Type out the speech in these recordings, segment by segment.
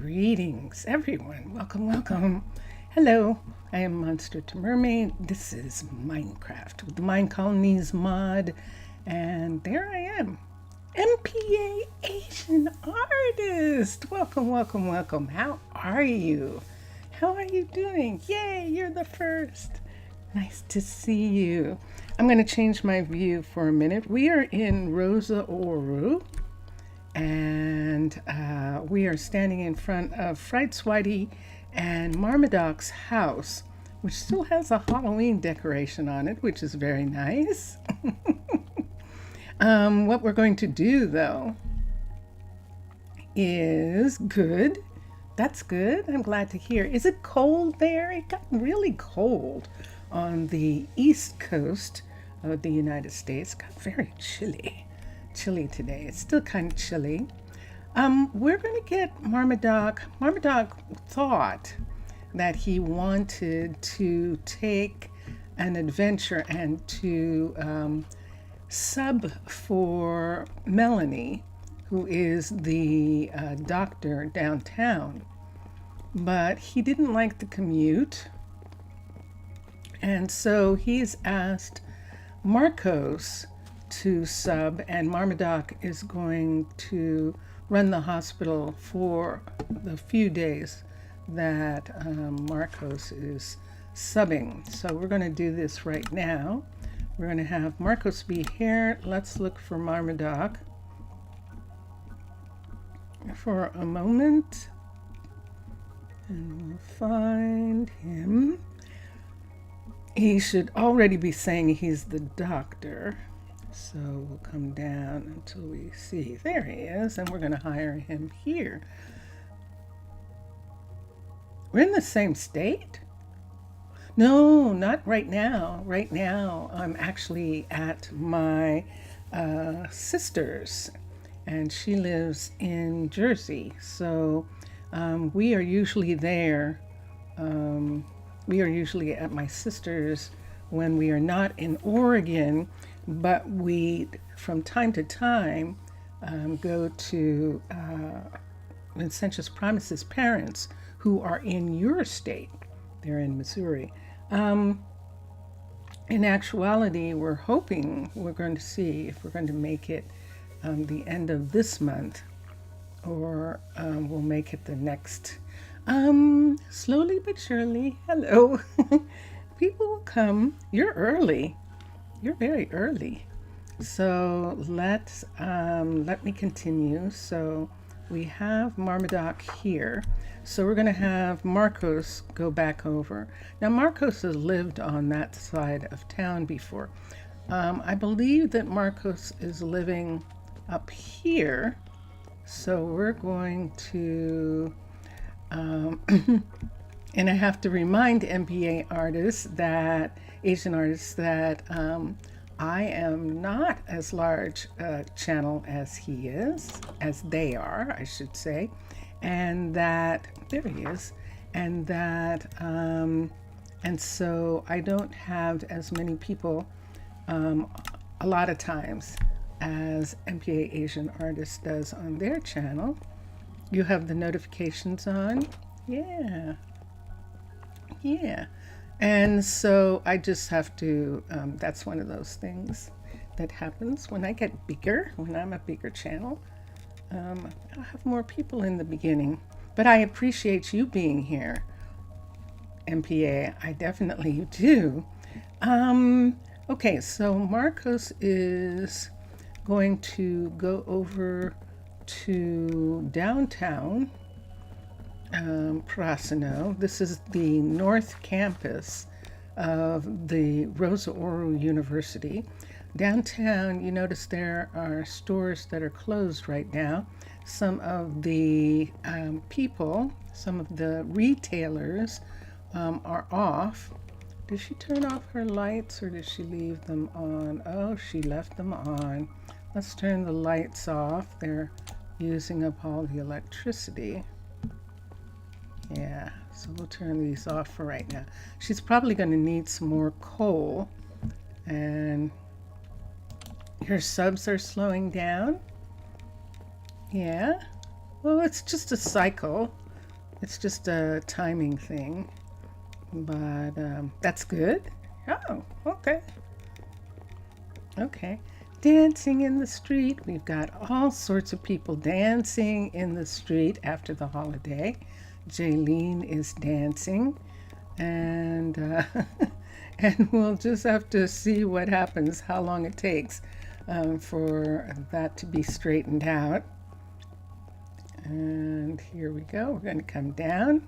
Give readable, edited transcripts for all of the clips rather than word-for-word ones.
Greetings, everyone. Welcome, welcome. Hello, I am Monster to Mermaid. This is Minecraft with the Minecolonies mod, and there I am, MPA Asian artist. Welcome, welcome, welcome. How are you? How are you doing? Yay, you're the first. Nice to see you. I'm going to change my view for a minute. We are in Rosa Ouro, and we are standing in front of Fright Swatey and Marmadoc's house, which still has a Halloween decoration on it, which is very nice. What we're going to do, though, is good. That's good. I'm glad to hear. Is it cold there? It got really cold on the east coast of the United States. It got very chilly today. It's still kind of chilly. We're going to get Marmadoc. Marmadoc thought that he wanted to take an adventure and to sub for Melanie, who is the doctor downtown. But he didn't like the commute, and so he's asked Marcos to sub, and Marmadoc is going to run the hospital for the few days that Marcos is subbing. So we're going to do this right now. We're going to have Marcos be here. Let's look for Marmadoc for a moment, and we'll find him. He should already be saying he's the doctor. So we'll come down until we see. There he is, and we're going to hire him here. We're in the same state? No, not right now. Right now, I'm actually at my sister's, and she lives in Jersey. So we are usually there. We are usually at my sister's when we are not in Oregon, but we, from time to time, go to Vincentius Primus's parents, who are in your state. They're in Missouri. In actuality, we're hoping we're going to see if we're going to make it the end of this month, or we'll make it the next. Slowly but surely. Hello. People will come. You're early. You're very early. So let me continue. So we have Marmadoc here. So we're going to have Marcos go back over. Now Marcos has lived on that side of town before. I believe that Marcos is living up here. So we're going to, and I have to remind MPA artists that, Asian artists, that I am not as large a channel as he is, as they are, I should say, and that, there he is, and that, and so I don't have as many people a lot of times as MPA Asian Artists does on their channel. You have the notifications on? Yeah. And so I just have to, that's one of those things that happens when I get bigger, when I'm a bigger channel. I'll have more people in the beginning, but I appreciate you being here, MPA. I definitely do. Okay, so Marcos is going to go over to downtown Prasino. This is the North Campus of the Rosa Ouro University. Downtown, you notice there are stores that are closed right now. Some of the people, some of the retailers are off. Did she turn off her lights or did she leave them on? Oh, she left them on. Let's turn the lights off. They're using up all the electricity. Yeah, so we'll turn these off for right now. She's probably going to need some more coal. And her subs are slowing down. Yeah, well, it's just a cycle. It's just a timing thing, but that's good. Oh, okay. Okay. Dancing in the street. We've got all sorts of people dancing in the street after the holiday. Jaylene is dancing, and and we'll just have to see what happens, how long it takes for that to be straightened out. And here we go. We're going to come down.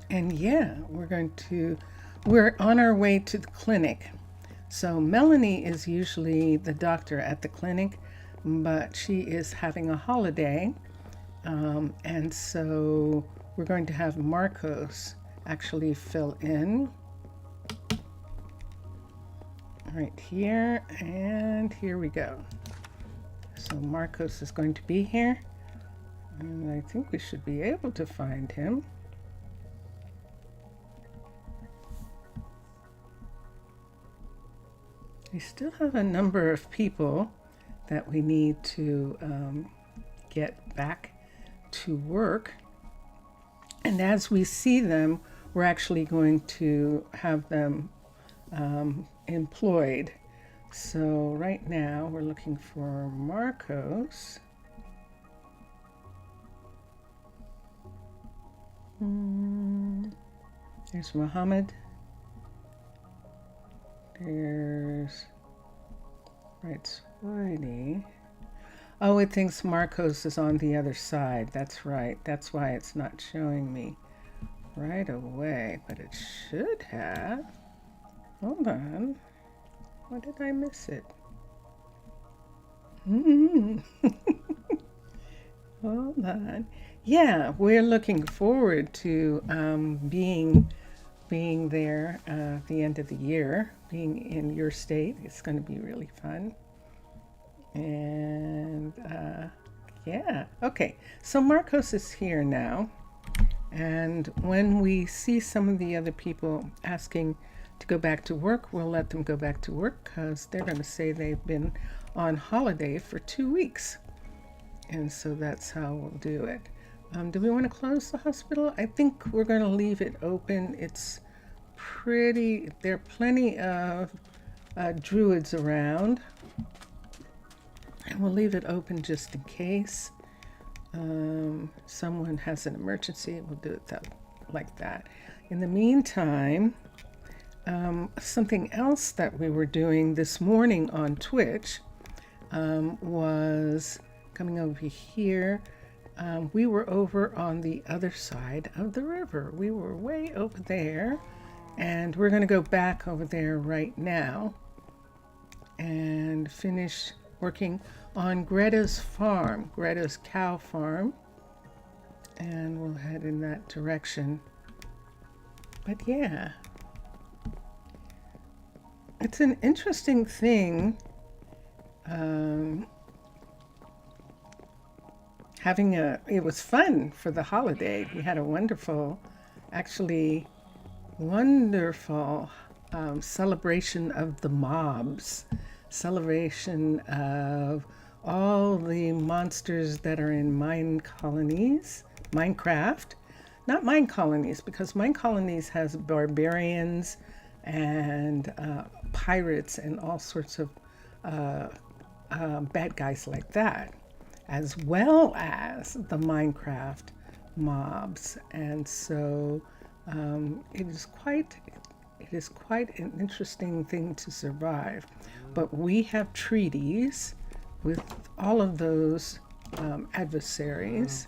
And yeah, we're on our way to the clinic. So Melanie is usually the doctor at the clinic, but she is having a holiday. And so we're going to have Marcos actually fill in right here. And here we go. So Marcos is going to be here. And I think we should be able to find him. We still have a number of people that we need to get back to work. And as we see them, we're actually going to have them employed. So right now we're looking for Marcos. There's Muhammad. There's right Swiney. Oh, it thinks Marcos is on the other side. That's right. That's why it's not showing me right away, but it should have. Hold on. Why did I miss it? Hold on. Yeah, we're looking forward to being there at the end of the year, being in your state. It's going to be really fun. And yeah, okay. So Marcos is here now. And when we see some of the other people asking to go back to work, we'll let them go back to work because they're going to say they've been on holiday for 2 weeks. And so that's how we'll do it. Do we want to close the hospital? I think we're going to leave it open. It's pretty, there are plenty of druids around. And we'll leave it open just in case someone has an emergency. We'll do it like that. In the meantime, something else that we were doing this morning on Twitch was coming over here. We were over on the other side of the river. We were way over there, and we're going to go back over there right now and finish working on Greta's farm, Greta's cow farm, and we'll head in that direction. But yeah, it's an interesting thing it was fun for the holiday. We had a wonderful celebration of the mobs, celebration of all the monsters that are in Minecraft. Not Minecolonies, because Minecolonies has barbarians and pirates and all sorts of bad guys like that, as well as the Minecraft mobs. And so it is quite an interesting thing to survive. But we have treaties with all of those adversaries,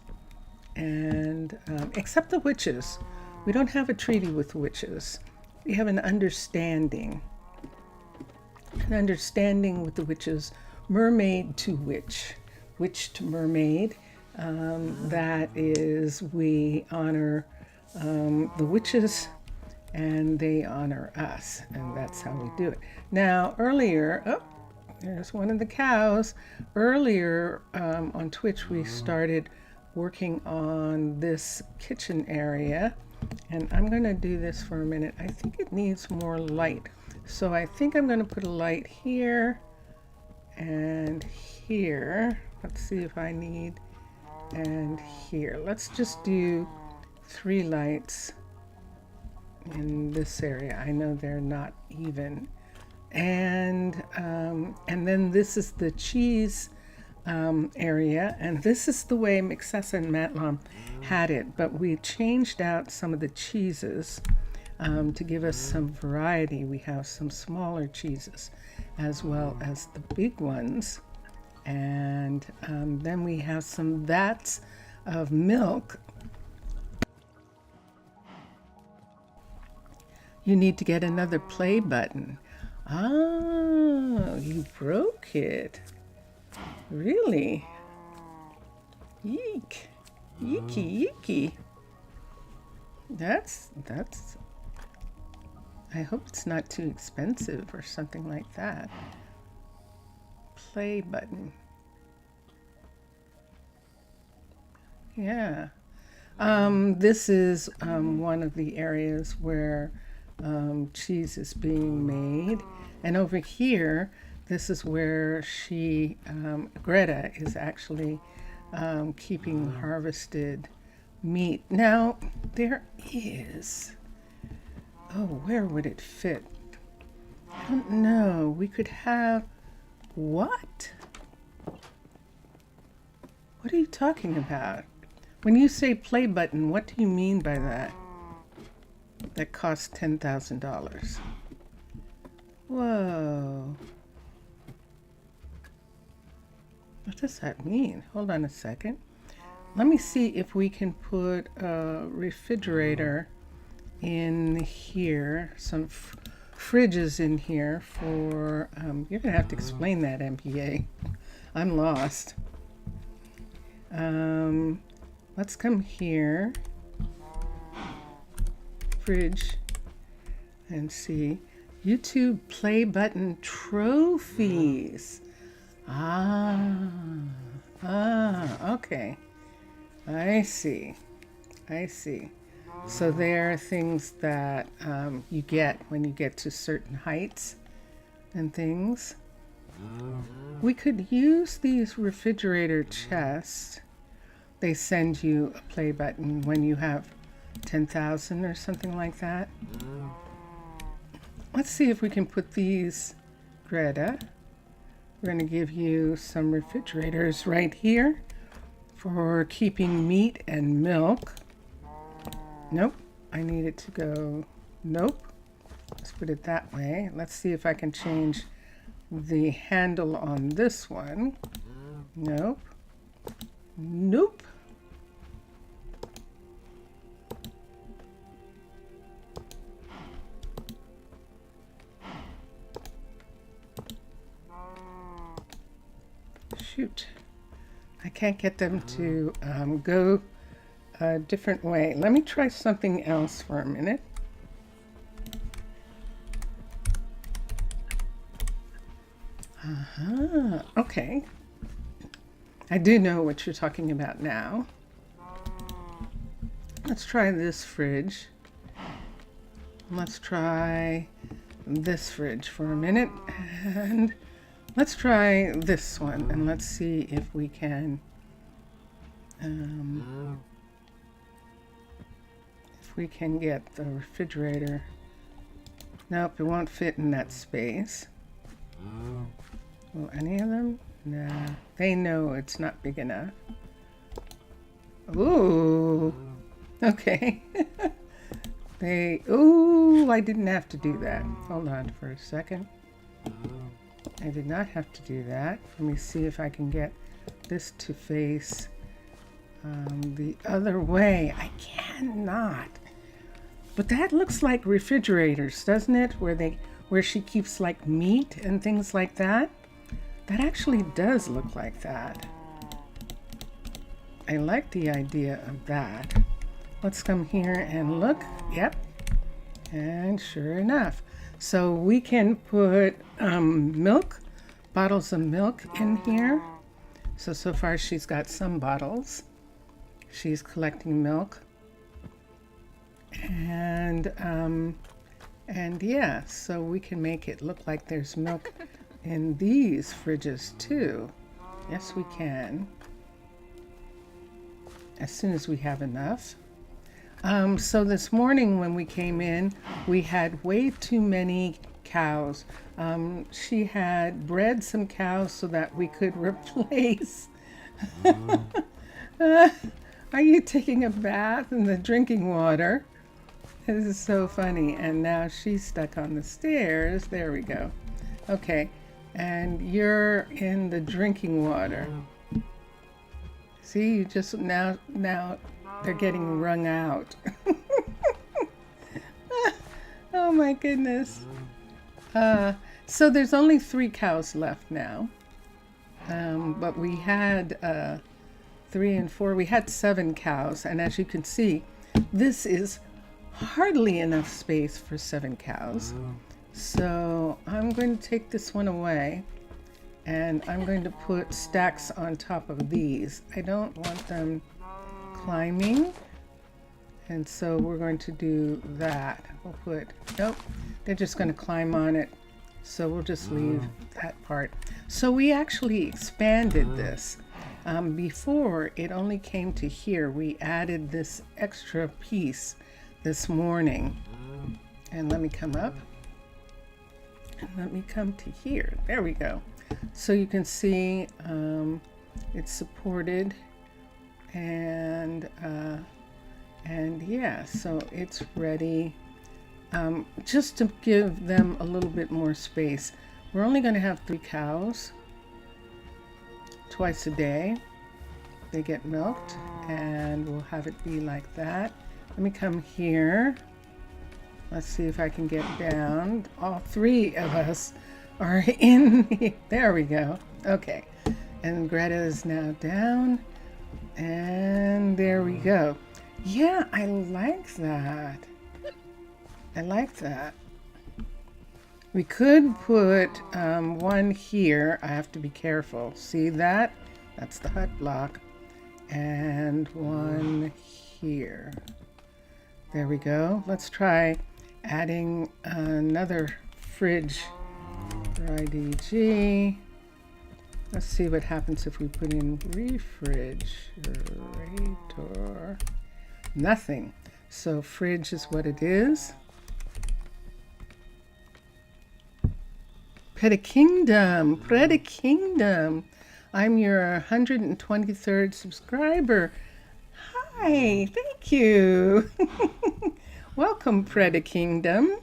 and except the witches. We don't have a treaty with witches. We have an understanding with the witches, mermaid to witch to mermaid. That is, we honor the witches and they honor us, and that's how we do it. Now earlier, there's one of the cows. Earlier on Twitch we started working on this kitchen area, and I'm going to do this for a minute. I think it needs more light, so I think I'm going to put a light here and here. Let's see if I need and here. Let's just do 3 lights in this area. I know they're not even. And then this is the cheese area, and this is the way Mixessa and Matlom had it, but we changed out some of the cheeses to give us some variety. We have some smaller cheeses as well as the big ones, and then we have some vats of milk. You need to get another play button. Oh, you broke it. Really? Yeek. Yeeky, yeeky. That's, I hope it's not too expensive or something like that. Play button. Yeah. This is one of the areas where cheese is being made. And over here, this is where she, Greta, is actually keeping harvested meat. Now, there is, oh, where would it fit? I don't know. We could have, what? What are you talking about? When you say play button, what do you mean by that? That costs $10,000. Whoa. What does that mean? Hold on a second. Let me see if we can put a refrigerator in here, some fridges in here for, you're gonna have to explain that, MPA. I'm lost. Let's come here, fridge, and see. YouTube play button trophies. Okay. I see. So there are things that you get when you get to certain heights and things. We could use these refrigerator chests. They send you a play button when you have 10,000 or something like that. Let's see if we can put these, Greta. We're going to give you some refrigerators right here for keeping meat and milk. Nope, I need it to go, nope. Let's put it that way. Let's see if I can change the handle on this one. Nope. Nope. Shoot. I can't get them to go a different way. Let me try something else for a minute. Okay. I do know what you're talking about now. Let's try this fridge. Let's try this fridge for a minute. And let's try this one. And let's see if we can... if we can get the refrigerator. Nope, it won't fit in that space. Will any of them? Nah, they know it's not big enough. Ooh, okay. Ooh, I didn't have to do that. Hold on for a second. I did not have to do that. Let me see if I can get this to face the other way. I cannot. But that looks like refrigerators, doesn't it? Where she keeps like meat and things like that. That actually does look like that. I like the idea of that. Let's come here and look. Yep. And sure enough. So we can put milk, bottles of milk in here. So far she's got some bottles. She's collecting milk. And yeah, so we can make it look like there's milk in these fridges too. Yes, we can. as soon as we have enough. So this morning when we came in, we had way too many cows. She had bred some cows so that we could replace. Are you taking a bath in the drinking water? This is so funny. And now she's stuck on the stairs. There we go. Okay. And you're in the drinking water. See, you just now they're getting wrung out. Oh my goodness. So there's only 3 cows left now. But we had 3 and 4. We had 7 cows, and as you can see, this is hardly enough space for 7 cows. So I'm going to take this one away, and I'm going to put stacks on top of these. I don't want them climbing, and so we're going to do that. We'll put, nope, they're just going to climb on it, so we'll just leave that part. So we actually expanded this. Before, it only came to here. We added this extra piece this morning. And let me come up. And let me come to here. There we go. So you can see it's supported. And yeah, so it's ready. Just to give them a little bit more space. We're only going to have 3 cows. Twice a day they get milked, and we'll have it be like that. Let me come here. Let's see if I can get down. All 3 of us are in. There we go. Okay, and Greta is now down, and there we go. Yeah, I like that. I like that. We could put one here. I have to be careful. See that? That's the hut block. And one here. There we go. Let's try adding another fridge for IDG. Let's see what happens if we put in refrigerator. Nothing. So fridge is what it is. Preda Kingdom. I'm your 123rd subscriber. Hi, thank you. Welcome, Preda Kingdom.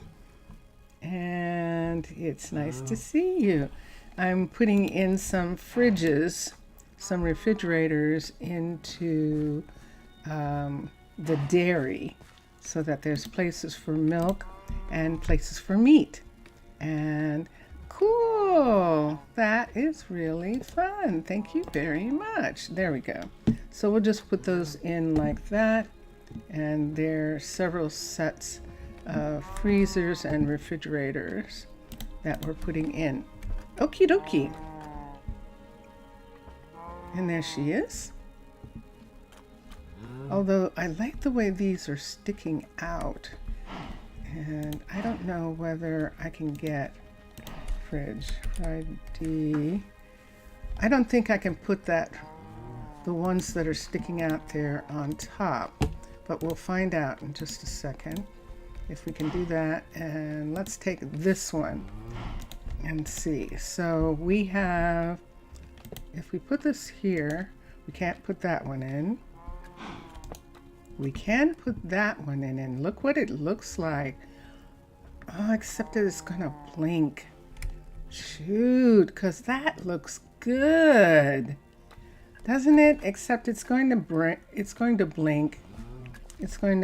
And it's nice to see you. I'm putting in some fridges, some refrigerators into the dairy so that there's places for milk and places for meat. And cool, that is really fun. Thank you very much. There we go. So we'll just put those in like that, and there are several sets of freezers and refrigerators that we're putting in. Okie dokie. And there she is. Although I like the way these are sticking out, and I don't know whether I can get fridge ID. I don't think I can put the ones that are sticking out there on top, but we'll find out in just a second if we can do that. And let's take this one and see. So we have, if we put this here, we can't put that one in. We can put that one in, and look what it looks like. Oh, except that it's gonna blink. Shoot, because that looks good, doesn't it? Except it's going to blink. It's going to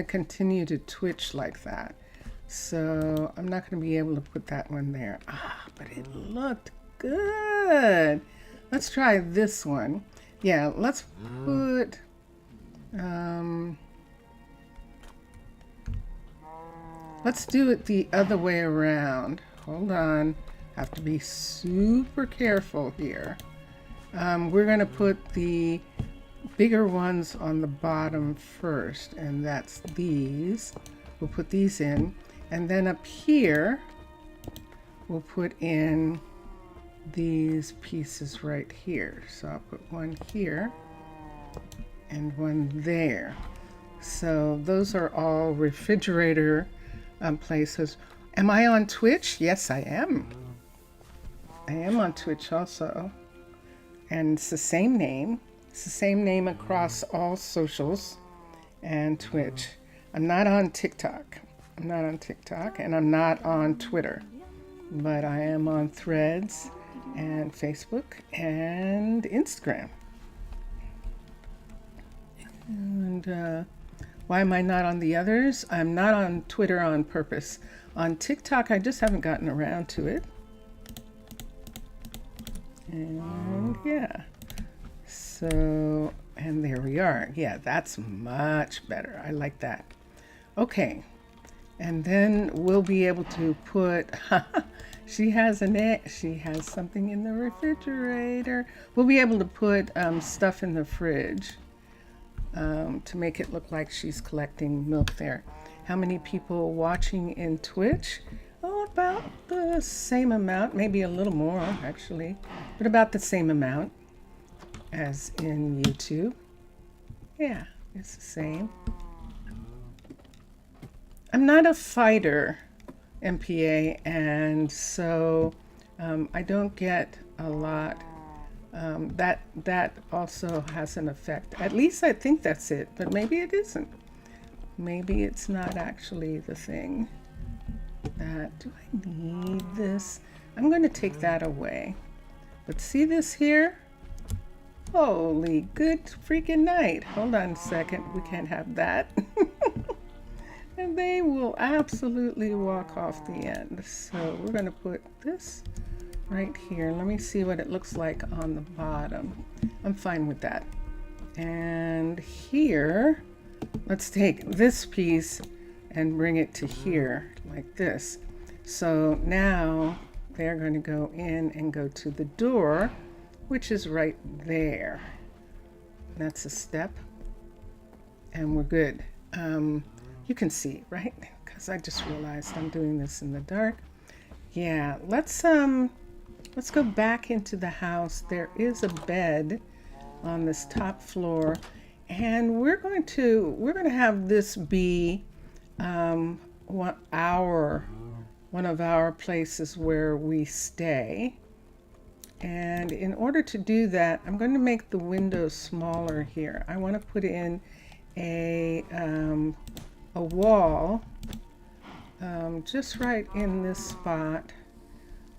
continue to twitch like that. So I'm not going to be able to put that one there. But it looked good. Let's try this one. Yeah, let's put let's do it the other way around. Hold on. Have to be super careful here. We're going to put the bigger ones on the bottom first, and that's these. We'll put these in, and then up here we'll put in these pieces right here. So I'll put one here, and one there. So those are all refrigerator places. Am I on Twitch? Yes, I am. I am on Twitch also. And it's the same name. It's the same name across all socials and Twitch. I'm not on TikTok. I'm not on TikTok, and I'm not on Twitter. But I am on Threads and Facebook and Instagram. And why am I not on the others? I'm not on Twitter on purpose. On TikTok, I just haven't gotten around to it. And yeah, so, and there we are. Yeah, that's much better. I like that. Okay, and then we'll be able to put, she has something in the refrigerator. We'll be able to put stuff in the fridge to make it look like she's collecting milk there. How many people watching in Twitch? Oh, about the same amount, maybe a little more actually, but about the same amount as in YouTube. Yeah, it's the same. I'm not a fighter, MPA, and so I don't get a lot. That also has an effect. At least I think that's it, but maybe it isn't. Maybe it's not actually the thing. Do I need this? I'm going to take that away. But see this here? Holy good freaking night. Hold on a second. We can't have that. And they will absolutely walk off the end. So we're going to put this right here. Let me see what it looks like on the bottom. I'm fine with that. And here, let's take this piece and bring it to here like this. So now they're going to go in and go to the door, which is right there. That's a step, and we're good. You can see, right? Because I just realized I'm doing this in the dark. Yeah, let's go back into the house. There is a bed on this top floor, and we're going to have this be one of our places where we stay. And in order to do that, I'm going to make the windows smaller here. I want to put in a wall just right in this spot,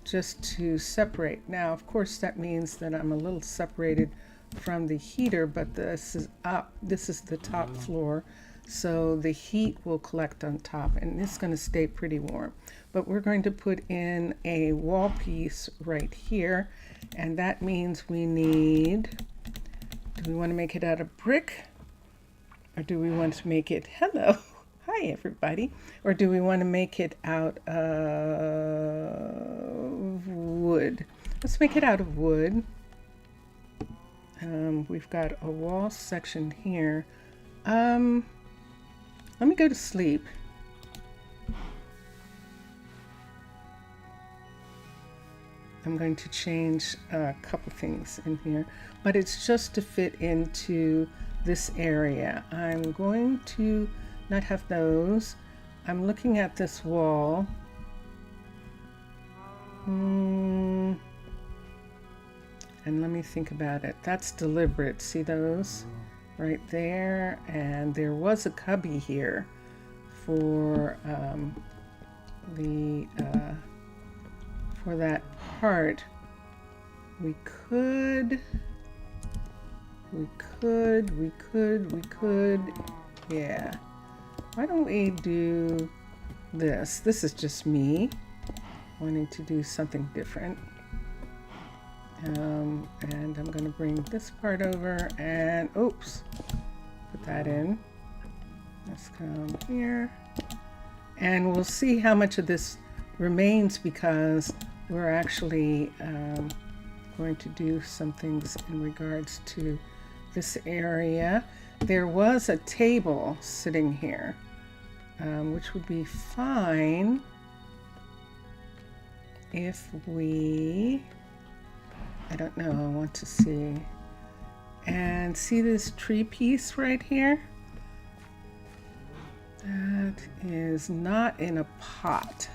just to separate. Now, of course, that means that I'm a little separated from the heater, but this is up. This is the top floor. So the heat will collect on top, and it's going to stay pretty warm. But we're going to put in a wall piece right here, and that means we need, do we want to make it out of brick? Or do we want to make it, hello, hi everybody, or do we want to make it out of wood? Let's make it out of wood. We've got a wall section here. Let me go to sleep. I'm going to change a couple things in here, but it's just to fit into this area. I'm going to not have those. I'm looking at this wall. And let me think about it. That's deliberate. See those? Right there, and there was a cubby here for that part. We could, yeah. Why don't we do this? This is just me wanting to do something different. And I'm going to bring this part over and, oops, put that in. Let's come here. And we'll see how much of this remains, because we're actually going to do some things in regards to this area. There was a table sitting here, which would be fine if we, I don't know, I want to see And see this tree piece right here? That is not in a pot.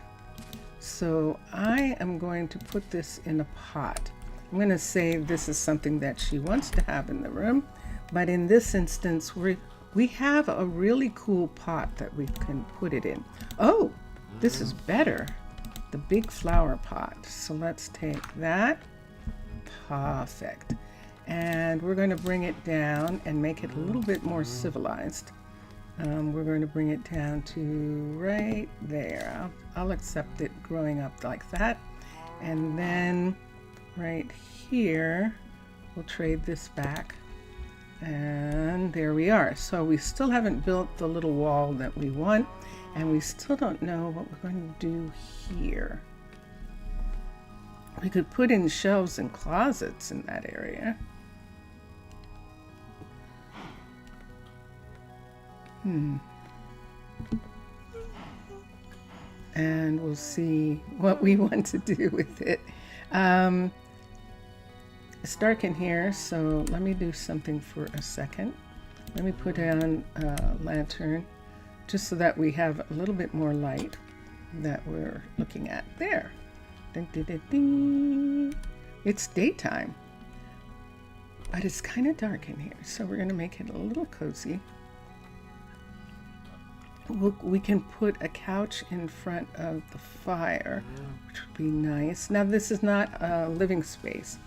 So I am going to put this in a pot. I'm going to say this is something that she wants to have in the room, but in this instance we have a really cool pot that we can put it in. Oh, this is better. The big flower pot. So let's take that. Perfect. And we're going to bring it down and make it a little bit more civilized. We're going to bring it down to right there. I'll accept it growing up like that. And then right here, we'll trade this back. And there we are. So we still haven't built the little wall that we want, and we still don't know what we're going to do here. We could put in shelves and closets in that area. And we'll see what we want to do with it. It's dark in here, so let me do something for a second. Let me put on a lantern just so that we have a little bit more light that we're looking at. There. Ding, ding, ding, ding. It's daytime, but it's kind of dark in here, so we're going to make it a little cozy. We can put a couch in front of the fire, which would be nice. Now, this is not a living space.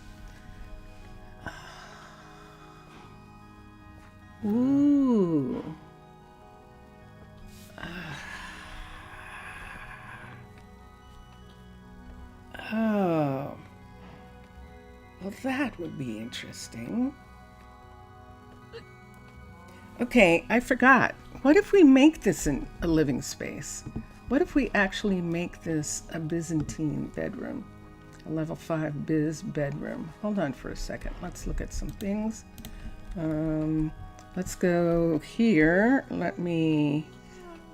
Ooh. Oh. Well, that would be interesting. Okay, I forgot. What if we make this a living space? What if we actually make this a Byzantine bedroom? A level 5 biz bedroom. Hold on for a second. Let's look at some things. Let's go here. Let me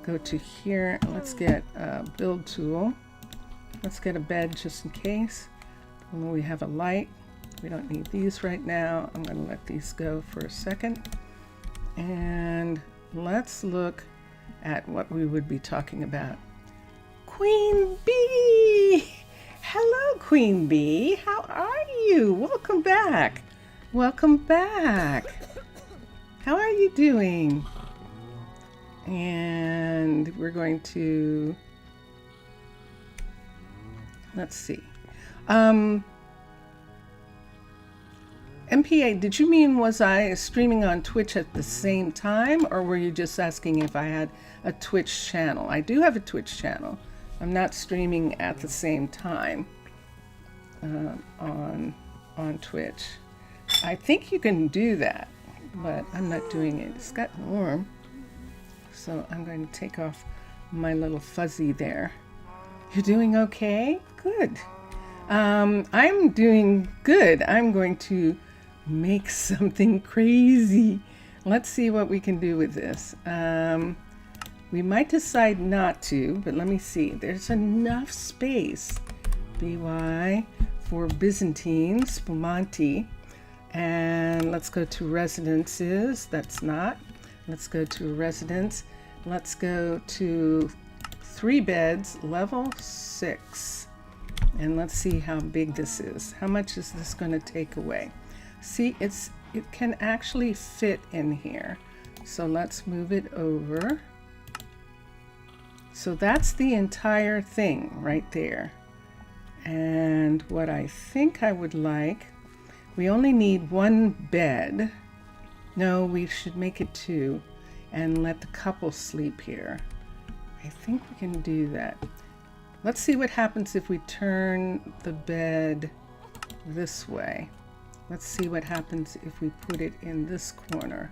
go to here. Let's get a build tool. Let's get a bed just in case. And we have a light. We don't need these right now. I'm going to let these go for a second. And let's look at what we would be talking about. Queen Bee! Hello, Queen Bee. How are you? Welcome back. Welcome back. How are you doing? And we're going to, let's see. MPA, did you mean was I streaming on Twitch at the same time, or were you just asking if I had a Twitch channel? I do have a Twitch channel. I'm not streaming at the same time on Twitch. I think you can do that, but I'm not doing it. It's gotten warm, so I'm going to take off my little fuzzy there. You're doing okay? Good. I'm doing good. I'm going to make something crazy. Let's see what we can do with this. We might decide not to, but let me see. There's enough space, BY, for Byzantine, Spumante. And let's go to residences. That's not. Let's go to residence. Let's go to 3 beds, level 6. And let's see how big this is. How much is this going to take away? See, it can actually fit in here. So let's move it over. So that's the entire thing right there. And what I think I would like, we only need 1 bed. No, we should make it 2 and let the couple sleep here. I think we can do that. Let's see what happens if we turn the bed this way. Let's see what happens if we put it in this corner.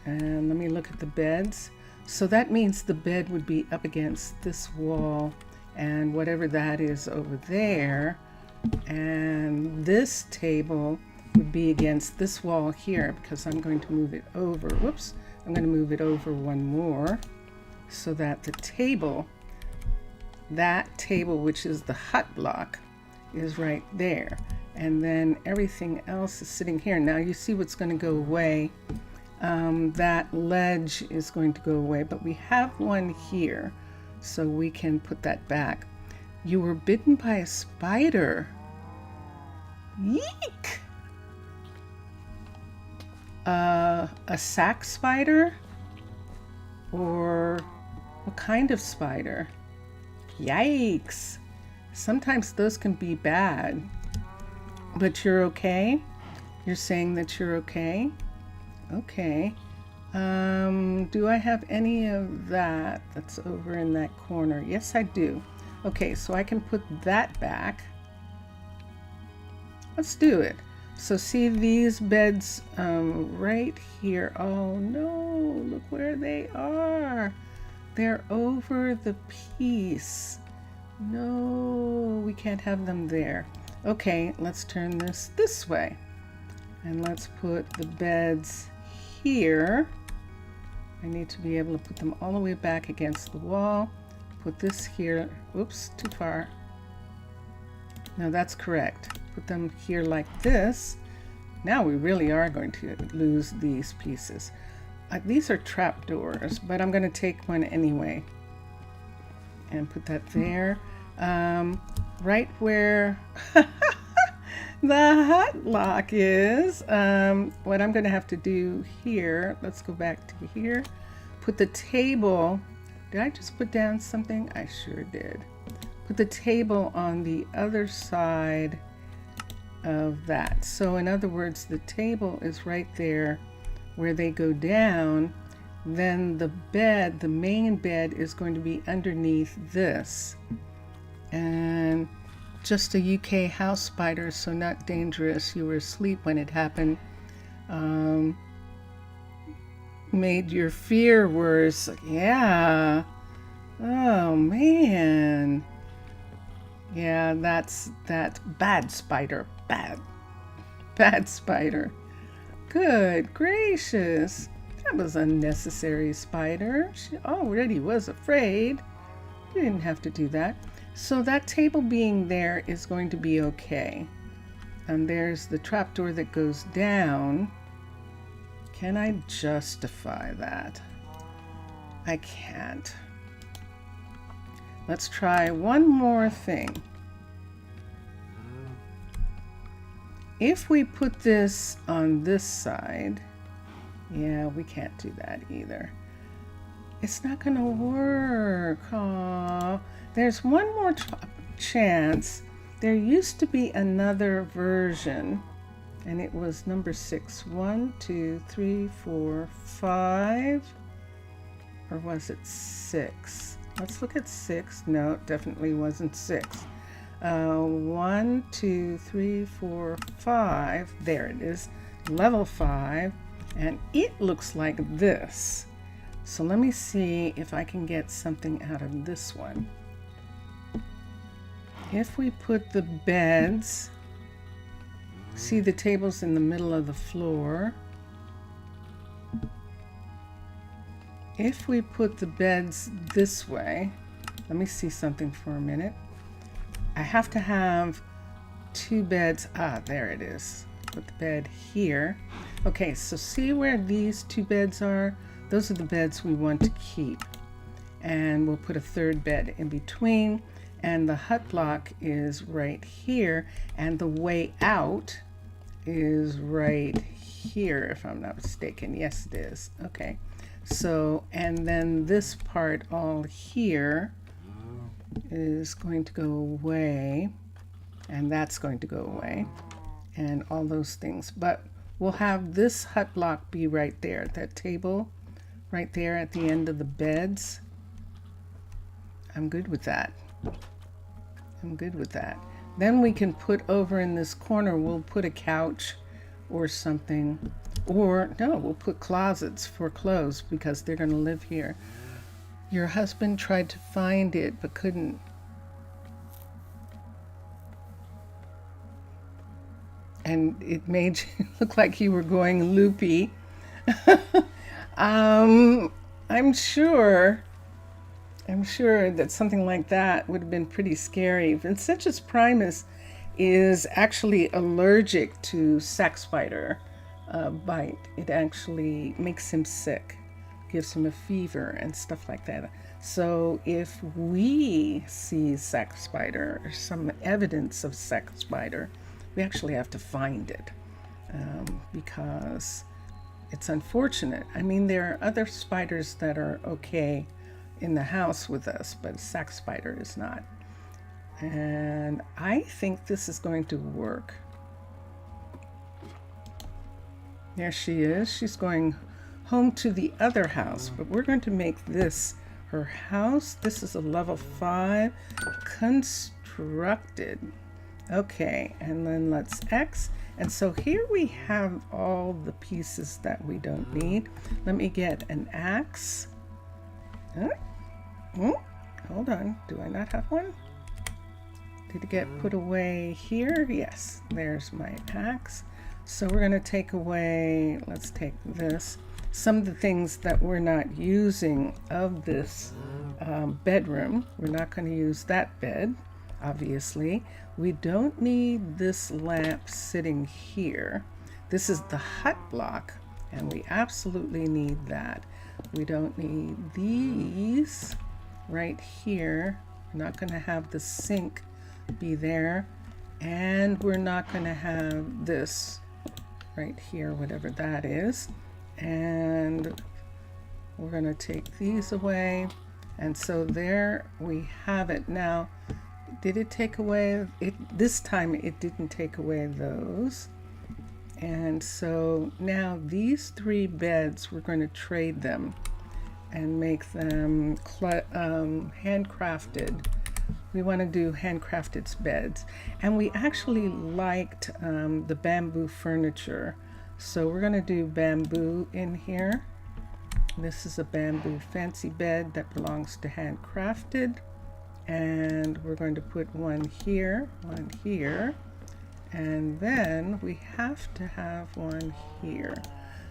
And let me look at the beds. So that means the bed would be up against this wall and whatever that is over there. And this table would be against this wall here because I'm going to move it over. Whoops, I'm going to move it over 1 more so that the table, that table which is the hut block, is right there. and then everything else is sitting here. Now you see what's going to go away. That ledge is going to go away, but we have one here, so we can put that back. You were bitten by a spider. Yeek! A sack spider? Or what kind of spider? Yikes! Sometimes those can be bad. But you're okay? You're saying that you're okay? Okay. Do I have any of that that's over in that corner? Yes, I do. Okay, so I can put that back. Let's do it. So see these beds right here. Oh no, look where they are. They're over the piece. No, we can't have them there. Okay, let's turn this way. And let's put the beds here. I need to be able to put them all the way back against the wall. Put this here. Oops, too far. No, that's correct. Put them here like this. Now we really are going to lose these pieces. These are trapdoors, but I'm going to take one anyway. And put that there. Right where the hot lock is. What I'm going to have to do here, let's go back to here. Put the table. Did I just put down something? I sure did. Put the table on the other side of that. So in other words, the table is right there where they go down. Then the bed, the main bed, is going to be underneath this. And just a UK house spider, so not dangerous. You were asleep when it happened. Made your fear worse. Yeah. Oh man. Yeah, that's that bad spider. Bad spider. Good gracious. That was unnecessary, spider. She already was afraid. You didn't have to do that. So that table being there is going to be okay. And there's the trapdoor that goes down. Can I justify that? I can't. Let's try one more thing. If we put this on this side, yeah, we can't do that either. It's not gonna work. Aww. There's one more chance. There used to be another version, and it was number 6. 1, 2, 3, 4, 5. Or was it 6? Let's look at 6. No, it definitely wasn't 6. 1, 2, 3, 4, 5. There it is. Level 5. And it looks like this. So let me see if I can get something out of this one. If we put the beds, see the tables in the middle of the floor. If we put the beds this way, let me see something for a minute. I have to have 2 beds. Ah, there it is. Put the bed here. Okay, so see where these 2 beds are? Those are the beds we want to keep. And we'll put a 3rd bed in between. And the hut lock is right here. And the way out is right here, if I'm not mistaken. Yes, it is. Okay. So, and then this part all here is going to go away. And that's going to go away. And all those things. But we'll have this hut lock be right there. That table right there at the end of the beds. I'm good with that. I'm good with that. Then we can put over in this corner, we'll put a couch or something. Or no, we'll put closets for clothes because they're going to live here. Your husband tried to find it but couldn't. And it made you look like you were going loopy. I'm sure that something like that would have been pretty scary. Vincentus Primus is actually allergic to sac spider bite. It actually makes him sick, gives him a fever and stuff like that. So if we see sac spider or some evidence of sac spider, we actually have to find it because it's unfortunate. I mean, there are other spiders that are okay in the house with us, but sac spider is not. And I think this is going to work. There she is. She's going home to the other house, but we're going to make this her house. This is a level 5 constructed. Okay, and then let's X. And so here we have all the pieces that we don't need. Let me get an axe. Hold on, do I not have one? Did it get put away here? Yes, there's my axe. So we're going to take away, let's take this, some of the things that we're not using of this bedroom. We're not going to use that bed, obviously. We don't need this lamp sitting here. This is the hut block, and we absolutely need that. We don't need these right here. We're not going to have the sink be there, and we're not going to have this right here, whatever that is. And we're going to take these away, and so there we have it. Now, did it take away it this time? It didn't take away those. And so now these 3 beds, we're going to trade them and make them handcrafted. We want to do handcrafted beds, and we actually liked the bamboo furniture, so we're going to do bamboo in here. This is a bamboo fancy bed that belongs to handcrafted, and we're going to put one here, and then we have to have one here.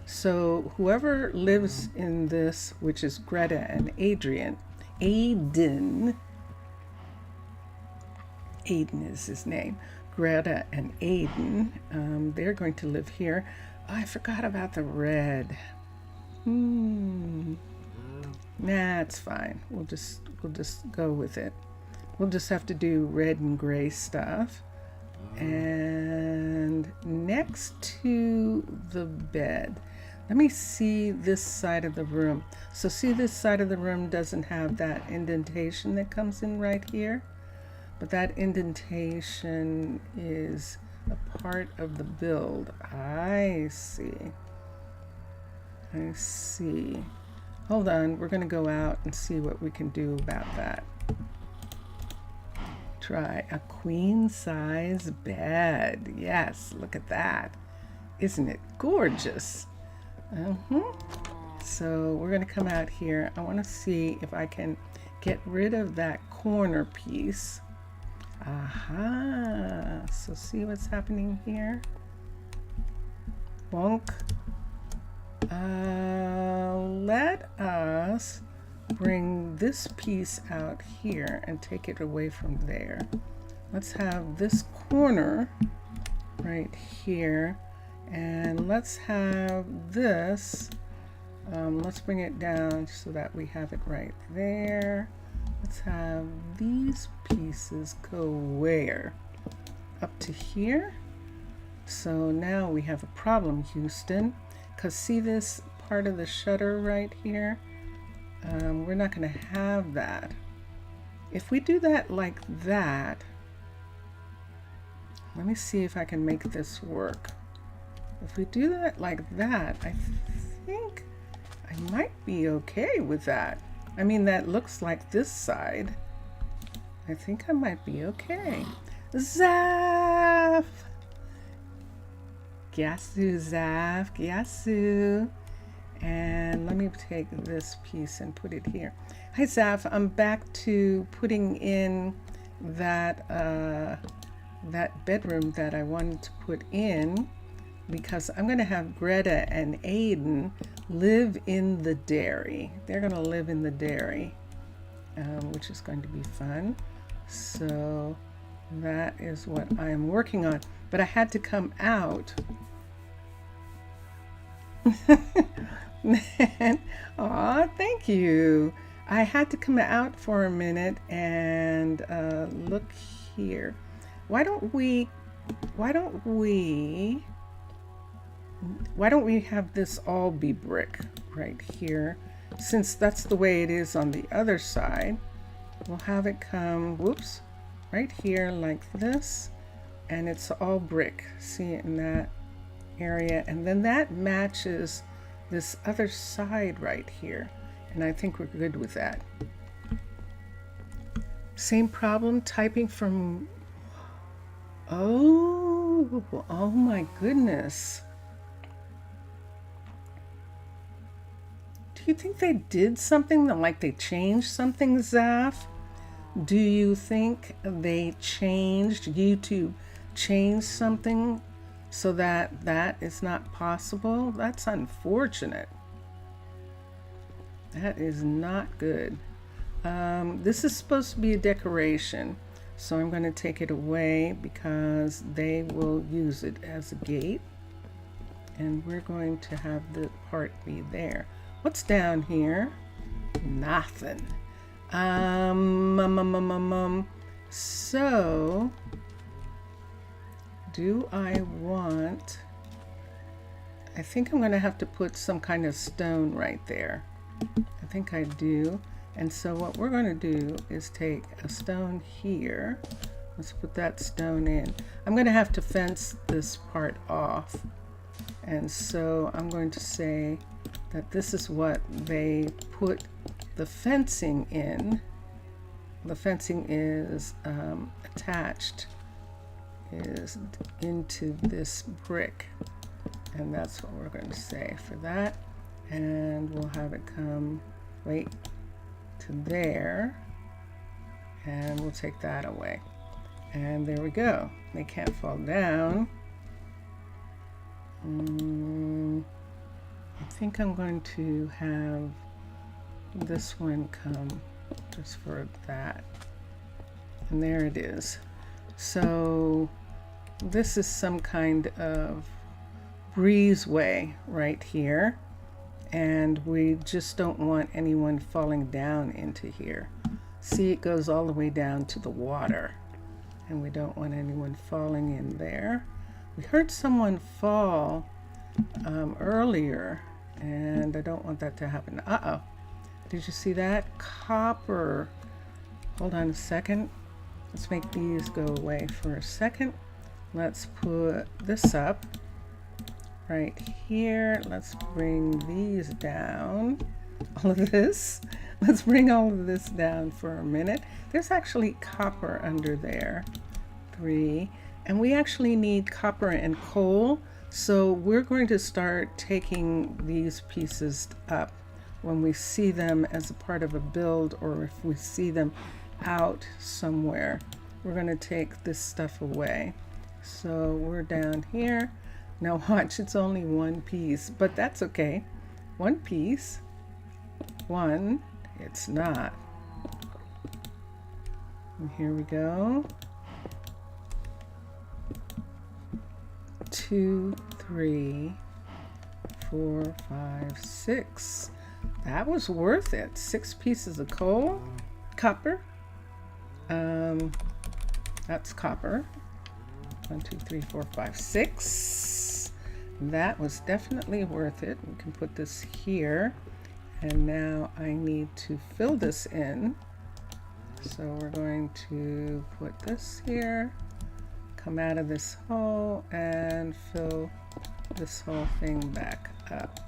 So whoever lives in this, which is Greta and Aiden is his name. Greta and Aiden, they're going to live here. Oh, I forgot about the red. Nah, it's fine. We'll just go with it. We'll just have to do red and gray stuff. And next to the bed, let me see this side of the room. So see, this side of the room doesn't have that indentation that comes in right here. But that indentation is a part of the build. I see. Hold on, we're going to go out and see what we can do about that. Try a queen size bed. Yes, look at that. Isn't it gorgeous? So we're going to come out here. I want to see if I can get rid of that corner piece. Aha, so see what's happening here? Bonk. Let us bring this piece out here and take it away from there. Let's have this corner right here, and let's have this, let's bring it down so that we have it right there. Let's have these pieces go where? Up to here. So now we have a problem, Houston, because see this part of the shutter right here? We're not going to have that. If we do that like that, let me see if I can make this work. If we do that like that, I think I might be okay with that. I mean, that looks like this side. I think I might be okay. Zaf! Gyasu, Zaf, Gyasu. And let me take this piece and put it here. Hi, Zaf. I'm back to putting in that that bedroom that I wanted to put in, because I'm going to have Greta and Aiden live in the dairy. They're going to live in the dairy, which is going to be fun. So That is what I am working on. But I had to come out. Aw, thank you. I had to come out for a minute and look here. Why don't we have this all be brick right here? Since that's the way it is on the other side, we'll have it come, whoops, right here like this, and it's all brick. See it in that area, and then that matches this other side right here, and I think we're good with that. Same problem typing from, oh my goodness. Do you think they did something, like they changed something, Zaf? Do you think they changed, YouTube changed something so that that is not possible? That's unfortunate. That is not good. This is supposed to be a decoration, so I'm going to take it away because they will use it as a gate, and we're going to have the part be there. What's down here? Nothing. So do I want, I think I'm going to have to put some kind of stone right there. I think I do. And so what we're going to do is take a stone here. Let's put that stone in. I'm going to have to fence this part off. And so I'm going to say that this is what they put the fencing in. The fencing is attached is into this brick, and that's what we're going to say for that. And we'll have it come right to there, and we'll take that away, and there we go. They can't fall down. I think I'm going to have this one come just for that, and there it is. So this is some kind of breezeway right here, and we just don't want anyone falling down into here. See, it goes all the way down to the water, and we don't want anyone falling in there. We heard someone fall earlier, and I don't want that to happen. Uh-oh. Did you see that? Copper. Hold on a second. Let's make these go away for a second. Let's put this up right here. Let's bring these down. All of this. Let's bring all of this down for a minute. There's actually copper under there. 3. And we actually need copper and coal. So we're going to start taking these pieces up when we see them as a part of a build, or if we see them out somewhere. We're going to take this stuff away. So we're down here. Now watch, it's only one piece, but that's okay. One piece. One. It's not. And here we go. 2, 3, 4, 5, 6. That was worth it. 6 pieces of coal, copper. That's copper. 1, 2, 3, 4, 5, 6. That was definitely worth it. We can put this here. And now I need to fill this in. So we're going to put this here, come out of this hole, and fill this whole thing back up.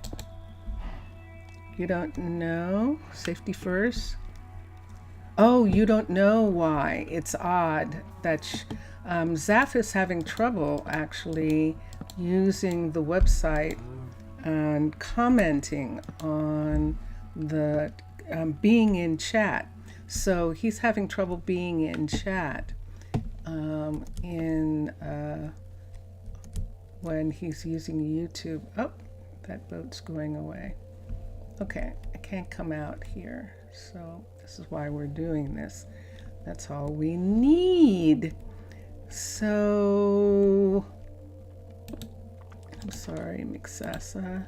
You don't know? Safety first? Oh, you don't know why. It's odd that Zaf is having trouble actually using the website and commenting on the being in chat. So he's having trouble being in chat when he's using YouTube. Oh, that boat's going away. Okay, I can't come out here, so this is why we're doing this. That's all we need. So, I'm sorry, Mixasa.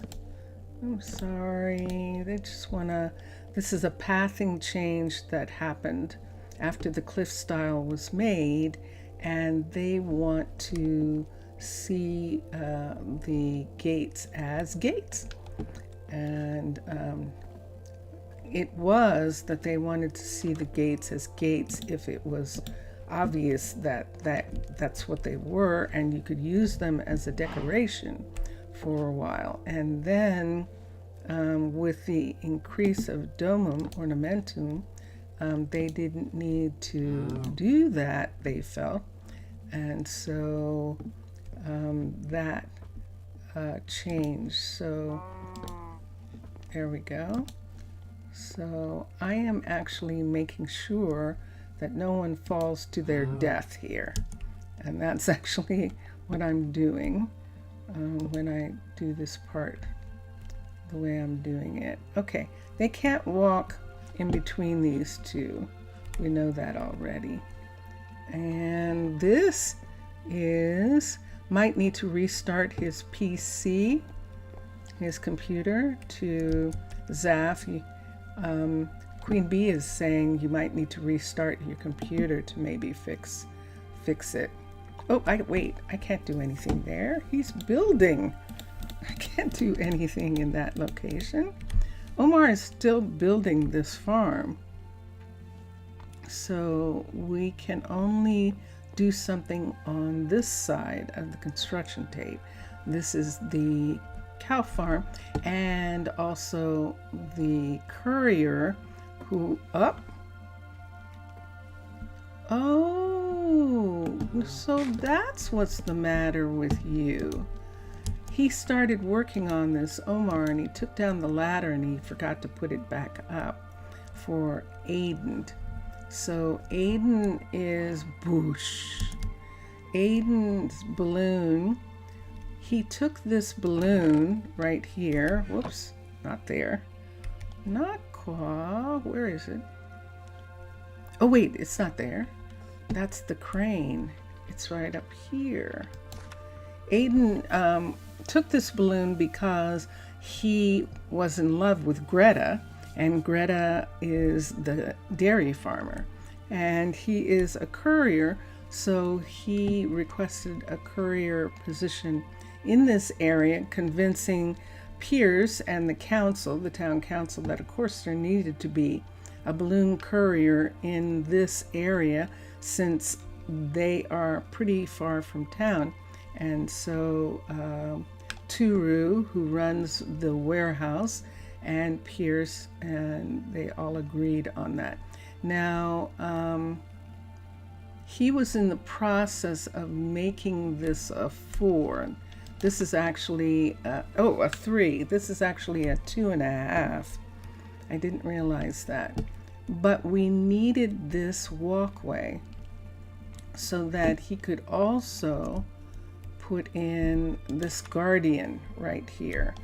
I'm sorry. They just want to, this is a pathing change that happened after the cliff style was made, and they want to see the gates as gates. And it was that they wanted to see the gates as gates if it was obvious that's what they were, and you could use them as a decoration for a while. And then with the increase of domum ornamentum, they didn't need to do that, they felt. And so that changed. So there we go. So I am actually making sure that no one falls to their death here. And that's actually what I'm doing when I do this part the way I'm doing it. Okay, they can't walk in between these two. We know that already. And this is, might need to restart his PC, his computer, to Zaf. Queen Bee is saying you might need to restart your computer to maybe fix it. Oh, wait, I can't do anything there. He's building. I can't do anything in that location. Omar is still building this farm. So we can only do something on this side of the construction tape. This is the cow farm, and also the courier who oh, so that's what's the matter with you. He started working on this, Omar, and he took down the ladder and he forgot to put it back up for Aiden. So Aiden is Boosh. Aiden's balloon. He took this balloon right here. Whoops, not there. Not Qua. Where is it? Oh wait, it's not there. That's the crane. It's right up here. Aiden took this balloon because he was in love with Greta, and Greta is the dairy farmer, and he is a courier, so he requested a courier position in this area, convincing Pierce and the council, the town council, that of course there needed to be a balloon courier in this area since they are pretty far from town. And so Turu, who runs the warehouse, and Pierce, and they all agreed on that. Now, he was in the process of making this a 4. This is actually, a 3. This is actually a 2.5. I didn't realize that. But we needed this walkway so that he could also put in this guardian right here.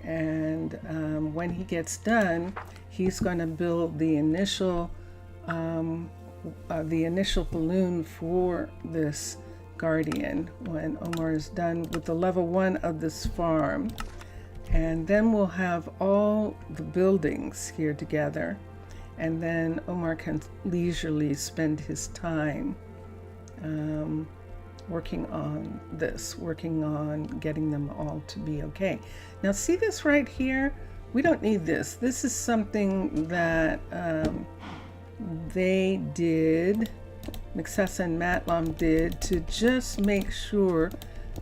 And when he gets done, he's going to build the initial balloon for this guardian when Omar is done with the level 1 of this farm. And then we'll have all the buildings here together, and then Omar can leisurely spend his time working on this, working on getting them all to be okay. Now see this right here? We don't need this. This is something that they did, Mixessa and Matlam did, to just make sure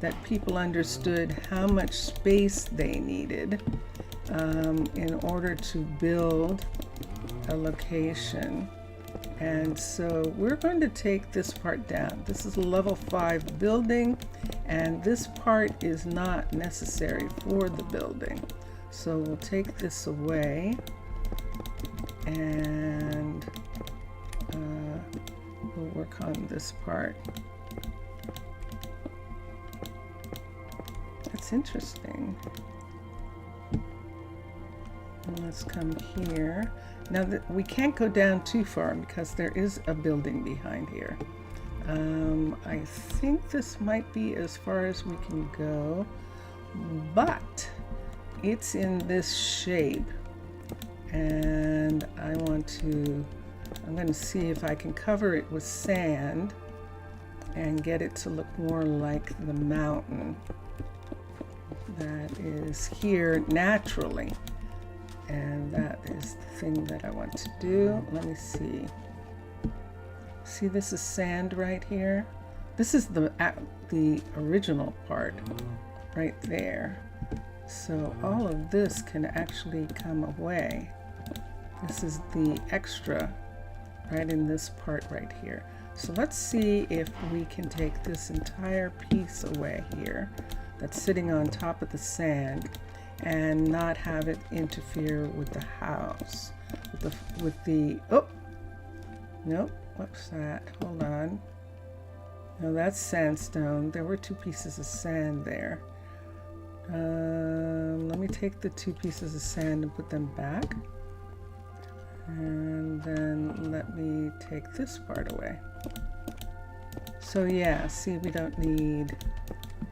that people understood how much space they needed in order to build a location. And so we're going to take this part down. This is a level 5 building, and this part is not necessary for the building. So we'll take this away, and we'll work on this part. That's interesting. And let's come here. Now that we can't go down too far because there is a building behind here. I think this might be as far as we can go, but it's in this shape, and I'm going to see if I can cover it with sand and get it to look more like the mountain that is here naturally. And that is the thing that I want to do. Let me see. See, this is sand right here. This is the original part right there. So all of this can actually come away. This is the extra right in this part right here. So let's see if we can take this entire piece away here that's sitting on top of the sand and not have it interfere with the house. Oh, nope, what's that? Hold on. No, that's sandstone. There were two pieces of sand there. Let me take the two pieces of sand and put them back. And then let me take this part away. So yeah, see, we don't need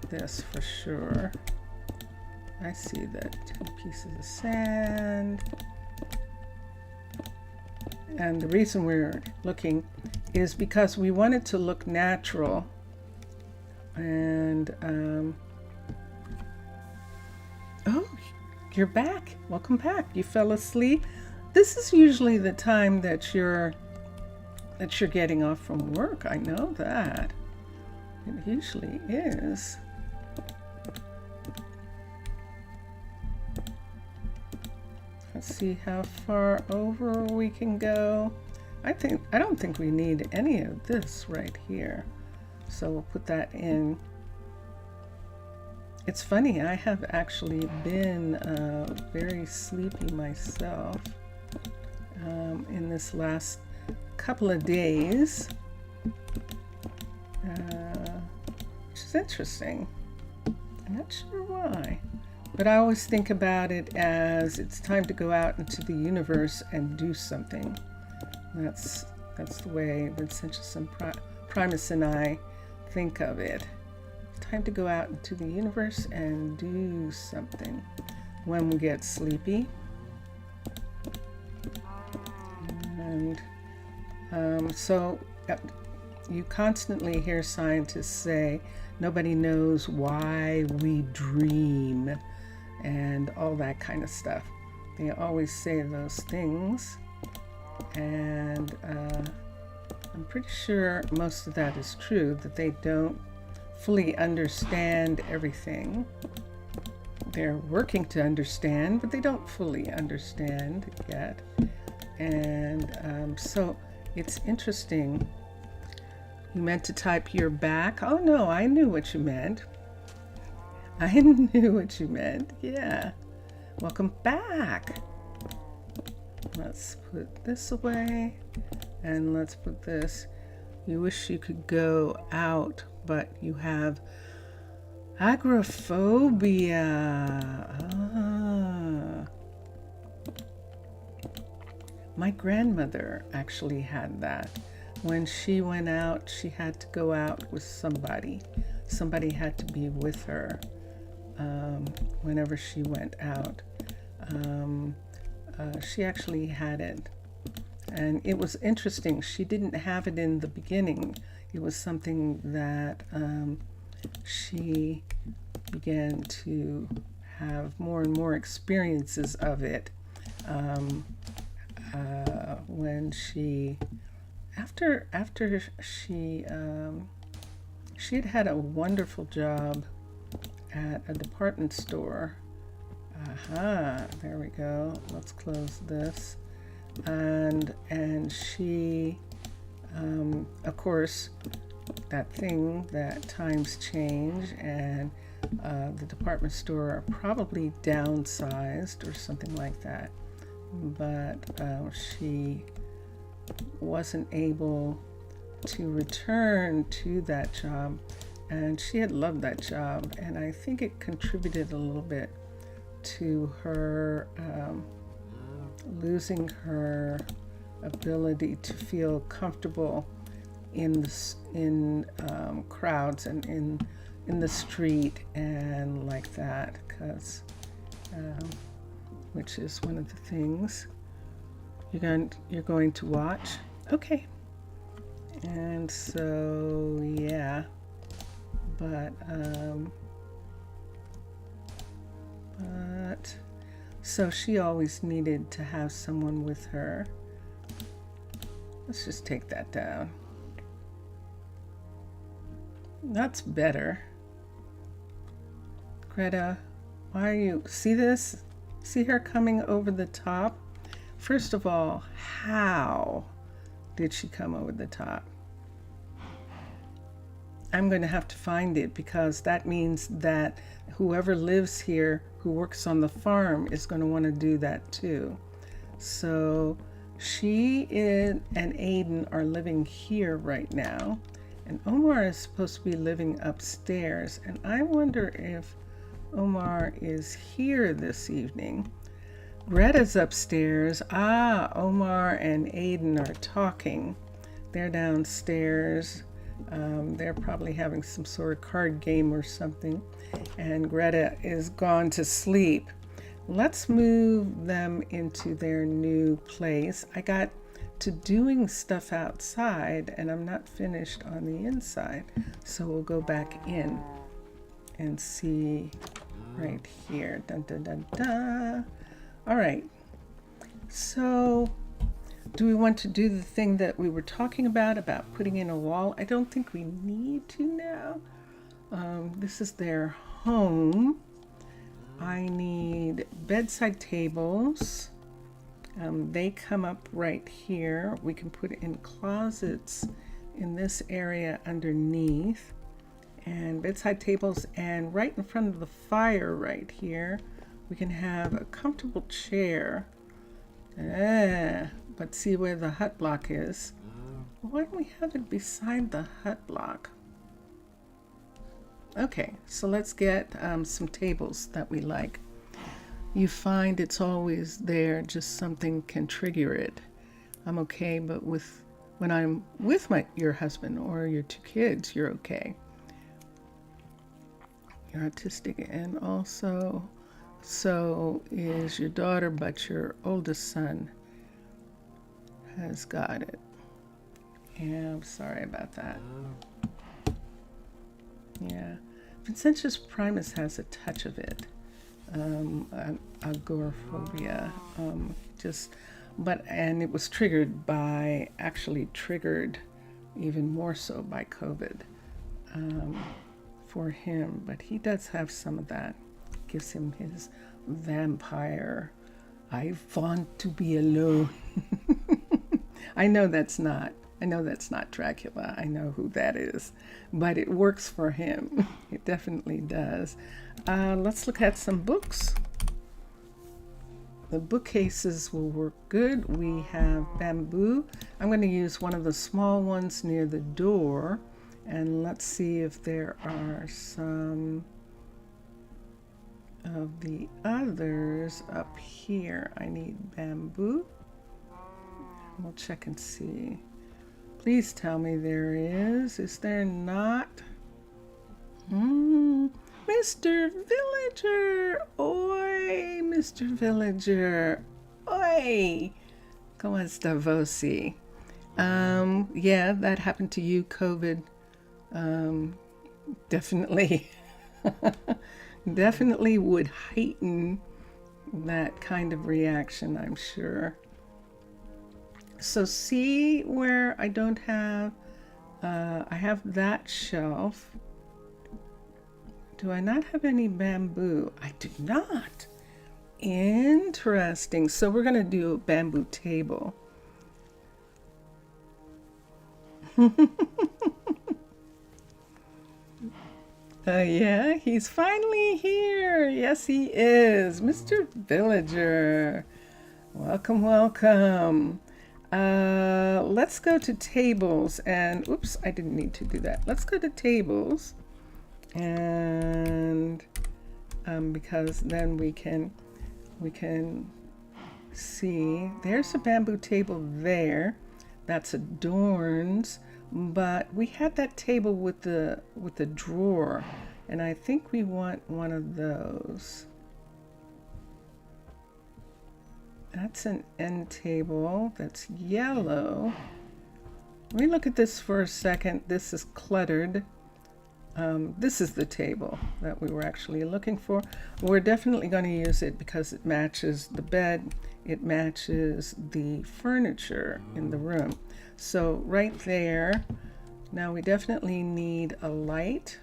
this for sure. I see that two pieces of sand. And the reason we're looking is because we want it to look natural. And, oh, you're back. Welcome back. You fell asleep. This is usually the time that you're getting off from work. I know that. It usually is. Let's see how far over we can go. I don't think we need any of this right here. So we'll put that in. It's funny, I have actually been very sleepy myself in this last couple of days, which is interesting. I'm not sure why. But I always think about it as it's time to go out into the universe and do something. That's the way Vincentius and Primus and I think of it. Time to go out into the universe and do something when we get sleepy. And so you constantly hear scientists say nobody knows why we dream and all that kind of stuff. They always say those things, and I'm pretty sure most of that is true, that they don't fully understand everything. They're working to understand, but they don't fully understand yet. And so it's interesting. You meant to type your back? Oh no, I knew what you meant. I knew what you meant. Yeah. Welcome back. Let's put this away and let's put this. You wish you could go out, but you have agoraphobia. My grandmother actually had that. When she went out, she had to go out with somebody. Somebody had to be with her whenever she went out. She actually had it. And it was interesting. She didn't have it in the beginning. It was something that she began to have more and more experiences of it when she, after she had a wonderful job at a department store. There we go. Let's close this. And she, of course, that thing that times change, and the department store probably downsized or something like that. But she wasn't able to return to that job, and she had loved that job, and I think it contributed a little bit to her losing her ability to feel comfortable in crowds and in the street and like that, because which is one of the things you're going to watch. Okay. And so yeah, but so she always needed to have someone with her. Let's just take that down. That's better. Greta, why are you, see this? See her coming over the top? First of all, how did she come over the top? I'm going to have to find it, because that means that whoever lives here, who works on the farm, is going to want to do that too. So she and Aiden are living here right now, and Omar is supposed to be living upstairs, and I wonder if Omar is here this evening. Greta's upstairs. Omar and Aiden are talking. They're downstairs. They're probably having some sort of card game or something, and Greta is gone to sleep. Let's move them into their new place. I got to doing stuff outside and I'm not finished on the inside, so we'll go back in and see right here. Dun, dun, dun, dun. All right, so do we want to do the thing that we were talking about putting in a wall? I don't think we need to now. This is their home. I need bedside tables. They come up right here. We can put in closets in this area underneath, and bedside tables, and right in front of the fire right here we can have a comfortable chair. But see where the hut block is. Why don't we have it beside the hut block? Okay, so let's get some tables that we like. You find it's always there, just something can trigger it. I'm okay, but when I'm with your husband or your two kids, you're okay. You're autistic, and also so is your daughter, but your oldest son has got it. Yeah, I'm sorry about that. Yeah, Vincentius primus has a touch of it. Agoraphobia, and it was actually triggered even more so by COVID for him, but he does have some of that. Gives him his vampire, I want to be alone. I know that's not Dracula. I know who that is, but it works for him. It definitely does. Let's look at some books. The bookcases will work good. We have bamboo. I'm going to use one of the small ones near the door, and let's see if there are some of the others up here. I need bamboo. We'll check and see. Please tell me there is. Is there not? Mr. Villager! Oi, Mr. Villager! Oi! ¿Cómo está voci? Yeah, that happened to you, COVID. Definitely. Definitely would heighten that kind of reaction, I'm sure. So see where I don't have, I have that shelf. Do I not have any bamboo? I do not. Interesting. So we're going to do a bamboo table. Yeah, he's finally here. Yes, he is. Mr. Villager. Welcome, welcome. Let's go to tables, and oops, I didn't need to do that. Let's go to tables, and because then we can see there's a bamboo table there that's adorns but we had that table with the drawer, and I think we want one of those. That's an end table. That's yellow. Let me look at this for a second. This is cluttered. This is the table that we were actually looking for. We're definitely going to use it because it matches the bed. It matches the furniture in the room. So right there. Now we definitely need a light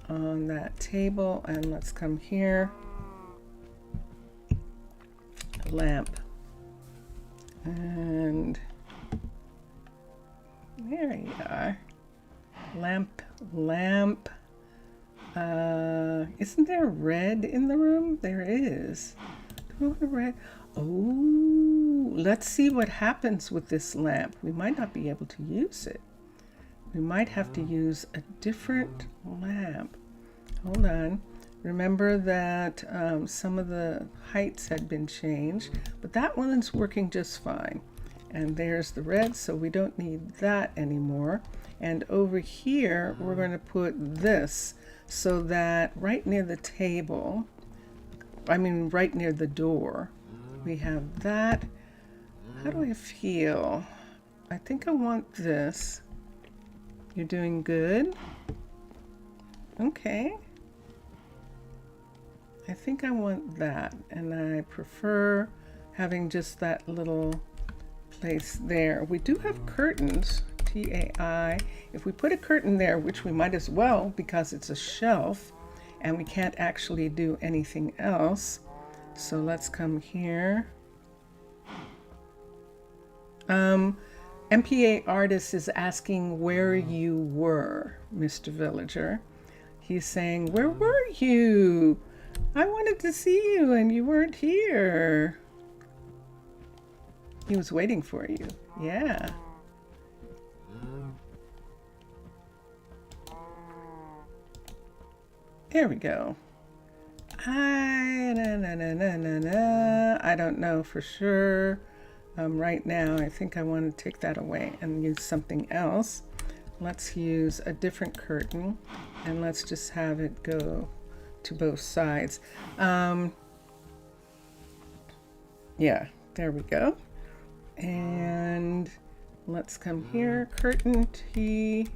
on that table. And let's come here. A lamp. And there you are. Lamp. Isn't there red in the room? There is. Do we want a red? Oh, let's see what happens with this lamp. We might not be able to use it. We might have to use a different lamp. Hold on. Remember that some of the heights had been changed, but that one's working just fine. And there's the red, so we don't need that anymore. And over here, we're going to put this so that right near the table, right near the door, we have that. How do I feel? I think I want this. You're doing good? Okay. I think I want that, and I prefer having just that little place there. We do have curtains, TAI. If we put a curtain there, which we might as well because it's a shelf and we can't actually do anything else. So let's come here. MPA Artist is asking where you were, Mr. Villager. He's saying, where were you? I wanted to see you and you weren't here. He was waiting for you. Yeah. There we go. I don't know for sure. Right now, I think I want to take that away and use something else. Let's use a different curtain and let's just have it go to both sides. Yeah, there we go. And let's come here, curtain CURTAI.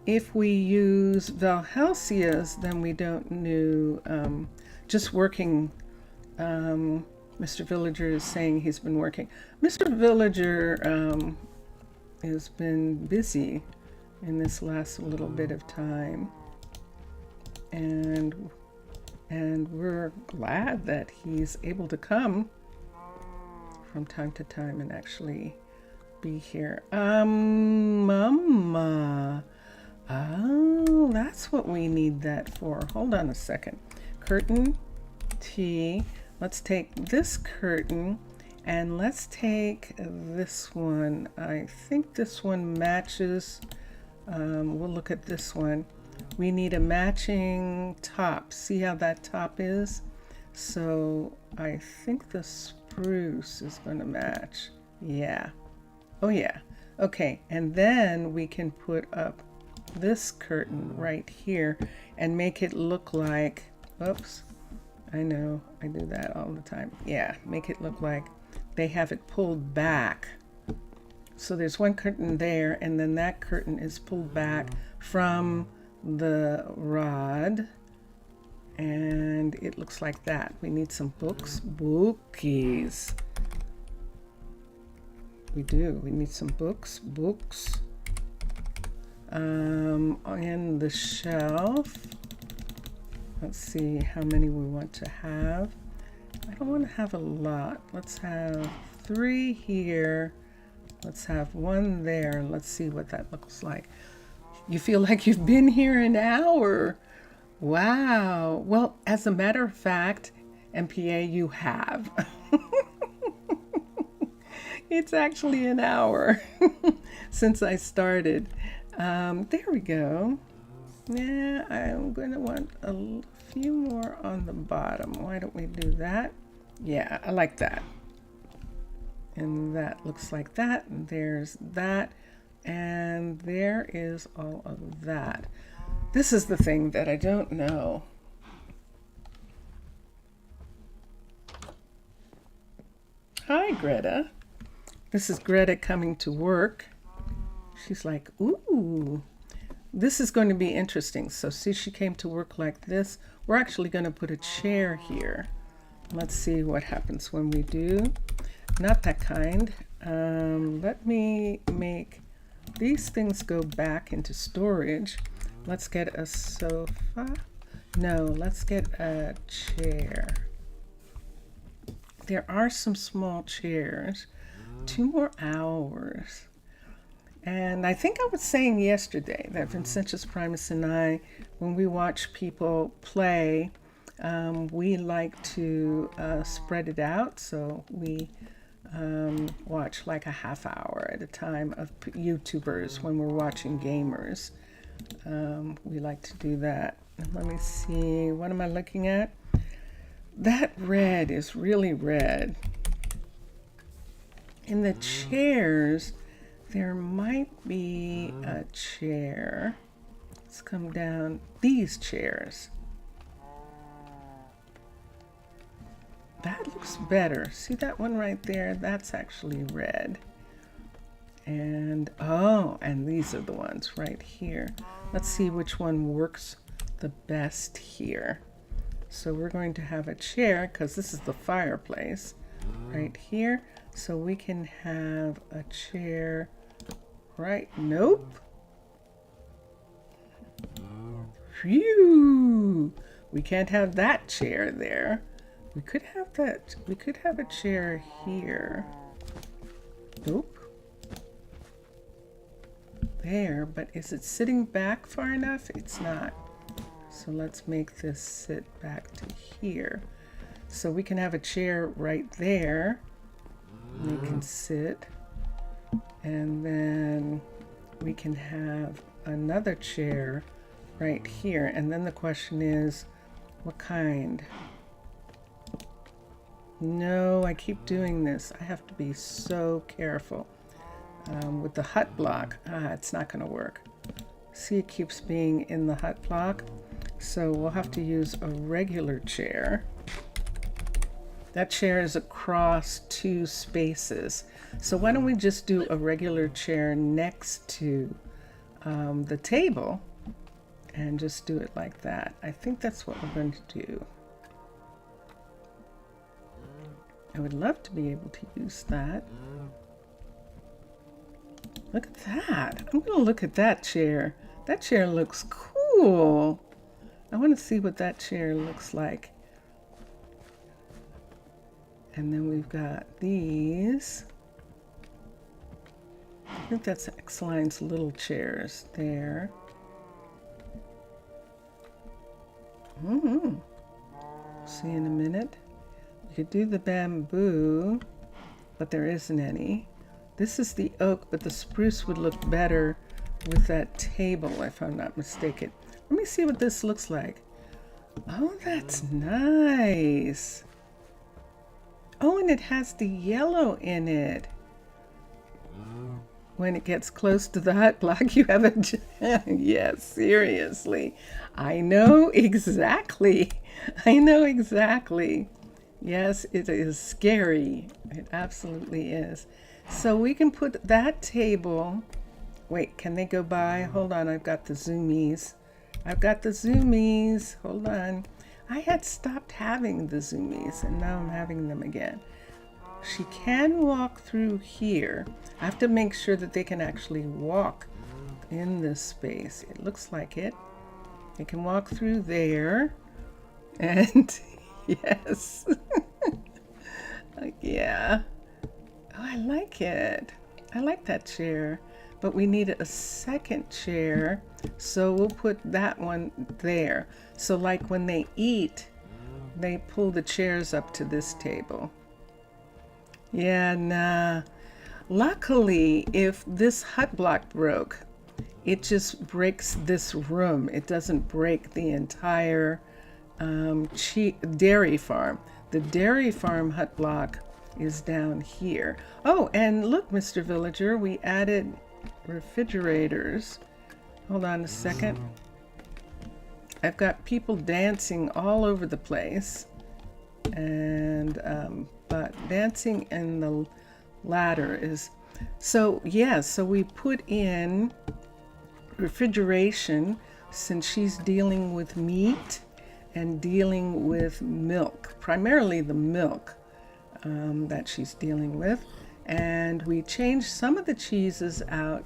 If we use Valhelsia's, then we don't know, just working. Mr. Villager is saying he's been working. Mr. Villager has been busy in this last little bit of time. And we're glad that he's able to come from time to time and actually be here. Mama. Oh, that's what we need that for. Hold on a second. Curtain T. Let's take this curtain and let's take this one. I think this one matches. We'll look at this one. We need a matching top. See how that top is? So I think the spruce is going to match. Yeah. Oh yeah. Okay. And then we can put up this curtain right here and make it look like, oops, I know I do that all the time. Yeah. Make it look like they have it pulled back. So there's one curtain there and then that curtain is pulled back from the rod and it looks like that. We need some bookies. We do. We need some books. On the shelf. Let's see how many we want to have. I don't want to have a lot. Let's have 3 here. Let's have 1 there. Let's see what that looks like. You feel like you've been here an hour. Wow. Well, as a matter of fact, MPA, you have. It's actually an hour since I started. There we go. Yeah, I'm going to want a few more on the bottom. Why don't we do that? Yeah, I like that. And that looks like that. And there's that. And there is all of that. This is the thing that I don't know. Hi, Greta. This is Greta coming to work. She's like, ooh, this is going to be interesting. So see, she came to work like this. We're actually going to put a chair here. Let's see what happens when we do. Not that kind. Let me make these things go back into storage. Let's get a sofa. No, let's get a chair. There are some small chairs. 2 more hours. And I think I was saying yesterday that Vincentius Primus and I, when we watch people play, we like to spread it out. So we watch like a half hour at a time of YouTubers when we're watching gamers. We like to do that. Let me see, what am I looking at? That red is really red. In the chairs, there might be a chair. Let's come down. These chairs. That looks better. See that one right there? That's actually red. And, oh, and these are the ones right here. Let's see which one works the best here. So we're going to have a chair, because this is the fireplace right here. So we can have a chair right, nope. Phew, we can't have that chair there. We could have that, we could have a chair here. Nope. There, but is it sitting back far enough? It's not. So let's make this sit back to here. So we can have a chair right there. We can sit. And then we can have another chair right here. And then the question is, what kind? No, I keep doing this. I have to be so careful. With the hut block, it's not going to work. See, it keeps being in the hut block. So we'll have to use a regular chair. That chair is across 2 spaces. So why don't we just do a regular chair next to the table and just do it like that. I think that's what we're going to do. I would love to be able to use that. Look at that. I'm going to look at that chair. That chair looks cool. I want to see what that chair looks like. And then we've got these. I think that's X-Line's little chairs there. See in a minute. You could do the bamboo, but there isn't any. This is the oak, but the spruce would look better with that table, if I'm not mistaken. Let me see what this looks like. Oh, that's nice. Oh, and it has the yellow in it. When it gets close to the hut block, you have a... Yes, seriously. I know exactly. I know exactly. Yes, it is scary. It absolutely is. So we can put that table... Wait, can they go by? Hold on, I've got the zoomies. I've got the zoomies. Hold on. I had stopped having the zoomies, and now I'm having them again. She can walk through here. I have to make sure that they can actually walk in this space. It looks like it. They can walk through there. And yes. Yeah. Oh, I like it. I like that chair. But we need a second chair, so we'll put that one there. So like when they eat, they pull the chairs up to this table. Yeah, nah. Luckily, if this hut block broke, it just breaks this room. It doesn't break the entire dairy farm. The dairy farm hut block is down here. Oh, and look, Mr. Villager, we added refrigerators. Hold on a second. I've got people dancing all over the place, and but dancing in the ladder is so, yeah, so we put in refrigeration since she's dealing with meat and dealing with milk, primarily the milk that she's dealing with. And we changed some of the cheeses out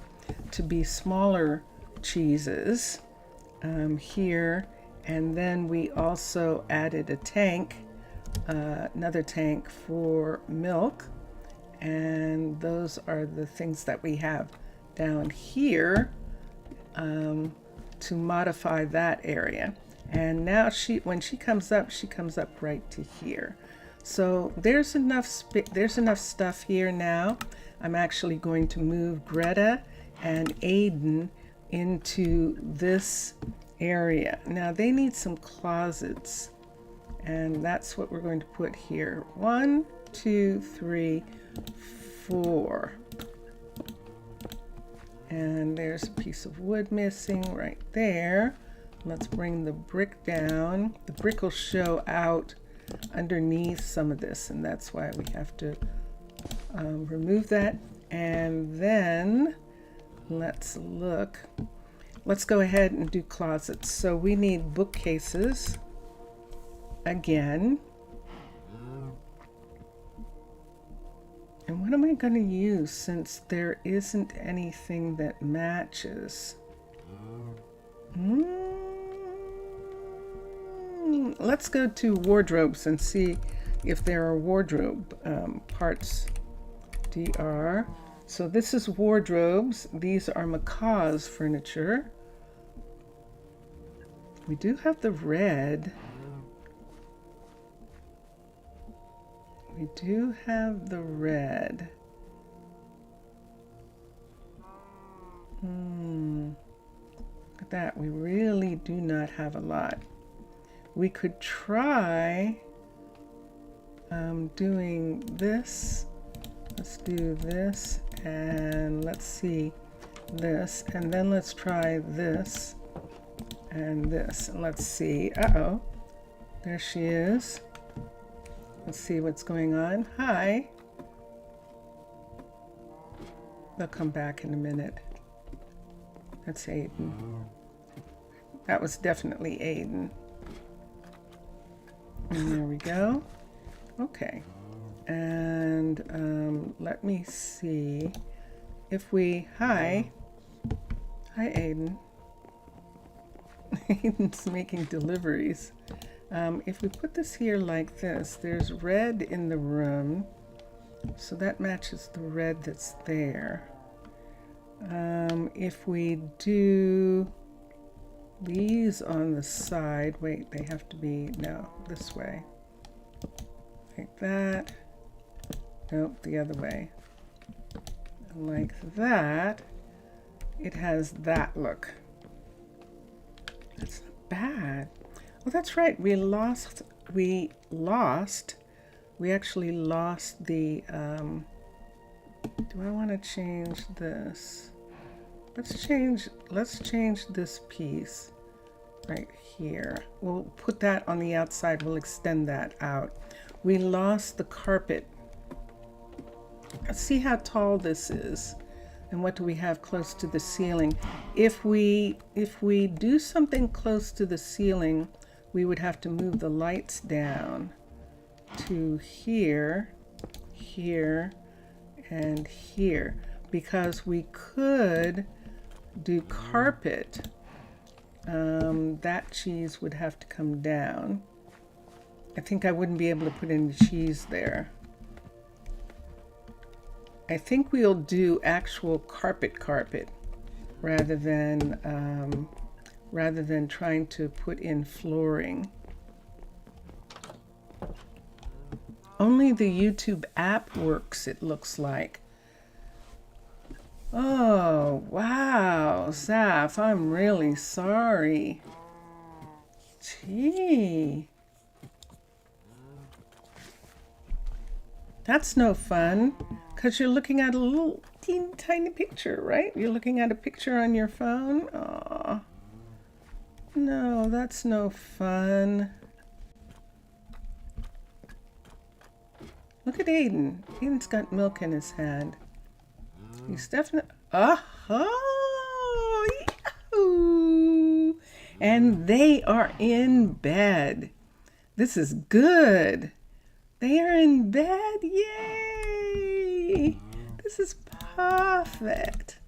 to be smaller cheeses here. And then we also added a tank, another tank for milk. And those are the things that we have down here to modify that area. And now when she comes up right to here. So there's enough stuff here now. I'm actually going to move Greta and Aiden into this area. Now they need some closets, and that's what we're going to put here. 1, 2, 3, 4. And there's a piece of wood missing right there. Let's bring the brick down. The brick will show out underneath some of this, and that's why we have to remove that. And then let's look. Let's go ahead and do closets. So we need bookcases again. And what am I going to use since there isn't anything that matches? Let's go to wardrobes and see if there are wardrobe parts. DR. So this is wardrobes. These are Macaw's furniture. We do have the red. We do have the red. Look at that. We really do not have a lot. We could try doing this. Let's do this, and let's see this, and then let's try this and this, and let's see. Uh-oh, there she is. Let's see what's going on. Hi. They'll come back in a minute. That's Aiden. That was definitely Aiden. And there we go. Okay. And let me see if we, hi Aiden. Aiden's making deliveries. If we put this here like this, there's red in the room, so that matches the red that's there. If we do these on the side, wait, they have to be, no, this way, like that. Nope, the other way. Like that. It has that look. That's not bad. Oh, that's right. We actually lost the, do I want to change this? Let's change this piece right here. We'll put that on the outside. We'll extend that out. We lost the carpet. Let's see how tall this is, and what do we have close to the ceiling. If we do something close to the ceiling, we would have to move the lights down to here, here, and here, because we could do carpet. That cheese would have to come down. I think I wouldn't be able to put any cheese there. I think we'll do actual carpet rather than trying to put in flooring. Only the YouTube app works, it looks like. Oh, wow, Zaf, I'm really sorry. Gee. That's no fun, because you're looking at a little teeny tiny picture, right? You're looking at a picture on your phone. Aw. No, that's no fun. Look at Aiden. Aiden's got milk in his hand. He's definitely... Oh, yahoo! And they are in bed. This is good. They are in bed. Yay! This is perfect.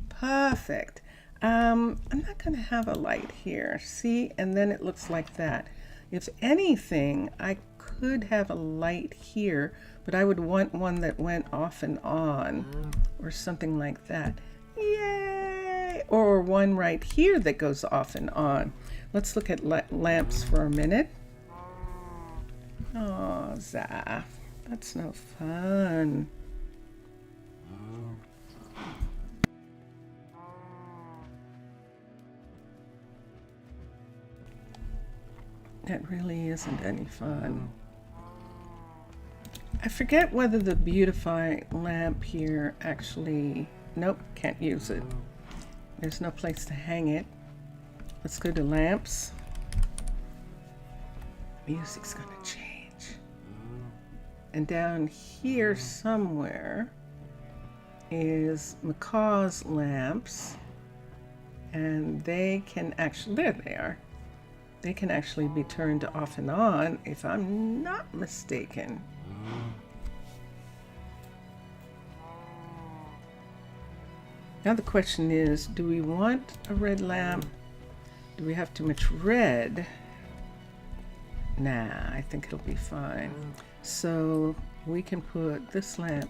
Perfect. I'm not going to have a light here. See? And then it looks like that. If anything, I could have a light here, but I would want one that went off and on or something like that. Yay! Or one right here that goes off and on. Let's look at lamps for a minute. Oh, Zaf, that's no fun. That really isn't any fun. I forget whether the beautify lamp here actually... Nope, can't use it. There's no place to hang it. Let's go to lamps. Music's gonna change. And down here somewhere is Macaw's lamps. And they can actually... There they are. They can actually be turned off and on, if I'm not mistaken. Now the question is, do we want a red lamp? Do we have too much red? Nah, I think it'll be fine. So we can put this lamp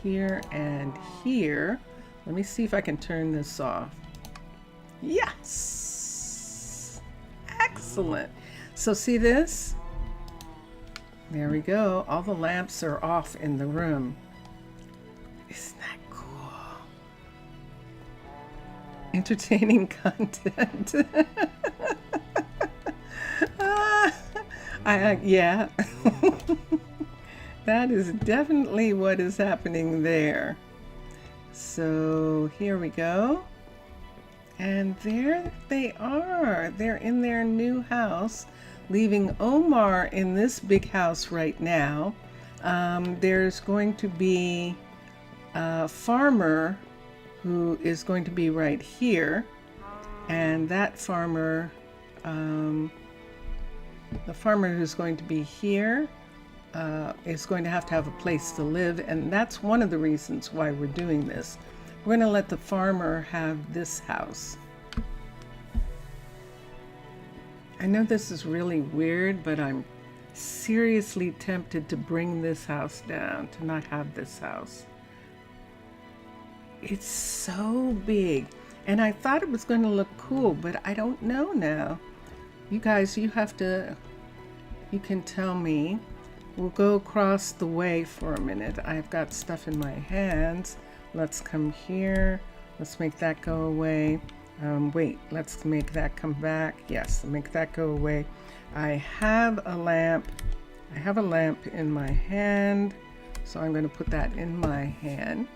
here and here. Let me see if I can turn this off. Yes! Excellent. So see this? There we go. All the lamps are off in the room. Isn't that cool? Entertaining content. Yeah. That is definitely what is happening there. So here we go. And there they are. They're in their new house, leaving Omar in this big house right now. There's going to be a farmer who is going to be right here. And that farmer, the farmer who's going to be here is going to have a place to live. And that's one of the reasons why we're doing this. We're going to let the farmer have this house. I know this is really weird, but I'm seriously tempted to bring this house down, to not have this house. It's so big. And I thought it was going to look cool, but I don't know now. You guys, you can tell me. We'll go across the way for a minute. I've got stuff in my hands. Let's come here. Let's make that go away. Wait, let's make that come back. Yes, make that go away. I have a lamp. I have a lamp in my hand. So I'm going to put that in my hand.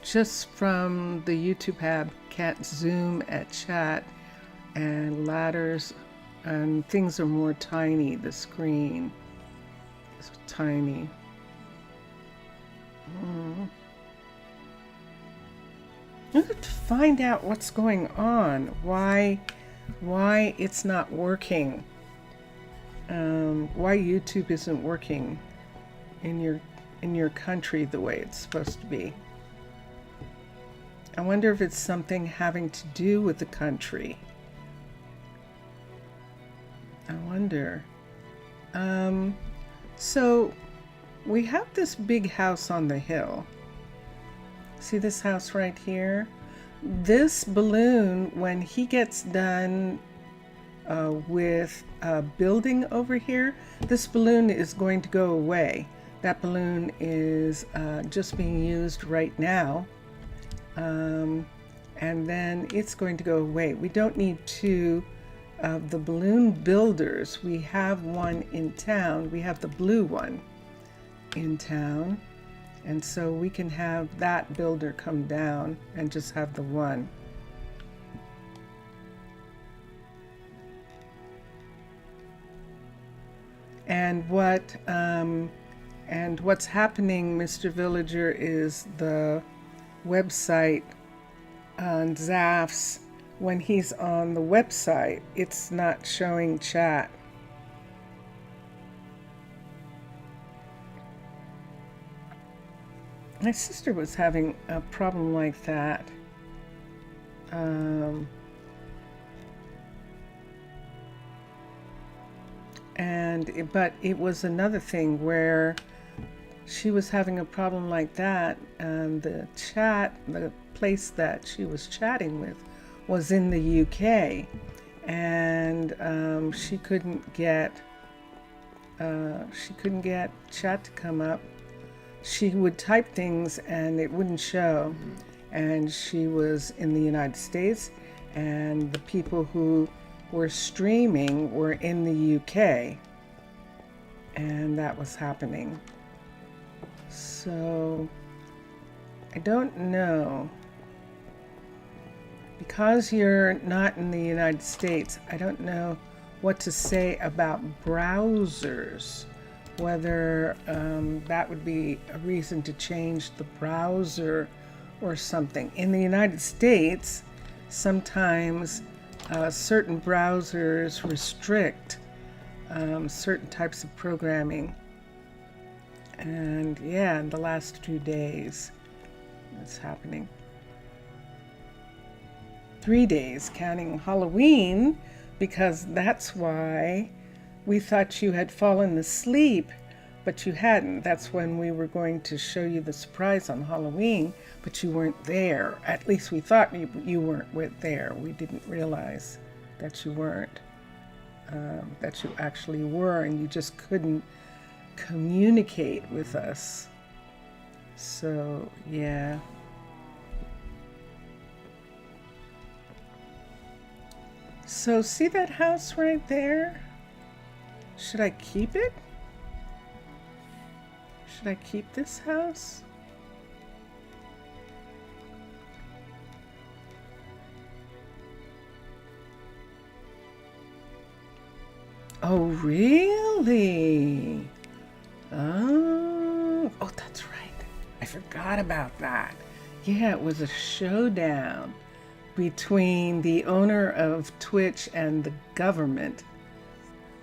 Just from the YouTube tab, can't zoom at chat, and ladders and things are more tiny. The screen is tiny. I have to find out what's going on, why it's not working, why YouTube isn't working in your country the way it's supposed to be. I wonder if it's something having to do with the country. I wonder. So we have this big house on the hill. See this house right here? This balloon, when he gets done with building over here, this balloon is going to go away. That balloon is just being used right now. And then it's going to go away. We don't need two of the balloon builders. We have one in town. We have the blue one. in town. And so we can have that builder come down and just have the one. And what's happening, Mr. Villager, is the website on Zaf's, when he's on the website, it's not showing chat. My sister was having a problem like that. But it was another thing where she was having a problem like that, and the place that she was chatting with was in the UK, and she couldn't get chat to come up. She would type things and it wouldn't show, and she was in the United States, and the people who were streaming were in the UK, and that was happening. So I don't know, because you're not in the United States, I don't know what to say about browsers, whether that would be a reason to change the browser or something. In the United States, sometimes certain browsers restrict certain types of programming. And yeah, in the last few days, it's happening. 3 days, counting Halloween, because that's why we thought you had fallen asleep, but you hadn't. That's when we were going to show you the surprise on Halloween, but you weren't there. At least we thought you weren't there. We didn't realize that you weren't, that you actually were, and you just couldn't communicate with us. So, yeah. So, see that house right there? Should I keep it? Should I keep this house? Oh, really? Oh, that's right. I forgot about that. Yeah, it was a showdown between the owner of Twitch and the government.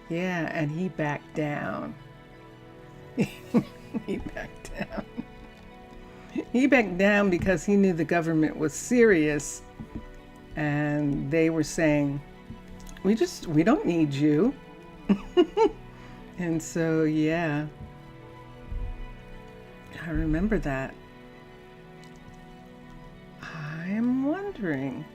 Yeah, and he backed down. He backed down. He backed down because he knew the government was serious, and they were saying, we don't need you. And so, yeah, I remember that. I'm wondering,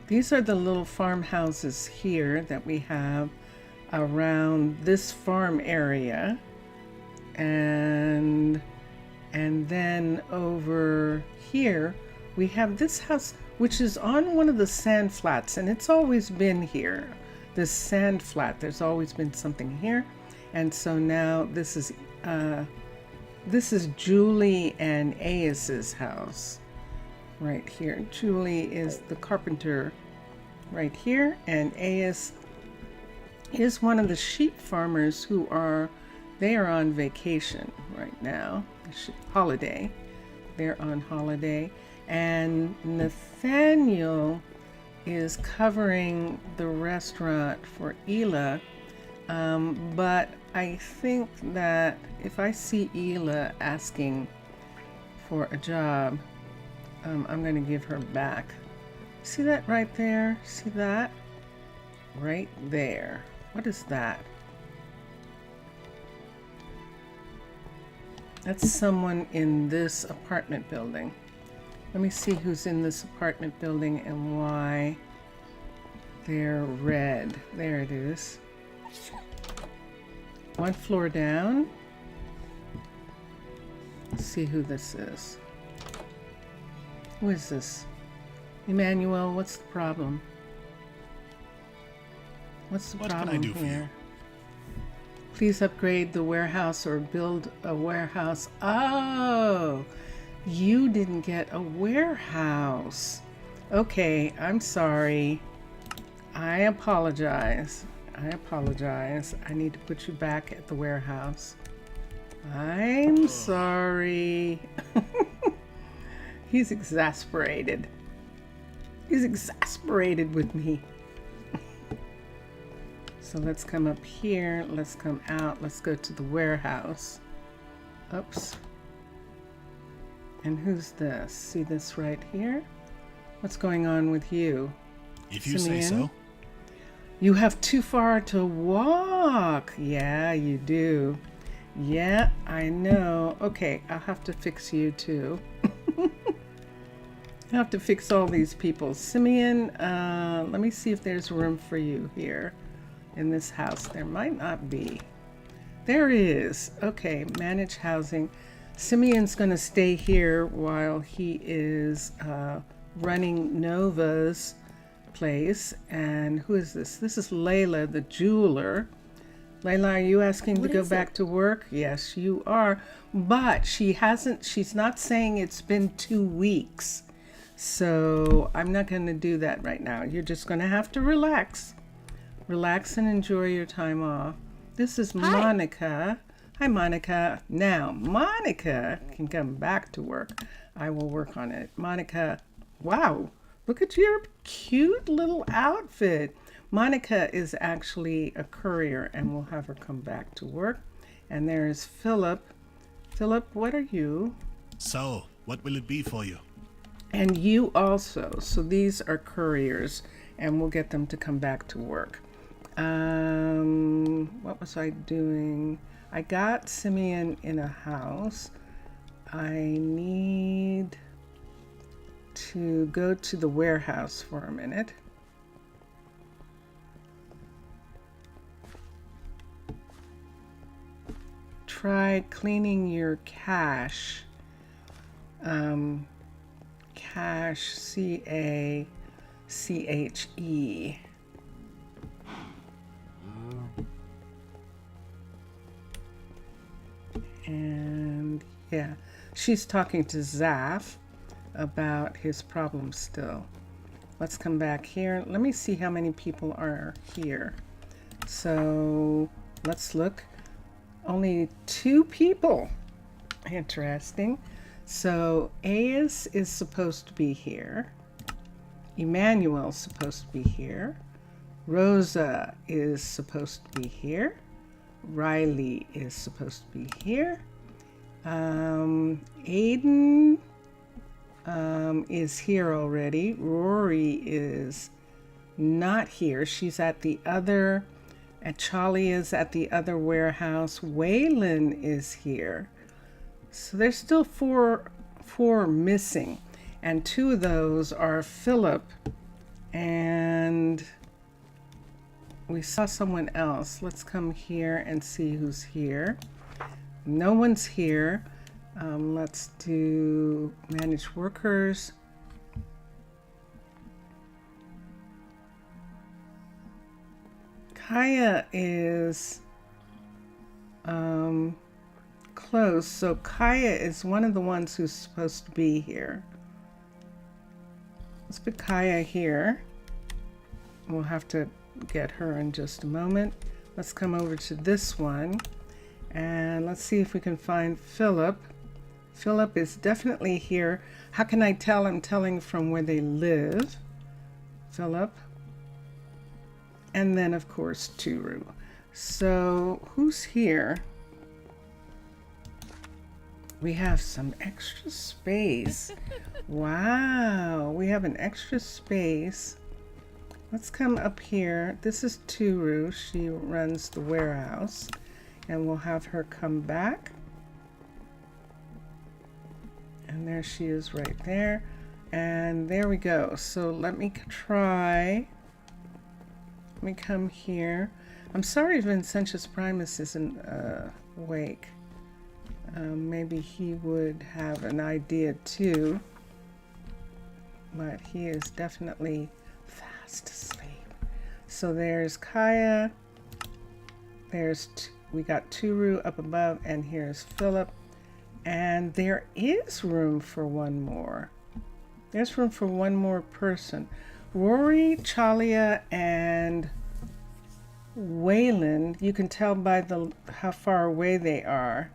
these are the little farmhouses here that we have around this farm area, and then over here we have this house, which is on one of the sand flats, and it's always been here. This sand flat, there's always been something here. And so now this is Julie and Aes's house right here. Julie is the carpenter right here, and Aes is one of the sheep farmers who are on vacation right now, holiday. They're on holiday. And Nathaniel is covering the restaurant for Ela, but I think that if I see Ela asking for a job, I'm going to give her back. See that right there? See that? Right there. What is that? That's someone in this apartment building. Let me see who's in this apartment building and why they're red. There it is. One floor down. Let's see who this is. Who is this? Emmanuel, what's the problem? What's the problem here? Please upgrade the warehouse or build a warehouse. Oh, you didn't get a warehouse. Okay, I'm sorry. I apologize. I apologize. I need to put you back at the warehouse. I'm sorry. He's exasperated. He's exasperated with me. So let's come up here. Let's come out. Let's go to the warehouse. Oops. And who's this? See this right here? What's going on with you? If you Simeon? say so. You have too far to walk. Yeah, you do. Yeah, I know. Okay, I'll have to fix you too. I have to fix all these people. Simeon, let me see if there's room for you here in this house. There might not be. There is. Okay, manage housing. Simeon's going to stay here while he is running Nova's place. And who is this? This is Layla, the jeweler. Layla, are you asking to go back to work? Yes, you are. But she's not saying it's been 2 weeks. So I'm not going to do that right now. You're just going to have to relax. Relax and enjoy your time off. This is Monica. Hi, Monica. Now, Monica can come back to work. I will work on it. Monica, wow, look at your cute little outfit. Monica is actually a courier, and we'll have her come back to work. And there's Philip. Philip, what are you? So, what will it be for you? And you also. So these are couriers, and we'll get them to come back to work. What was I doing? I got Simeon in a house. I need to go to the warehouse for a minute. Try cleaning your cache. Cache, C-A-C-H-E. And yeah, she's talking to Zaf about his problems still. Let's come back here. Let me see how many people are here. So let's look. Only 2 people. Interesting. So Aes is supposed to be here. Emmanuel's supposed to be here. Rosa is supposed to be here. Riley is supposed to be here. Aiden is here already. Rory is not here. She's at the other, and Charlie is at the other warehouse. Waylon is here. So there's still four missing, and 2 of those are Philip, and we saw someone else. Let's come here and see who's here. No one's here. Let's do manage workers. Kaya is close, so Kaya is one of the ones who's supposed to be here. Let's put Kaya here. We'll have to get her in just a moment. Let's come over to this one, and let's see if we can find Philip. Philip is definitely here. How can I tell? I'm telling from where they live. Philip. And then, of course, Turu. So, who's here? We have some extra space. Wow, we have an extra space. Let's come up here. This is Turu. She runs the warehouse. And we'll have her come back. And there she is right there. And there we go. So let me try. Let me come here. I'm sorry Vincentius Primus isn't awake. Maybe he would have an idea too. But he is definitely fast asleep. So there's Kaya. There's we got Turu up above, and here's Philip. And there is room for one more. There's room for one more person. Rory, Chalia, and Wayland. You can tell by how far away they are.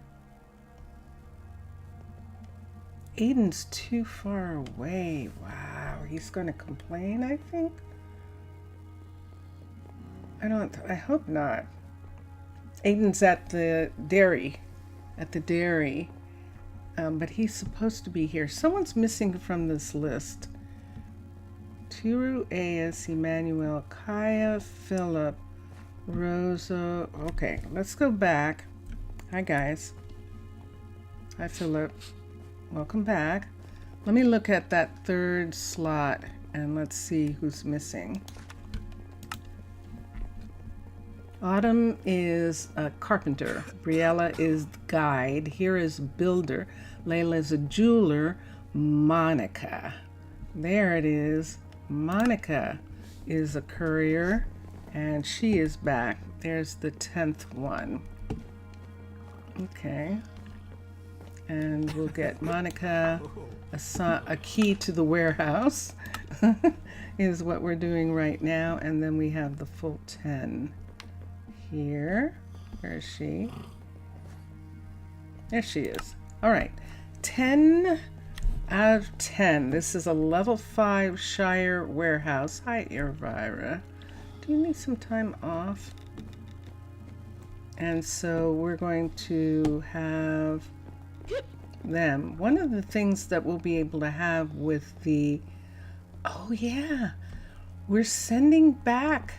Aiden's too far away. Wow, he's going to complain, I think. I hope not. Aiden's at the dairy. But he's supposed to be here. Someone's missing from this list. Turu, A.S., Emmanuel, Kaya, Philip, Rosa. Okay, let's go back. Hi, guys. Hi, Philip. Welcome back. Let me look at that third slot and let's see who's missing. Autumn is a carpenter. Briella is the guide. Here is builder. Layla is a jeweler. Monica. There it is. Monica is a courier and she is back. There's the 10th one. Okay. And we'll get Monica a key to the warehouse is what we're doing right now. And then we have the full 10 here. Where is she? There she is. All right. 10 out of 10. This is a level 5 Shire warehouse. Hi, Elvira. Do you need some time off? And so we're going to have them. One of the things that we'll be able to have with the, oh yeah, we're sending back,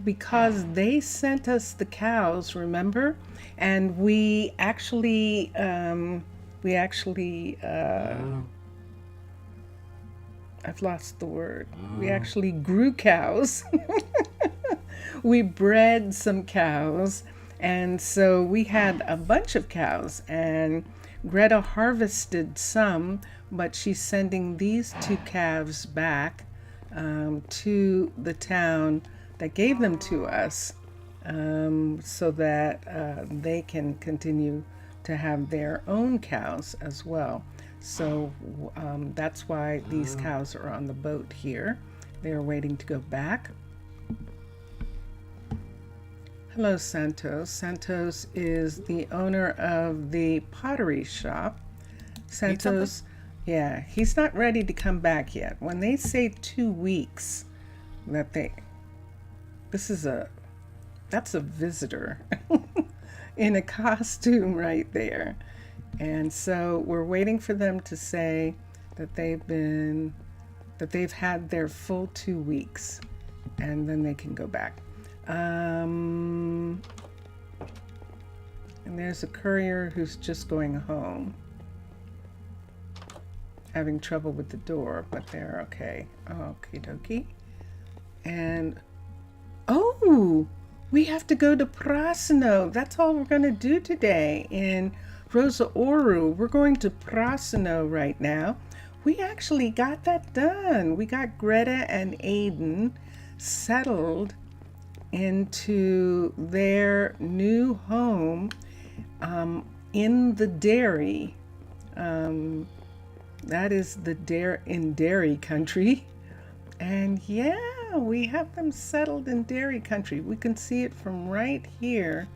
because they sent us the cows, remember? And we actually, I've lost the word. We actually grew cows. We bred some cows. And so we had a bunch of cows, and Greta harvested some, but she's sending these 2 calves back to the town that gave them to us, so that they can continue to have their own cows as well. So that's why these cows are on the boat here. They're waiting to go back. Hello, Santos. Santos is the owner of the pottery shop. Santos, yeah, he's not ready to come back yet. When they say 2 weeks, that's a visitor in a costume right there. And so we're waiting for them to say that they've had their full 2 weeks, and then they can go back. And there's a courier who's just going home, having trouble with the door, but they're okay. Okie dokie. And oh, we have to go to Prasino. That's all we're going to do today in Rosa Ouro. We're going to Prasino right now. We actually got that done. We got Greta and Aiden settled into their new home in the dairy. That is in dairy country. And yeah, we have them settled in dairy country. We can see it from right here.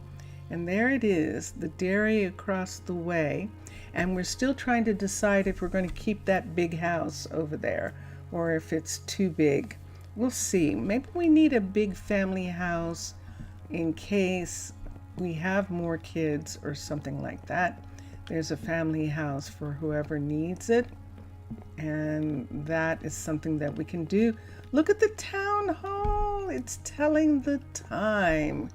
And there it is, the dairy across the way. And we're still trying to decide if we're going to keep that big house over there or if it's too big. We'll see. Maybe we need a big family house in case we have more kids or something like that. There's a family house for whoever needs it. And that is something that we can do. Look at the town hall. It's telling the time.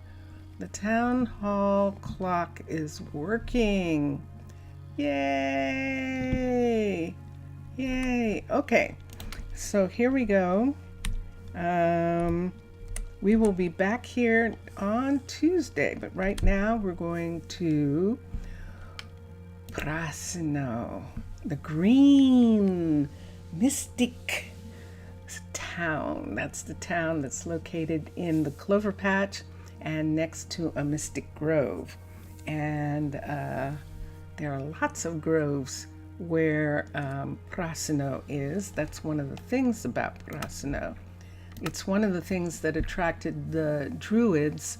The town hall clock is working. Yay! Yay! Okay, so here we go. We will be back here on Tuesday, but right now we're going to Prasino, the green mystic town. That's the town that's located in the clover patch. and next to a mystic grove. And there are lots of groves where Prasino is. That's one of the things about Prasino. It's one of the things that attracted the Druids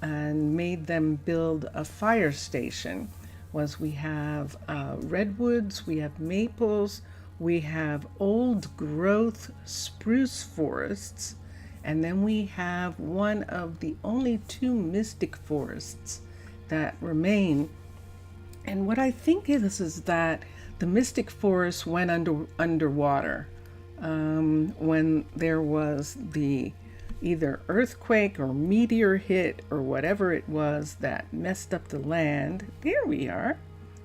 and made them build a fire station. Was we have redwoods, we have maples, we have old growth spruce forests, and then we have one of the only two mystic forests that remain. And what I think is that the mystic forest went underwater when there was the either earthquake or meteor hit or whatever it was that messed up the land. There we are.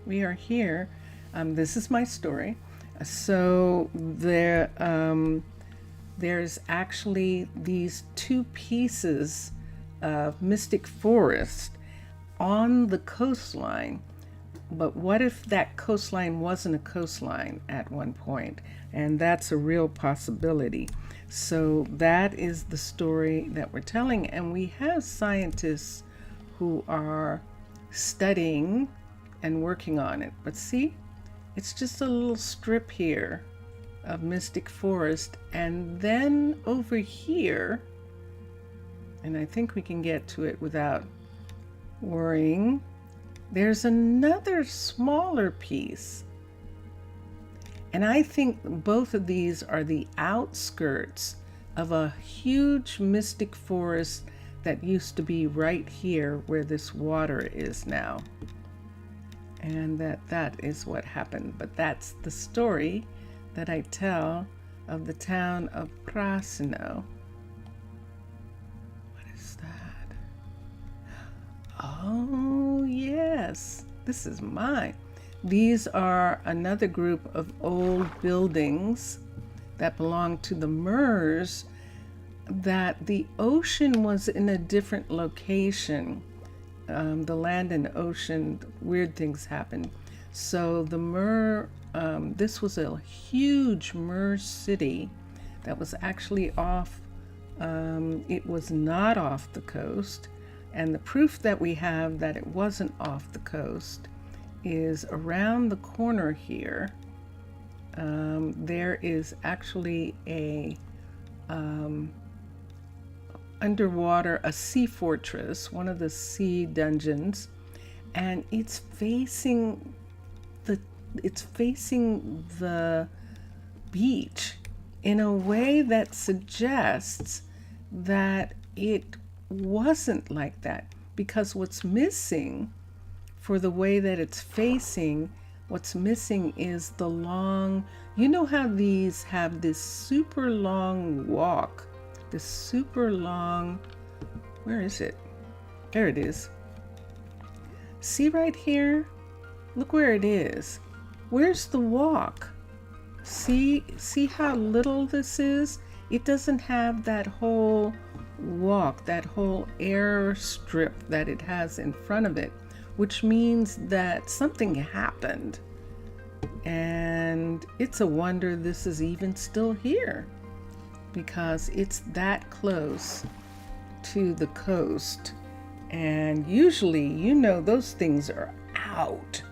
We are here. This is my story. So there's actually these two pieces of mystic forest on the coastline. But what if that coastline wasn't a coastline at one point? And that's a real possibility. So that is the story that we're telling. And we have scientists who are studying and working on it. But see, it's just a little strip here of mystic forest. And then over here, and I think we can get to it without worrying, there's another smaller piece. And I think both of these are the outskirts of a huge mystic forest that used to be right here where this water is now. And that is what happened. But that's the story that I tell of the town of Prasino. What is that? Oh, yes. This is mine. These are another group of old buildings that belong to the Mers, that the ocean was in a different location. The land and ocean, weird things happened. So the this was a huge Mer city that was actually off, it was not off the coast. And the proof that we have that it wasn't off the coast is around the corner here. There is actually a underwater, a sea fortress, one of the sea dungeons, and it's facing the beach in a way that suggests that it wasn't like that, because what's missing for the way that it's facing, what's missing is the long, you know how these have this super long walk, this super long, where is it? There it is. See right here? Look where it is. Where's the walk? See how little this is? It doesn't have that whole walk, that whole air strip that it has in front of it, which means that something happened. And it's a wonder this is even still here, because it's that close to the coast. And usually, you know, those things are out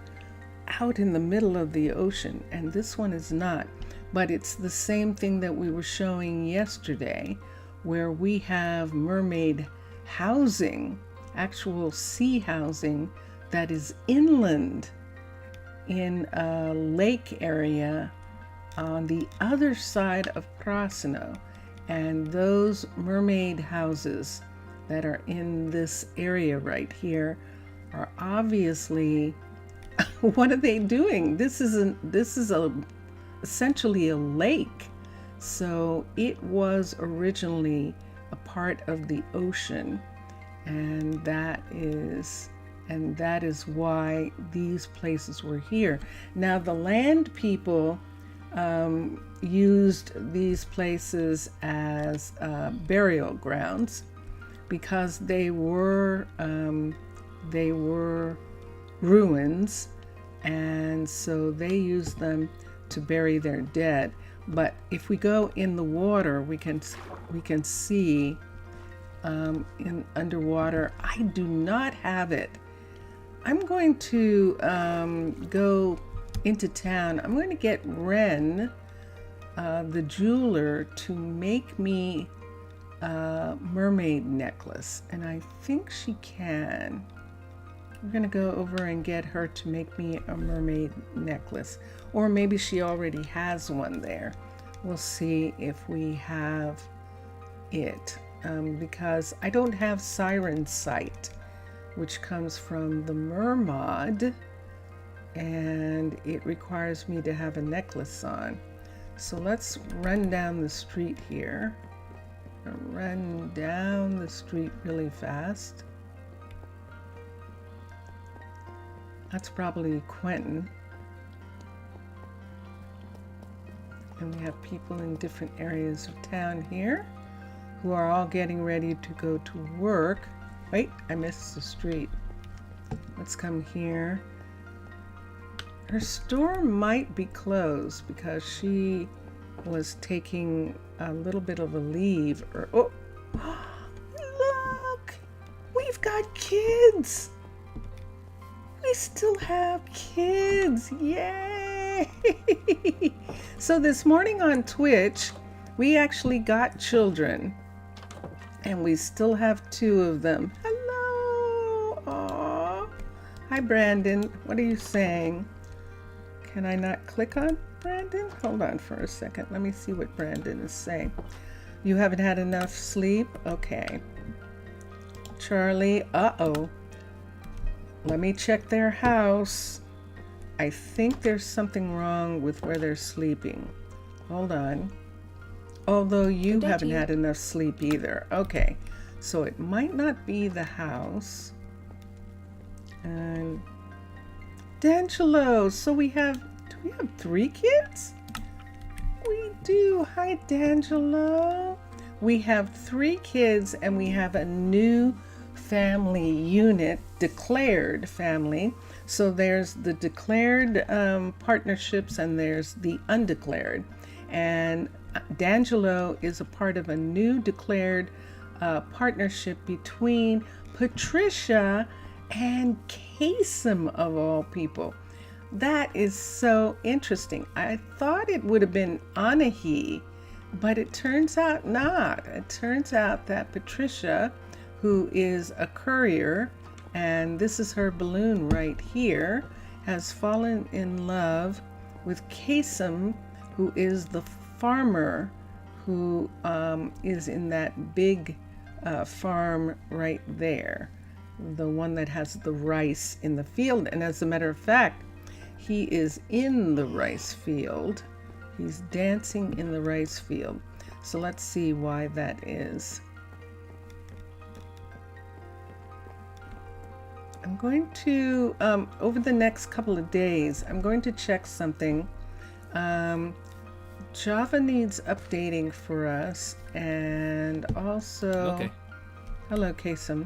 in the middle of the ocean, and this one is not. But it's the same thing that we were showing yesterday, where we have mermaid housing, actual sea housing that is inland in a lake area on the other side of Prasino. And those mermaid houses that are in this area right here are obviously, what are they doing? This is essentially a lake. So it was originally a part of the ocean, and that is why these places were here. Now the land people used these places as burial grounds, because they were ruins, and so they used them to bury their dead. But if we go in the water, we can see in underwater. I do not have it. I'm going to go into town. I'm going to get Ren, the jeweler, to make me a mermaid necklace, and I think she can. I'm gonna go over and get her to make me a mermaid necklace, or maybe she already has one there. We'll see if we have it, because I don't have Siren Sight, which comes from the Mermod, and it requires me to have a necklace on. So let's run down the street here. Run down the street really fast. That's probably Quentin. And we have people in different areas of town here who are all getting ready to go to work. Wait, I missed the street. Let's come here. Her store might be closed because she was taking a little bit of a leave. Or oh, look, we've got kids. We still have kids. Yay! So this morning on Twitch, we actually got children, and we still have 2 of them. Hello. Aww. Hi, Brandon. What are you saying? Can I not click on Brandon? Hold on for a second. Let me see what Brandon is saying. You haven't had enough sleep? Okay. Charlie, uh-oh. Let me check their house. I think there's something wrong with where they're sleeping. Hold on. Although you haven't had enough sleep either. Okay. So it might not be the house. And D'Angelo, so do we have 3 kids? We do. Hi, D'Angelo. We have 3 kids, and we have a new family unit, declared family. So there's the declared partnerships, and there's the undeclared. And D'Angelo is a part of a new declared partnership between Patricia and Kasem, of all people. That is so interesting. I thought it would have been Anahi, but it turns out not. It turns out that Patricia, who is a courier, and this is her balloon right here, has fallen in love with Kasem, who is the farmer who is in that big farm right there, the one that has the rice in the field. And as a matter of fact, he is in the rice field. He's dancing in the rice field. So let's see why that is. I'm going to, over the next couple of days, I'm going to check something. Java needs updating for us, and also, Okay. Hello, Kasem.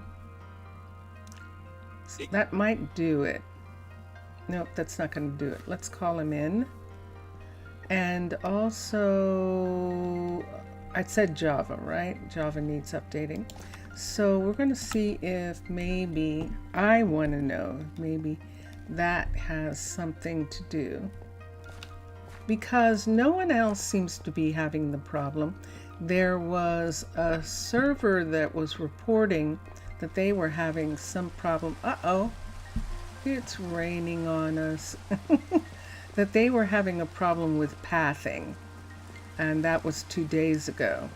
That might do it. Nope, that's not going to do it. Let's call him in. And also, I said Java, right? Java needs updating. So we're going to see if maybe, I want to know, maybe that has something to do. Because no one else seems to be having the problem. There was a server that was reporting that they were having some problem. Uh-oh, it's raining on us. That they were having a problem with pathing. And that was 2 days ago.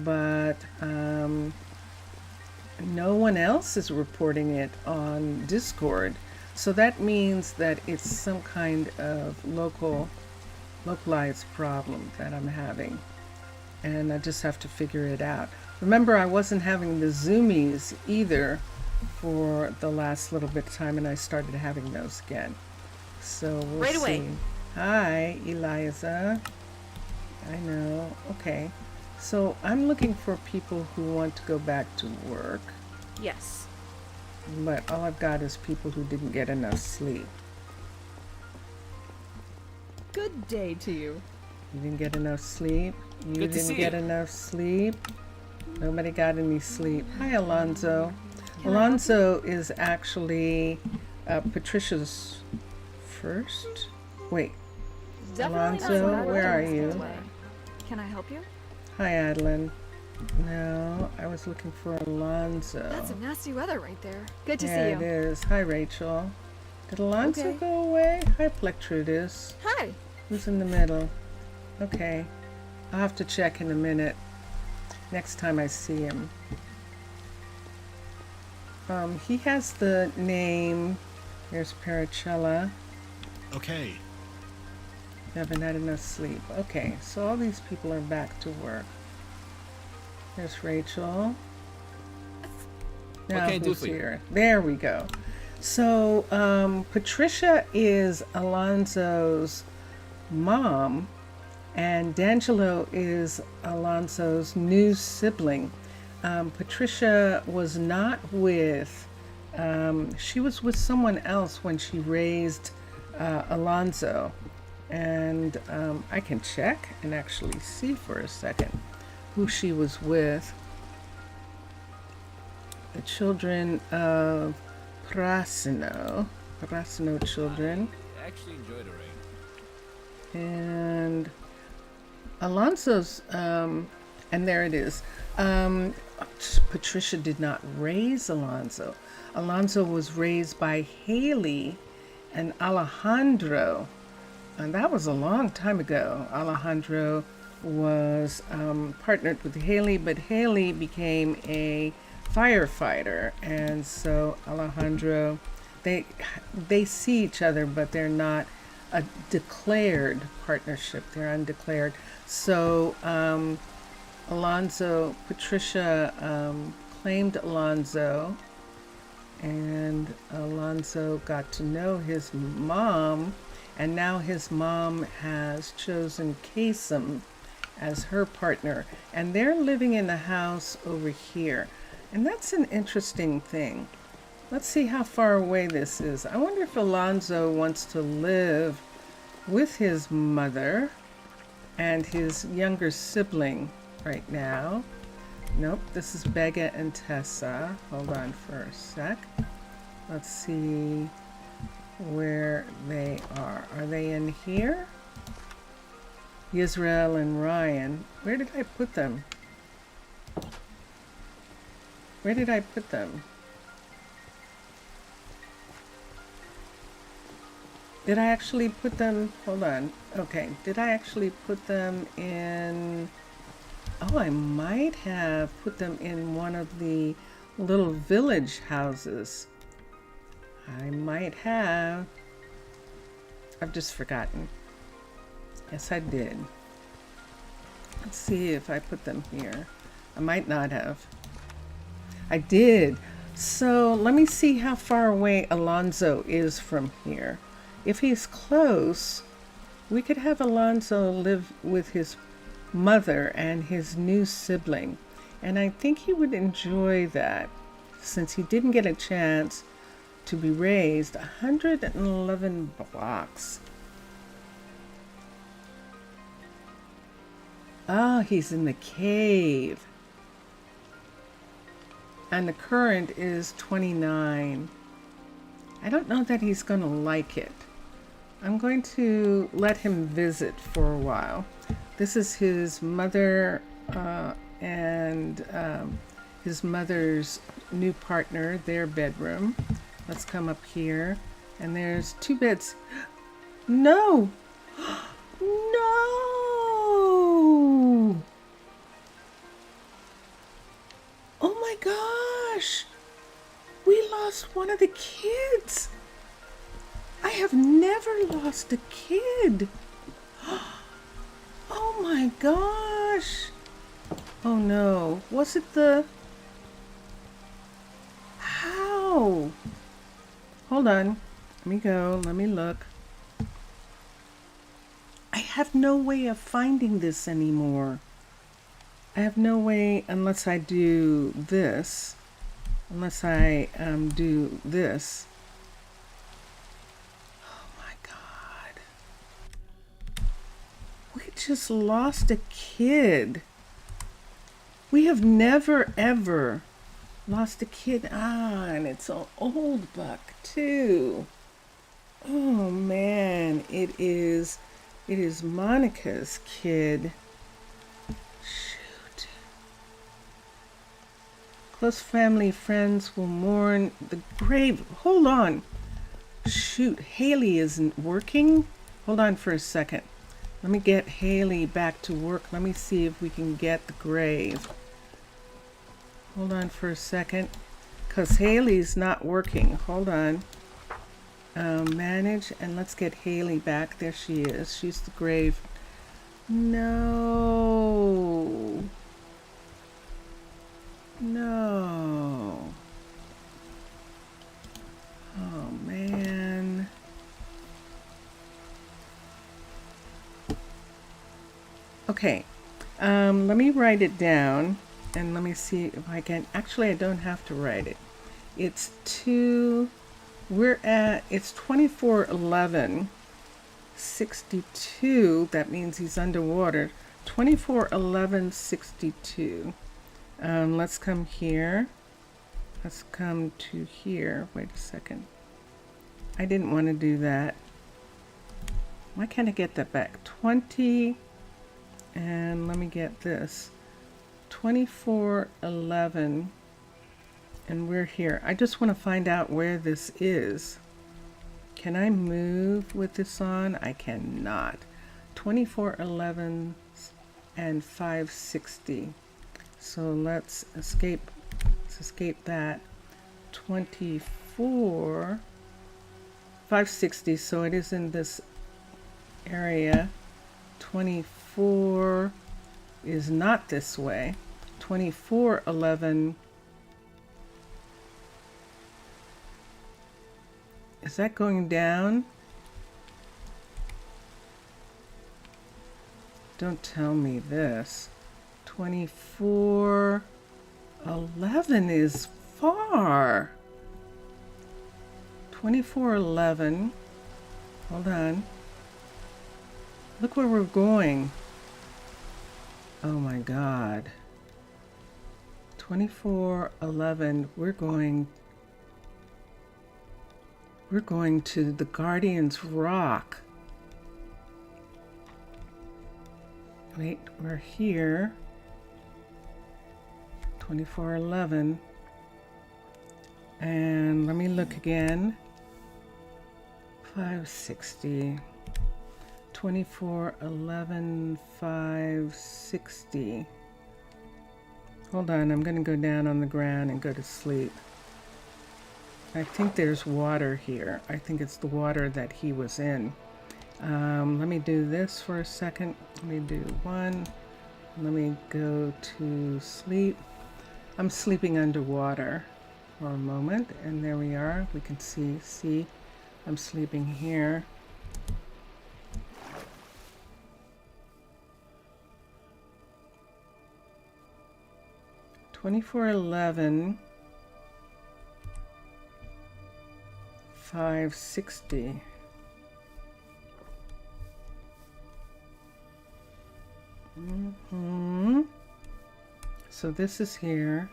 But no one else is reporting it on Discord. So that means that it's some kind of localized problem that I'm having. And I just have to figure it out. Remember, I wasn't having the zoomies either for the last little bit of time, and I started having those again. So we'll right see. away. Hi, Eliza. I know. Okay. So I'm looking for people who want to go back to work, Yes. but all I've got is people who didn't get enough sleep. Good day to you. You didn't get enough sleep? You Good to didn't see get you. enough sleep? Nobody got any sleep. Hi, Alonzo. Alonzo is actually Patricia's first. Wait, Definitely not Alonzo, what where are I you? was way. Can I help you? Hi, Adeline. No, I was looking for Alonzo. That's some nasty weather right there. Good to Yeah, see it you. is. Hi, Rachel. Did Alonzo Okay. go away? Hi, Plectrudis. Hi. Who's in the middle? Okay. I'll have to check in a minute. Next time I see him. He has the name. There's Paracella. Okay. Haven't had enough sleep. Okay, so all these people are back to work. There's Rachel. Now What can I do who's for you? here? There we go. So Patricia is Alonzo's mom, and D'Angelo is Alonzo's new sibling. Patricia was not with, she was with someone else when she raised Alonzo. And I can check and actually see for a second who she was with. The children of Prasino children. I actually enjoy the rain. And Alonso's, and there it is. Patricia did not raise Alonso. Alonso was raised by Haley and Alejandro. And that was a long time ago. Alejandro was partnered with Haley, but Haley became a firefighter. And so Alejandro, they see each other, but they're not a declared partnership. They're undeclared. So Patricia claimed Alonzo, and Alonzo got to know his mom, and now his mom has chosen Kasem as her partner, and they're living in the house over here. And that's an interesting thing. Let's see how far away this is. I wonder if Alonzo wants to live with his mother and his younger sibling right now. Nope, this is Bega and Tessa. Hold on for a sec. Let's see where they are. Are they in here? Israel and Ryan. Where did I put them? Where did I put them? Did I actually put them? Hold on. Okay. Did I actually put them in? Oh, I might have put them in one of the little village houses. I might have. I've just forgotten. Yes, I did. Let's see if I put them here. I might not have. I did. So let me see how far away Alonzo is from here. If he's close, we could have Alonzo live with his mother and his new sibling. And I think he would enjoy that, since he didn't get a chance to be raised. 111 blocks. Ah, he's in the cave. And the current is 29. I don't know that he's going to like it. I'm going to let him visit for a while. This is his mother and his mother's new partner, their bedroom. Let's come up here. And there's 2 beds. No! No! Oh my gosh! We lost one of the kids! I have never lost a kid! Oh my gosh! Oh no. Was it the... How? Hold on. Let me go. Let me look. I have no way of finding this anymore. I have no way unless I do this. Unless I do this. Oh my God. We just lost a kid. We have never ever lost a kid. Ah, and it's an old buck too. Oh man, it is Monica's kid. Shoot. Close family friends will mourn the grave. Hold on. Shoot, Haley isn't working. Hold on for a second. Let me get Haley back to work. Let me see if we can get the grave. Hold on for a second. Because Haley's not working. Hold on. Manage, and let's get Haley back. There she is. She's the grave. No. No. Oh, man. Okay. Let me write it down, and let me see if I can. Actually, I don't have to write it. It's it's 24:11:62. That means he's underwater. 24:11:62. Let's come here. Let's come to here. Wait a second. I didn't want to do that. Why can't I get that back? 20, and let me get this. 24:11, and we're here. I just want to find out where this is. Can I move with this on? I cannot. 24:11 and 560. So let's escape. Let's escape that. 24 560. So it is in this area. 24 is not this way. 24:11. Is that going down? Don't tell me this. 24:11 is far. 24:11. Hold on. Look where we're going. Oh my God. 24:11. We're going to the Guardian's Rock. Wait, we're here. 24:11. And let me look again. 560. 24:11, 560. Hold on, I'm going to go down on the ground and go to sleep. I think there's water here. I think it's the water that he was in. Let me do this for a second. Let me do one. Let me go to sleep. I'm sleeping underwater for a moment, and there we are. We can see, I'm sleeping here. $24.11, 560. So this is here.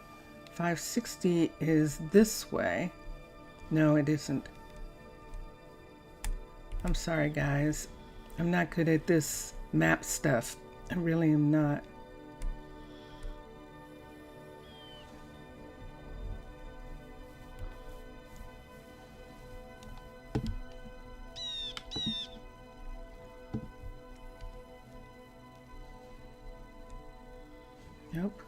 560 is this way. No, it isn't. I'm sorry, guys. I'm not good at this map stuff. I really am not. Nope.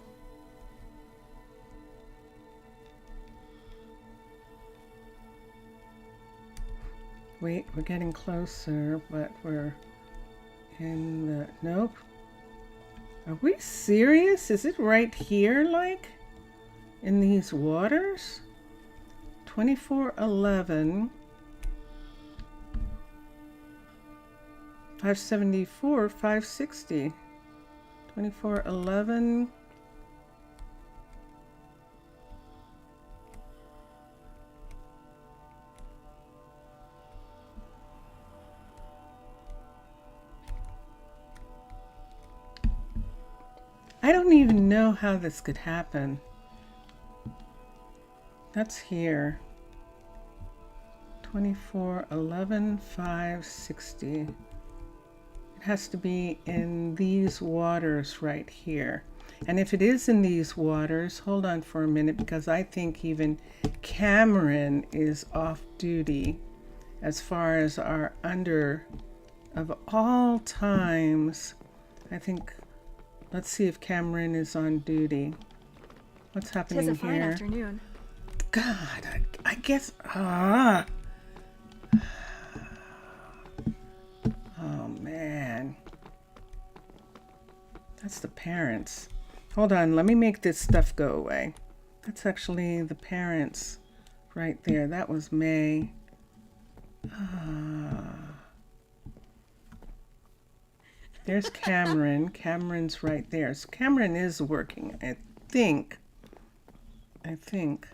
Wait, we're getting closer, but we're in the... Nope. Are we serious? Is it right here, like? In these waters? 24:11. 574, 560. 24:11. I don't even know how this could happen. That's here. 24, 11, 5, 60. It has to be in these waters right here. And if it is in these waters, hold on for a minute, because I think even Cameron is off duty as far as our under of all times. I think, let's see if Cameron is on duty. What's happening Tis a fine here? afternoon. God, I guess, oh man. That's the parents. Hold on, let me make this stuff go away. That's actually the parents right there. That was May. There's Cameron. Cameron's right there. So Cameron is working, I think. Thank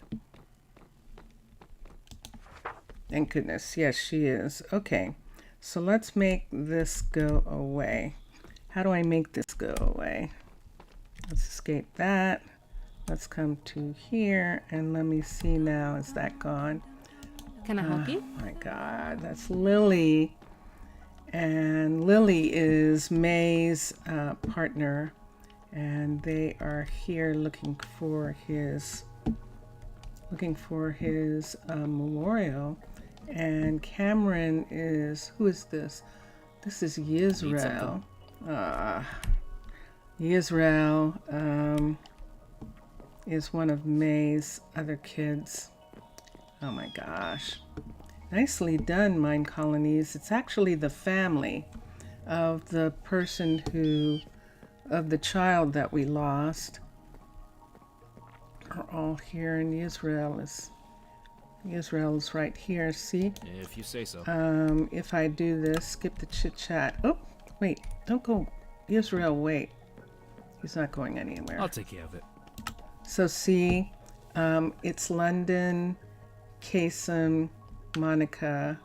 goodness. Yes, she is. Okay. So let's make this go away. How do I make this go away? Let's escape that. Let's come to here and let me see now. Is that gone? Can I help you? Oh my God, that's Lily. And Lily is May's partner. And they are here looking for his memorial. And Cameron is, who is this? This is Yisrael. Yisrael is one of May's other kids. Oh my gosh. Nicely done, Minecolonies. It's actually the family of the person of the child that we lost are all here, and Israel is right here. See? If you say so. If I do this, skip the chit chat. Oh, wait, don't go. Israel, wait. He's not going anywhere. I'll take care of it. So see, it's London, Kasem, Monica,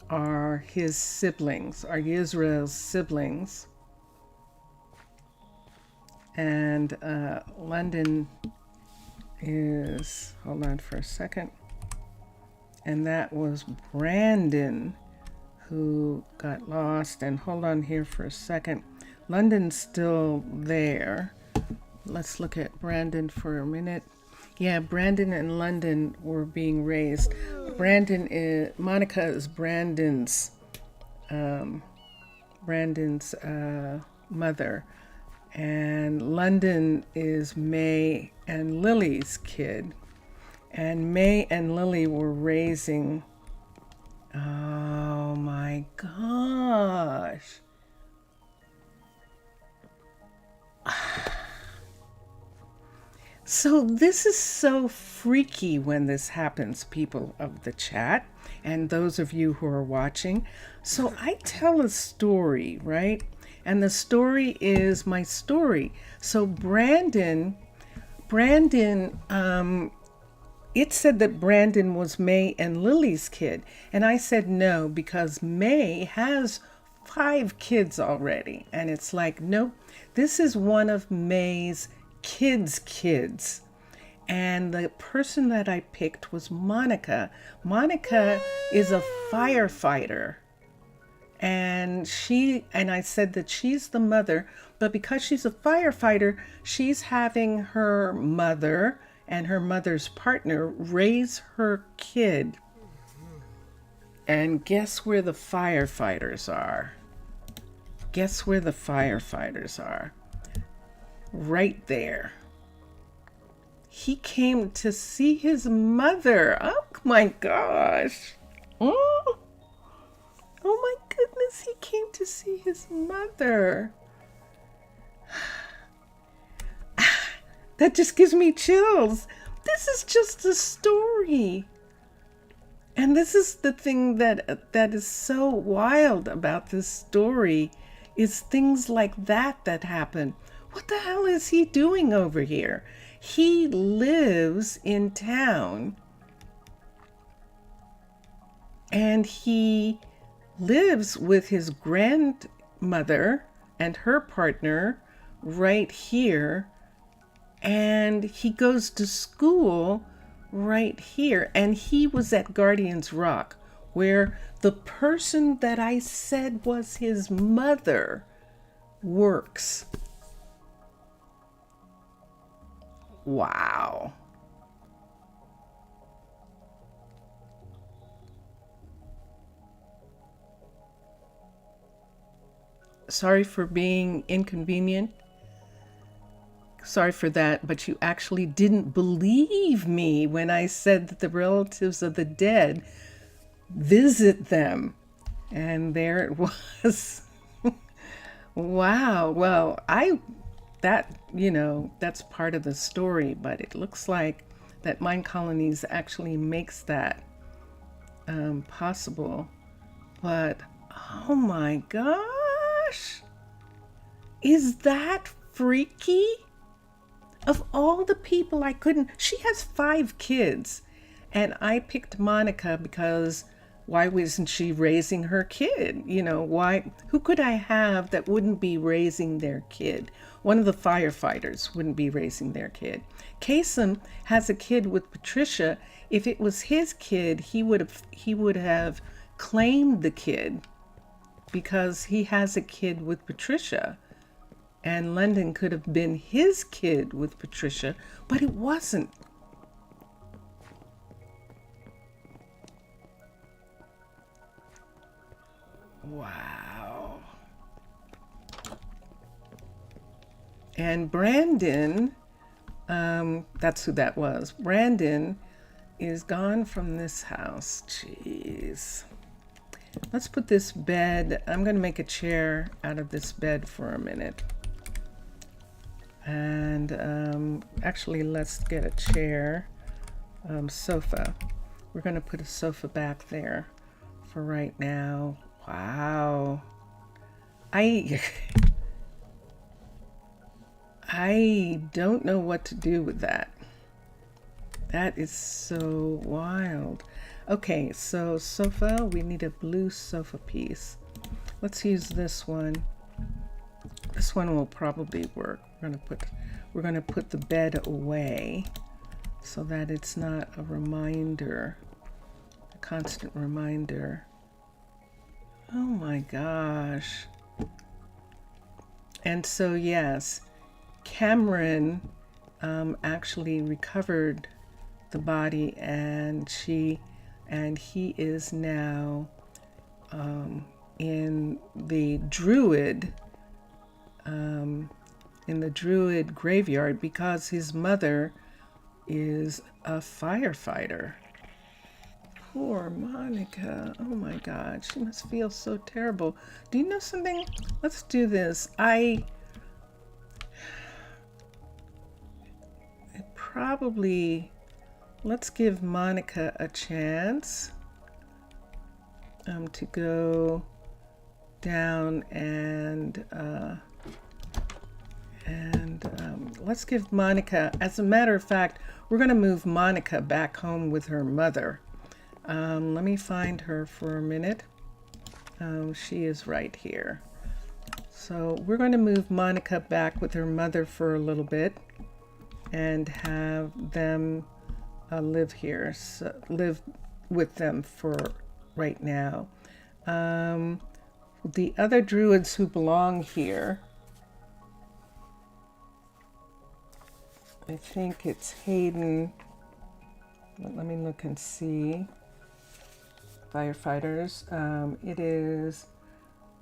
are his siblings, are Yisrael's siblings. And London is, hold on for a second, and that was Brandon who got lost. And hold on here for a second. London's still there. Let's look at Brandon for a minute. Yeah, Brandon and London were being raised. Monica is Brandon's mother. And London is May and Lily's kid. And May and Lily were raising, oh my gosh. So this is so freaky when this happens, people of the chat, and those of you who are watching. So I tell a story, right? And the story is my story. So Brandon, it said that Brandon was May and Lily's kid. And I said no, because May has 5 kids already. And it's like, nope, this is one of May's kids. And the person that I picked was Monica. Monica is a firefighter. And I said that she's the mother, but because she's a firefighter, she's having her mother and her mother's partner raise her kid. And guess where the firefighters are? Guess where the firefighters are? Right there. He came to see his mother. Oh my gosh. Oh my goodness, he came to see his mother. That just gives me chills. This is just a story. And this is the thing that is so wild about this story, is things like that happen. What the hell is he doing over here? He lives in town, and he lives with his grandmother, and her partner right here, and he goes to school right here, and he was at Guardian's Rock, where the person that I said was his mother works. Wow. Sorry for being inconvenient. Sorry for that, but you actually didn't believe me when I said that the relatives of the dead visit them. And there it was. Wow. Well, that's part of the story, but it looks like that Minecolonies actually makes that possible. But, oh my gosh. Is that freaky? Of all the people I couldn't, she has 5 kids, and I picked Monica because why wasn't she raising her kid? Who could I have that wouldn't be raising their kid? One of the firefighters wouldn't be raising their kid. Kasem has a kid with Patricia. If it was his kid, he would have claimed the kid because he has a kid with Patricia. And London could have been his kid with Patricia, but it wasn't. Wow. And Brandon, that's who that was. Brandon is gone from this house. Jeez. Let's put this bed, I'm going to make a chair out of this bed for a minute. And actually, let's get a chair, sofa. We're going to put a sofa back there for right now. Wow. I don't know what to do with that. That is so wild. Okay, so sofa, we need a blue sofa piece. Let's use this one. This one will probably work. We're gonna put the bed away so that it's not a reminder, a constant reminder. Oh my gosh. And so yes, Cameron actually recovered the body, and he is now in the Druid graveyard because his mother is a firefighter. Poor Monica. Oh my God, she must feel so terrible. Do you know something? Let's do this. Let's give Monica a chance to go down and let's give Monica, as a matter of fact, we're going to move Monica back home with her mother. Let me find her for a minute. She is right here. So we're going to move Monica back with her mother for a little bit and have them live here, live with them for right now. The other druids who belong here, I think it's Hayden. Let me look and see. Firefighters. It is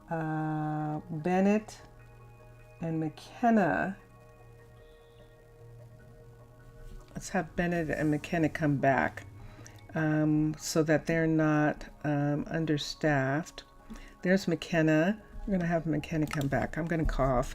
Bennett and McKenna. Let's have Bennett and McKenna come back so that they're not understaffed. There's McKenna. We're going to have McKenna come back. I'm going to cough.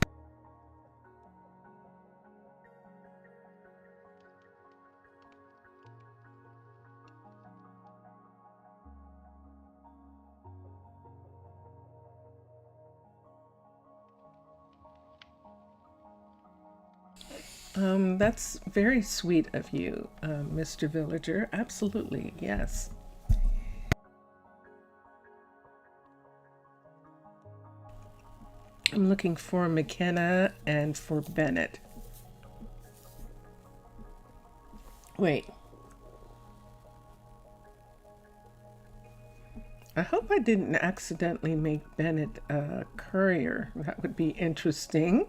That's very sweet of you, Mr. Villager. Absolutely, yes. I'm looking for McKenna and for Bennett. Wait. I hope I didn't accidentally make Bennett a courier. That would be interesting.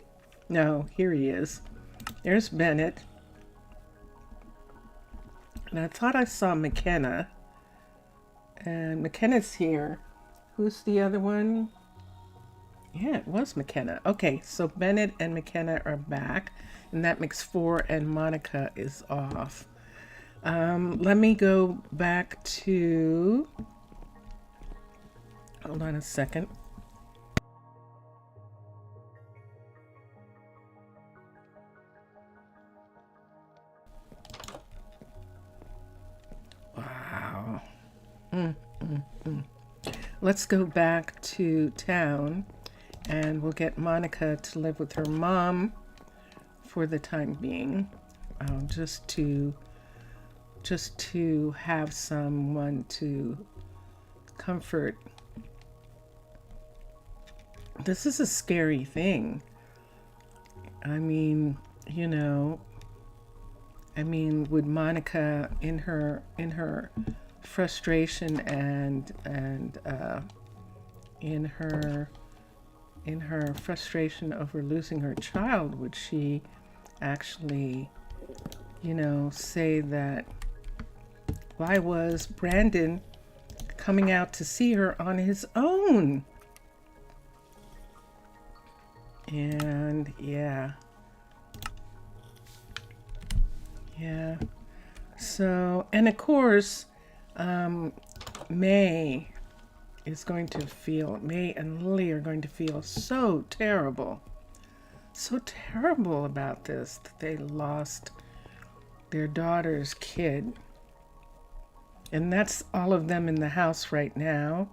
No, here he is. There's Bennett. And I thought I saw McKenna. And McKenna's here. Who's the other one? Yeah, it was McKenna. Okay, so Bennett and McKenna are back. And that makes 4, and Monica is off. Let me go back to... Hold on a second. Wow. Let's go back to town and we'll get Monica to live with her mom for the time being. Just to have someone to comfort. This is a scary thing. I mean, you know, would Monica in her frustration and in her frustration over losing her child, would she actually, you know, say that, why was Brandon coming out to see her on his own? And yeah. So, and of course, May and Lily are going to feel so terrible about this, that they lost their daughter's kid. And that's all of them in the house right now.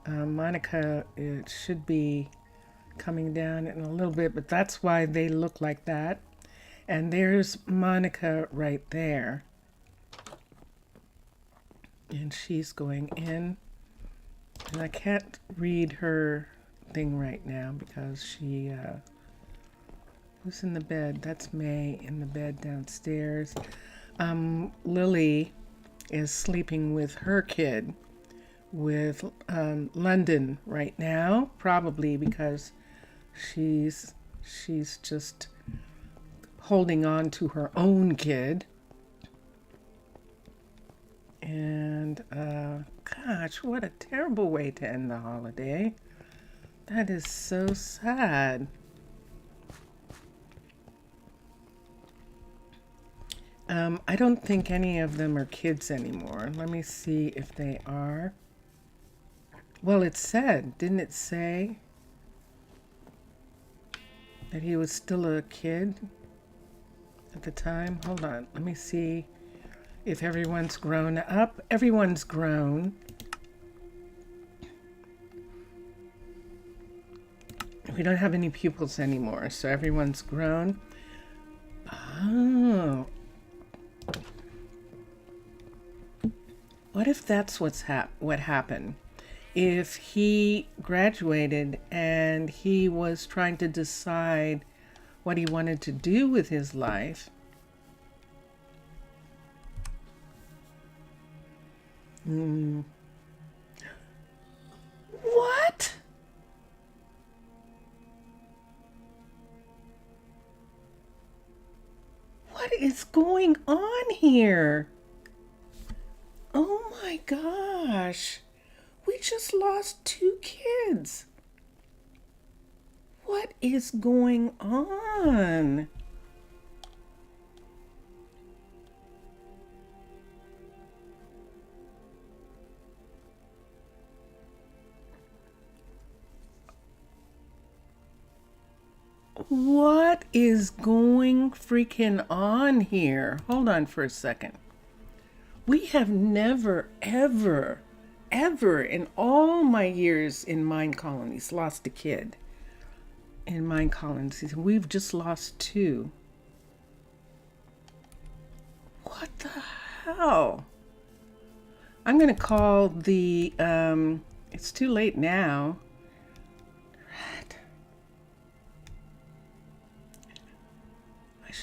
Monica, it should be coming down in a little bit, but that's why they look like that. And there's Monica right there. And she's going in. And I can't read her thing right now because she, who's in the bed? That's May in the bed downstairs. Lily is sleeping with her kid, with London right now, probably because she's just holding on to her own kid. And gosh, what a terrible way to end the holiday. That is so sad. I don't think any of them are kids anymore. Let me see if they are. Well, it said, didn't it say that he was still a kid at the time? Hold on, let me see if everyone's grown up. Everyone's grown. We don't have any pupils anymore, so everyone's grown. Oh. What if that's what happened? If he graduated and he was trying to decide what he wanted to do with his life. What? What is going on here? Oh my gosh. We just lost 2 kids. What is going on? What is going freaking on here? Hold on for a second. We have never, ever in all my years in Minecolonies lost a kid in Minecolonies. We've just lost 2. What the hell? I'm going to call the, it's too late now.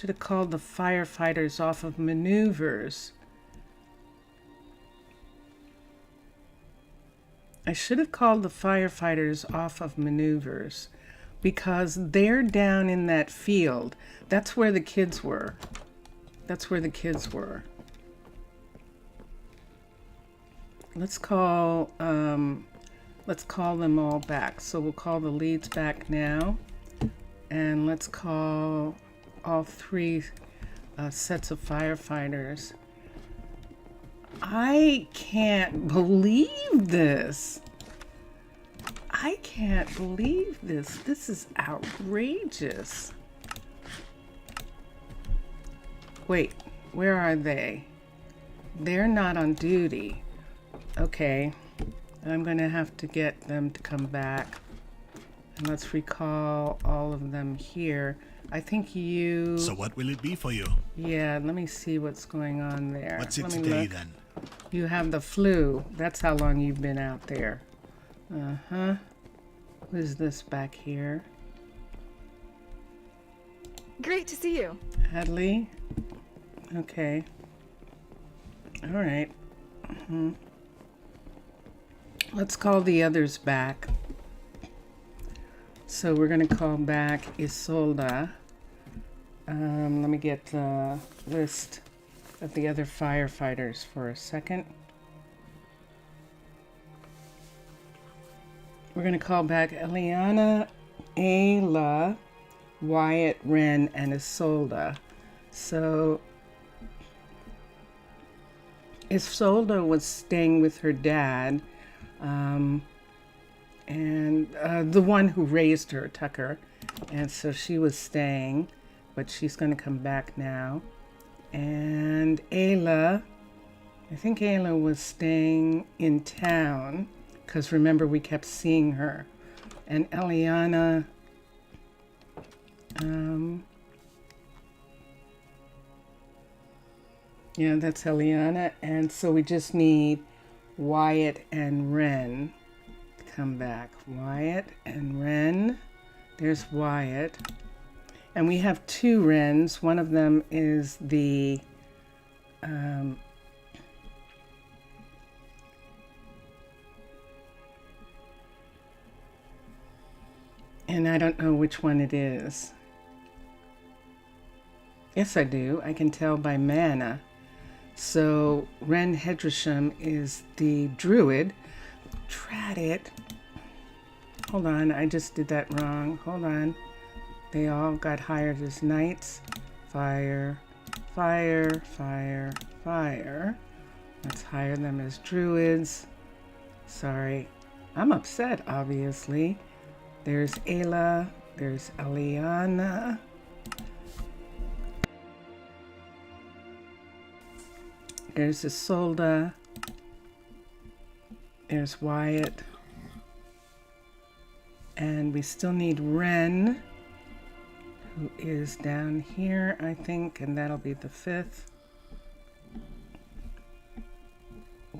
should have called the firefighters off of maneuvers. I should have called the firefighters off of maneuvers because they're down in that field. That's where the kids were. That's where the kids were. Let's call them all back. So we'll call the leads back now. And let's call all three sets of firefighters. I can't believe this. I can't believe this. This is outrageous. Wait, where are they? They're not on duty. Okay, I'm gonna have to get them to come back. And let's recall all of them here. I think you... So what will it be for you? Yeah, let me see what's going on there. What's it Let me today look. then? You have the flu. That's how long you've been out there. Uh-huh. Who's this back here? Great to see you. Hadley? Okay. All right. Let's call the others back. So we're going to call back Isolda. Let me get the list of the other firefighters for a second. We're going to call back Eliana, Ayla, Wyatt, Ren, and Isolda. So Isolda was staying with her dad, and the one who raised her, Tucker. And so she was staying, but she's going to come back now. And Ayla, I think Ayla was staying in town, because remember we kept seeing her. And Eliana, yeah, that's Eliana. And so we just need Wyatt and Ren to come back. Wyatt and Ren. There's Wyatt. And we have two Wrens. One of them is the and I don't know which one it is. Yes, I do. I can tell by mana. So Ren Hedrasham is the druid. Drat it. Hold on, I just did that wrong. Hold on. They all got hired as knights. Fire, fire, fire, fire. Let's hire them as druids. Sorry. I'm upset, obviously. There's Ayla. There's Eliana. There's Isolda. There's Wyatt. And we still need Ren, who is down here, I think, and that'll be the 5th.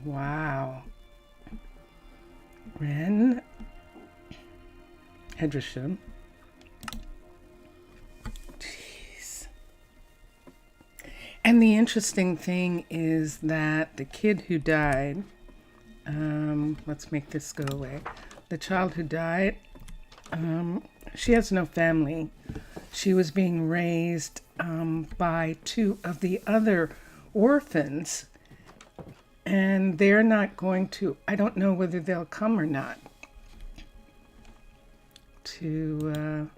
Wow. Ren Hedrasham. Jeez. And the interesting thing is that the kid who died, let's make this go away. The child who died, she has no family. She was being raised by two of the other orphans, and they're not going to, I don't know whether they'll come or not to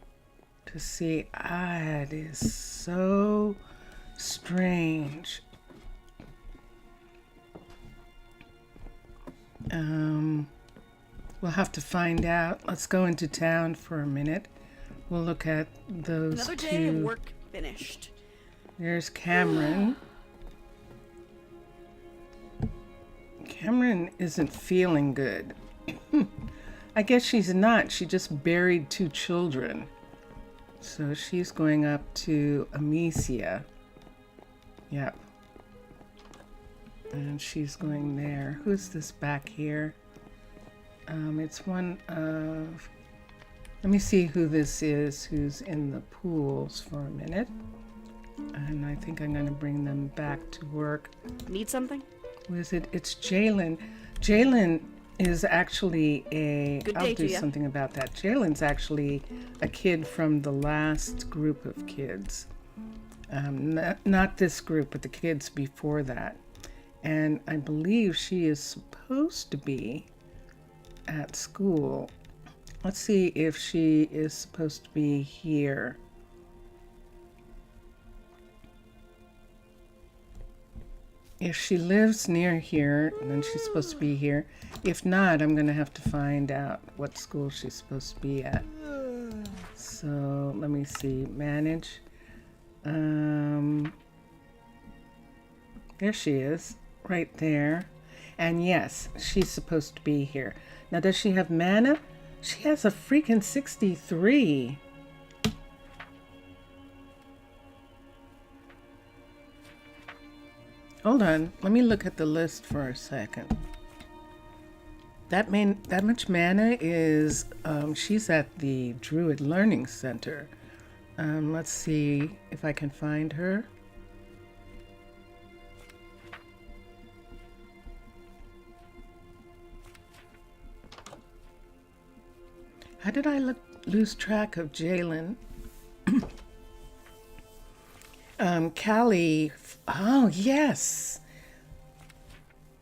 see. It is so strange. We'll have to find out. Let's go into town for a minute. We'll look at those Another two. day of work finished. There's Cameron. Cameron isn't feeling good. I guess she's not. She just buried 2 children. So she's going up to Amicia. Yep. And she's going there. Who's this back here? It's one of... Let me see who this is who's in the pools for a minute. And I think I'm going to bring them back to work. Need something? Who is it? It's Jalen. Jalen is actually Good I'll day do to ya. something about that. Jalen's actually a kid from the last group of kids. Not this group, but the kids before that. And I believe she is supposed to be at school. Let's see if she is supposed to be here. If she lives near here, then she's supposed to be here. If not, I'm going to have to find out what school she's supposed to be at. So let me see. Manage. There she is, right there. And yes, she's supposed to be here. Now, does she have mana? She has a freaking 63. Hold on, let me look at the list for a second. That much mana is, she's at the Druid Learning Center. Let's see if I can find her. How did I lose track of Jalen? Callie. Oh, yes.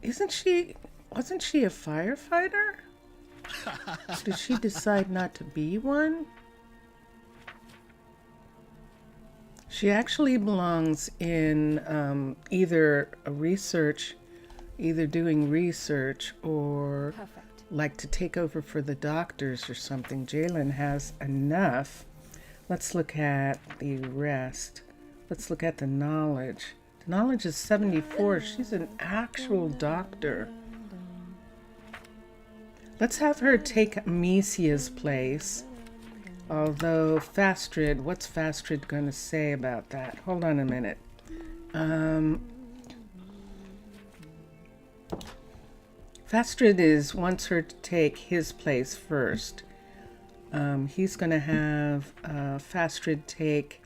Wasn't she a firefighter? Did she decide not to be one? She actually belongs in either doing research or Perfect. like to take over for the doctors or something. Jalen has enough. Let's look at the rest. Let's look at the knowledge. The knowledge is 74. She's an actual doctor. Let's have her take Amicia's place. Although Fastrid, what's Fastrid going to say about that? Hold on a minute. Fastrid wants her to take his place first. He's going to have Fastrid take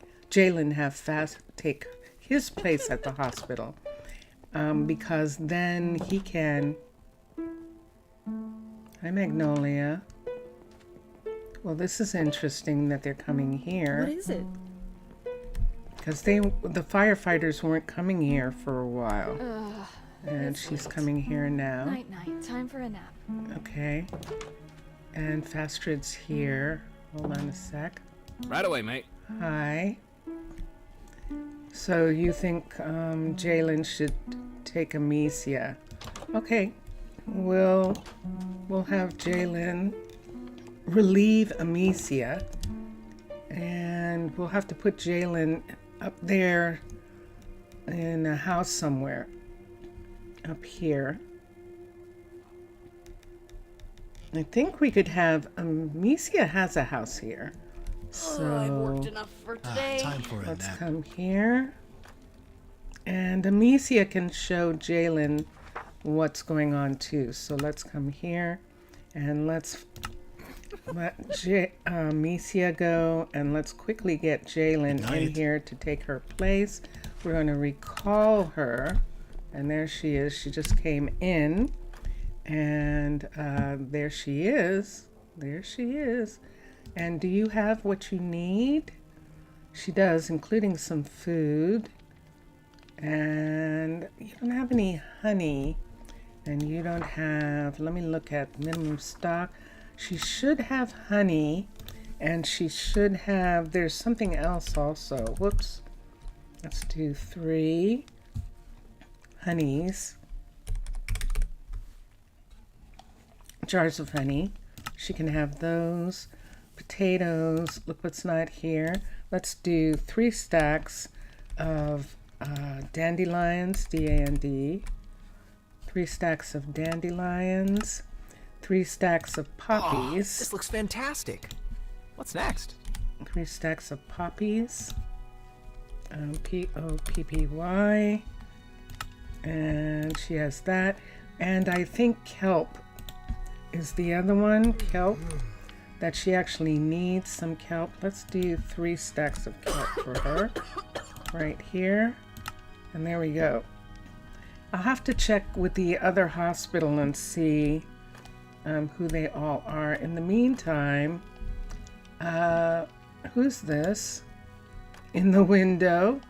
his place at the hospital, because then he can. Hi, Magnolia. Well, this is interesting that they're coming here. What is it? Because the firefighters weren't coming here for a while. Ugh. And she's coming here now. Night, night. Time for a nap. Okay. And Fastrid's here. Hold on a sec. Right away, mate. Hi. So you think Jalen should take Amicia? Okay. We'll have Jalen relieve Amicia. And we'll have to put Jalen up there in a house somewhere. Up here. I think we could have Amicia has a house here. So I've worked enough for today. Time for a let's nap. come here. And Amicia can show Jalen what's going on too. So let's come here and let's let Amicia go, and let's quickly get Jalen Good in night. here to take her place. We're going to recall her. And there she is. She just came in. And there she is. There she is. And do you have what you need? She does, including some food. And you don't have any honey. And you don't have, let me look at minimum stock. She should have honey. And she should have, there's something else also. Whoops. Let's do 3 honeys. Jars of honey. She can have those. Potatoes. Look what's not here. Let's do 3 stacks of dandelions, D-A-N-D. 3 stacks of dandelions. 3 stacks of poppies. This looks fantastic. What's next? 3 stacks of poppies. P-O-P-P-Y. And she has that. And I think kelp is the other one. Kelp. That she actually needs some kelp. Let's do 3 stacks of kelp for her. right here. And there we go. I'll have to check with the other hospital and see who they all are. In the meantime, who's this in the window?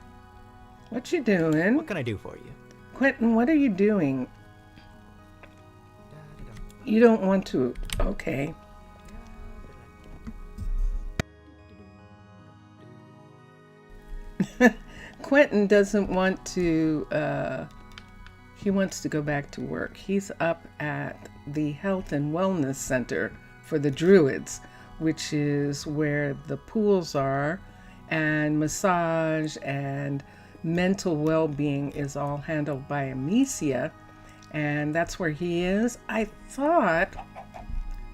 What you doing? What can I do for you? Quentin, what are you doing? You don't want to. Okay. Quentin doesn't want to, he wants to go back to work. He's up at the Health and Wellness Center for the Druids, which is where the pools are, and massage and mental well-being is all handled by Amicia, and that's where he is. I thought,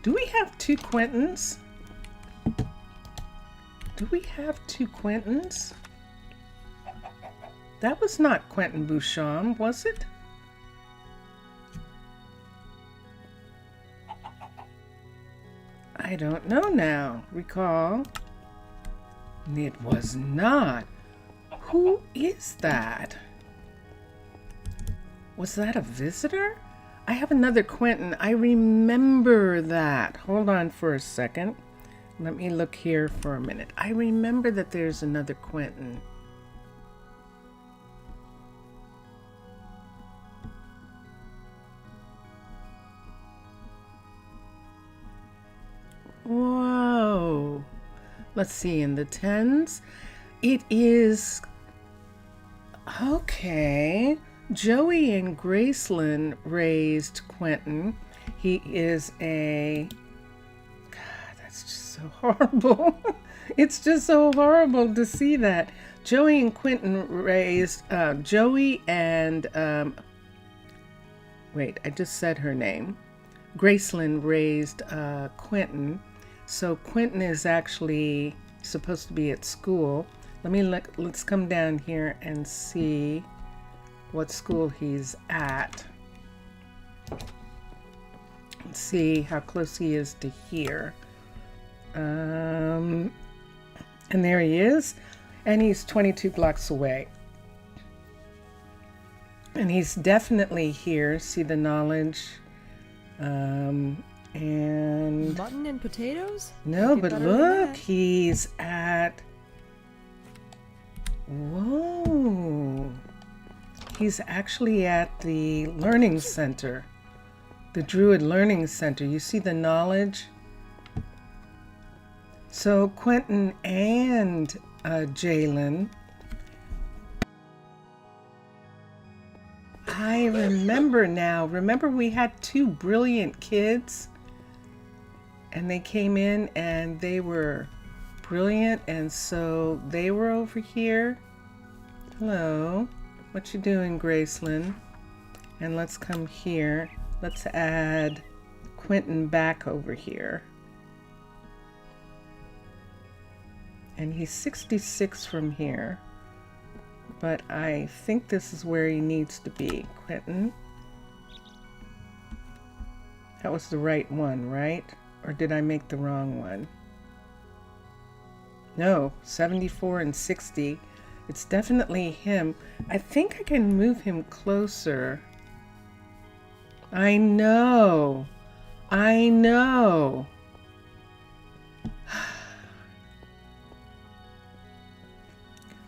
do we have two Quentins? Do we have two Quentins? That was not Quentin Bouchon, was it? I don't know now. Recall. It was not. Who is that? Was that a visitor? I have another Quentin. I remember that. Hold on for a second. Let me look here for a minute. I remember that there's another Quentin. Whoa. Let's see, in the 10s. It is... Okay. Joey and Gracelyn raised Quentin. He is a... God, that's just so horrible. It's just so horrible to see that. Joey and Quentin raised... Joey and... wait, I just said her name. Gracelyn raised Quentin. So Quentin is actually supposed to be at school. Let's come down here and see what school he's at. Let's see how close he is to here. And there he is. And he's 22 blocks away. And he's definitely here. See the knowledge. And Mutton and potatoes? no, Get but better than look, that. he's at... Whoa. He's actually at the Learning Center. The Druid Learning Center. You see the knowledge? So Quentin and Jalen. I remember now. Remember we had two brilliant kids? And they came in and they were brilliant, and so they were over here. Hello. What you doing, Gracelyn? And let's come here. Let's add Quentin back over here. And he's 66 from here. But I think this is where he needs to be. Quentin. That was the right one, right? Or did I make the wrong one? No, 74 and 60. It's definitely him. I think I can move him closer. I know. I know.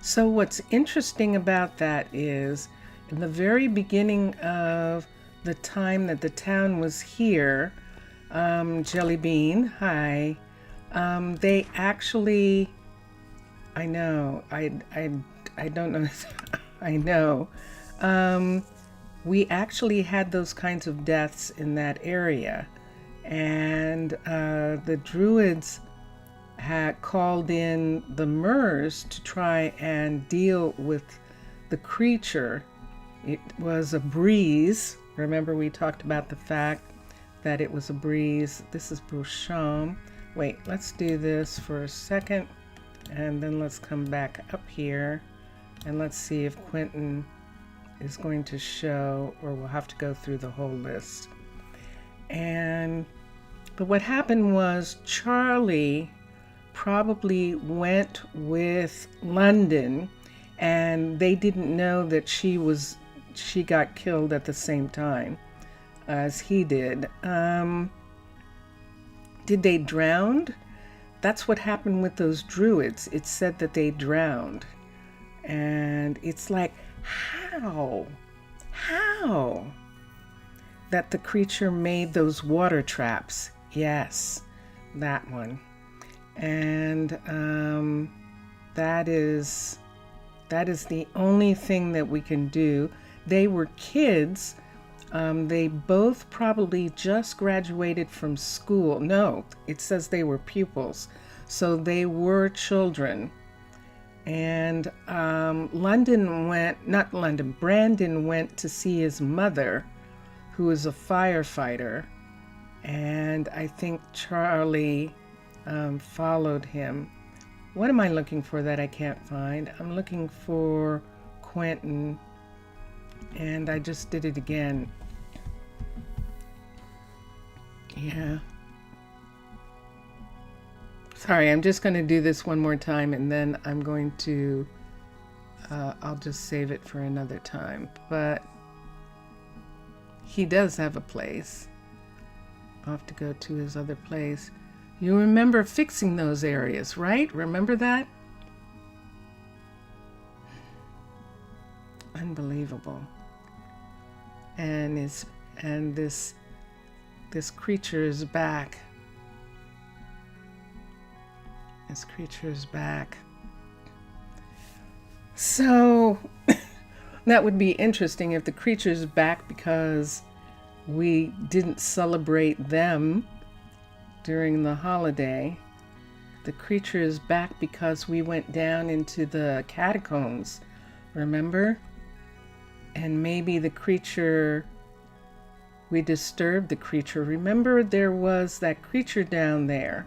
So what's interesting about that is, in the very beginning of the time that the town was here, Jelly Bean, hi, they actually, I know, I don't know, I know, we actually had those kinds of deaths in that area, and the Druids had called in the Murs to try and deal with the creature. It was a breeze. Remember we talked about the fact that it was a breeze. This is Bouchon. Wait, let's do this for a second, and then let's come back up here, and let's see if Quentin is going to show, or we'll have to go through the whole list. But what happened was Charlie probably went with London, and they didn't know that she got killed at the same time as he did. Did they drown? That's what happened with those druids. It said that they drowned. And it's like, how that the creature made those water traps. Yes, that one. And that is the only thing that we can do. They were kids. They both probably just graduated from school. No, it says they were pupils. So they were children. And Brandon went to see his mother, who is a firefighter. And I think Charlie followed him. What am I looking for that I can't find? I'm looking for Quentin. And I just did it again. Yeah. Sorry, I'm just going to do this one more time and then I'm going to, I'll just save it for another time. But he does have a place. I'll have to go to his other place. You remember fixing those areas, right? Remember that? Unbelievable. And this creature is back. This creature is back. So that would be interesting if the creature's back because we didn't celebrate them during the holiday. The creature is back because we went down into the catacombs, remember? And maybe the creature, we disturbed the creature. Remember there was that creature down there.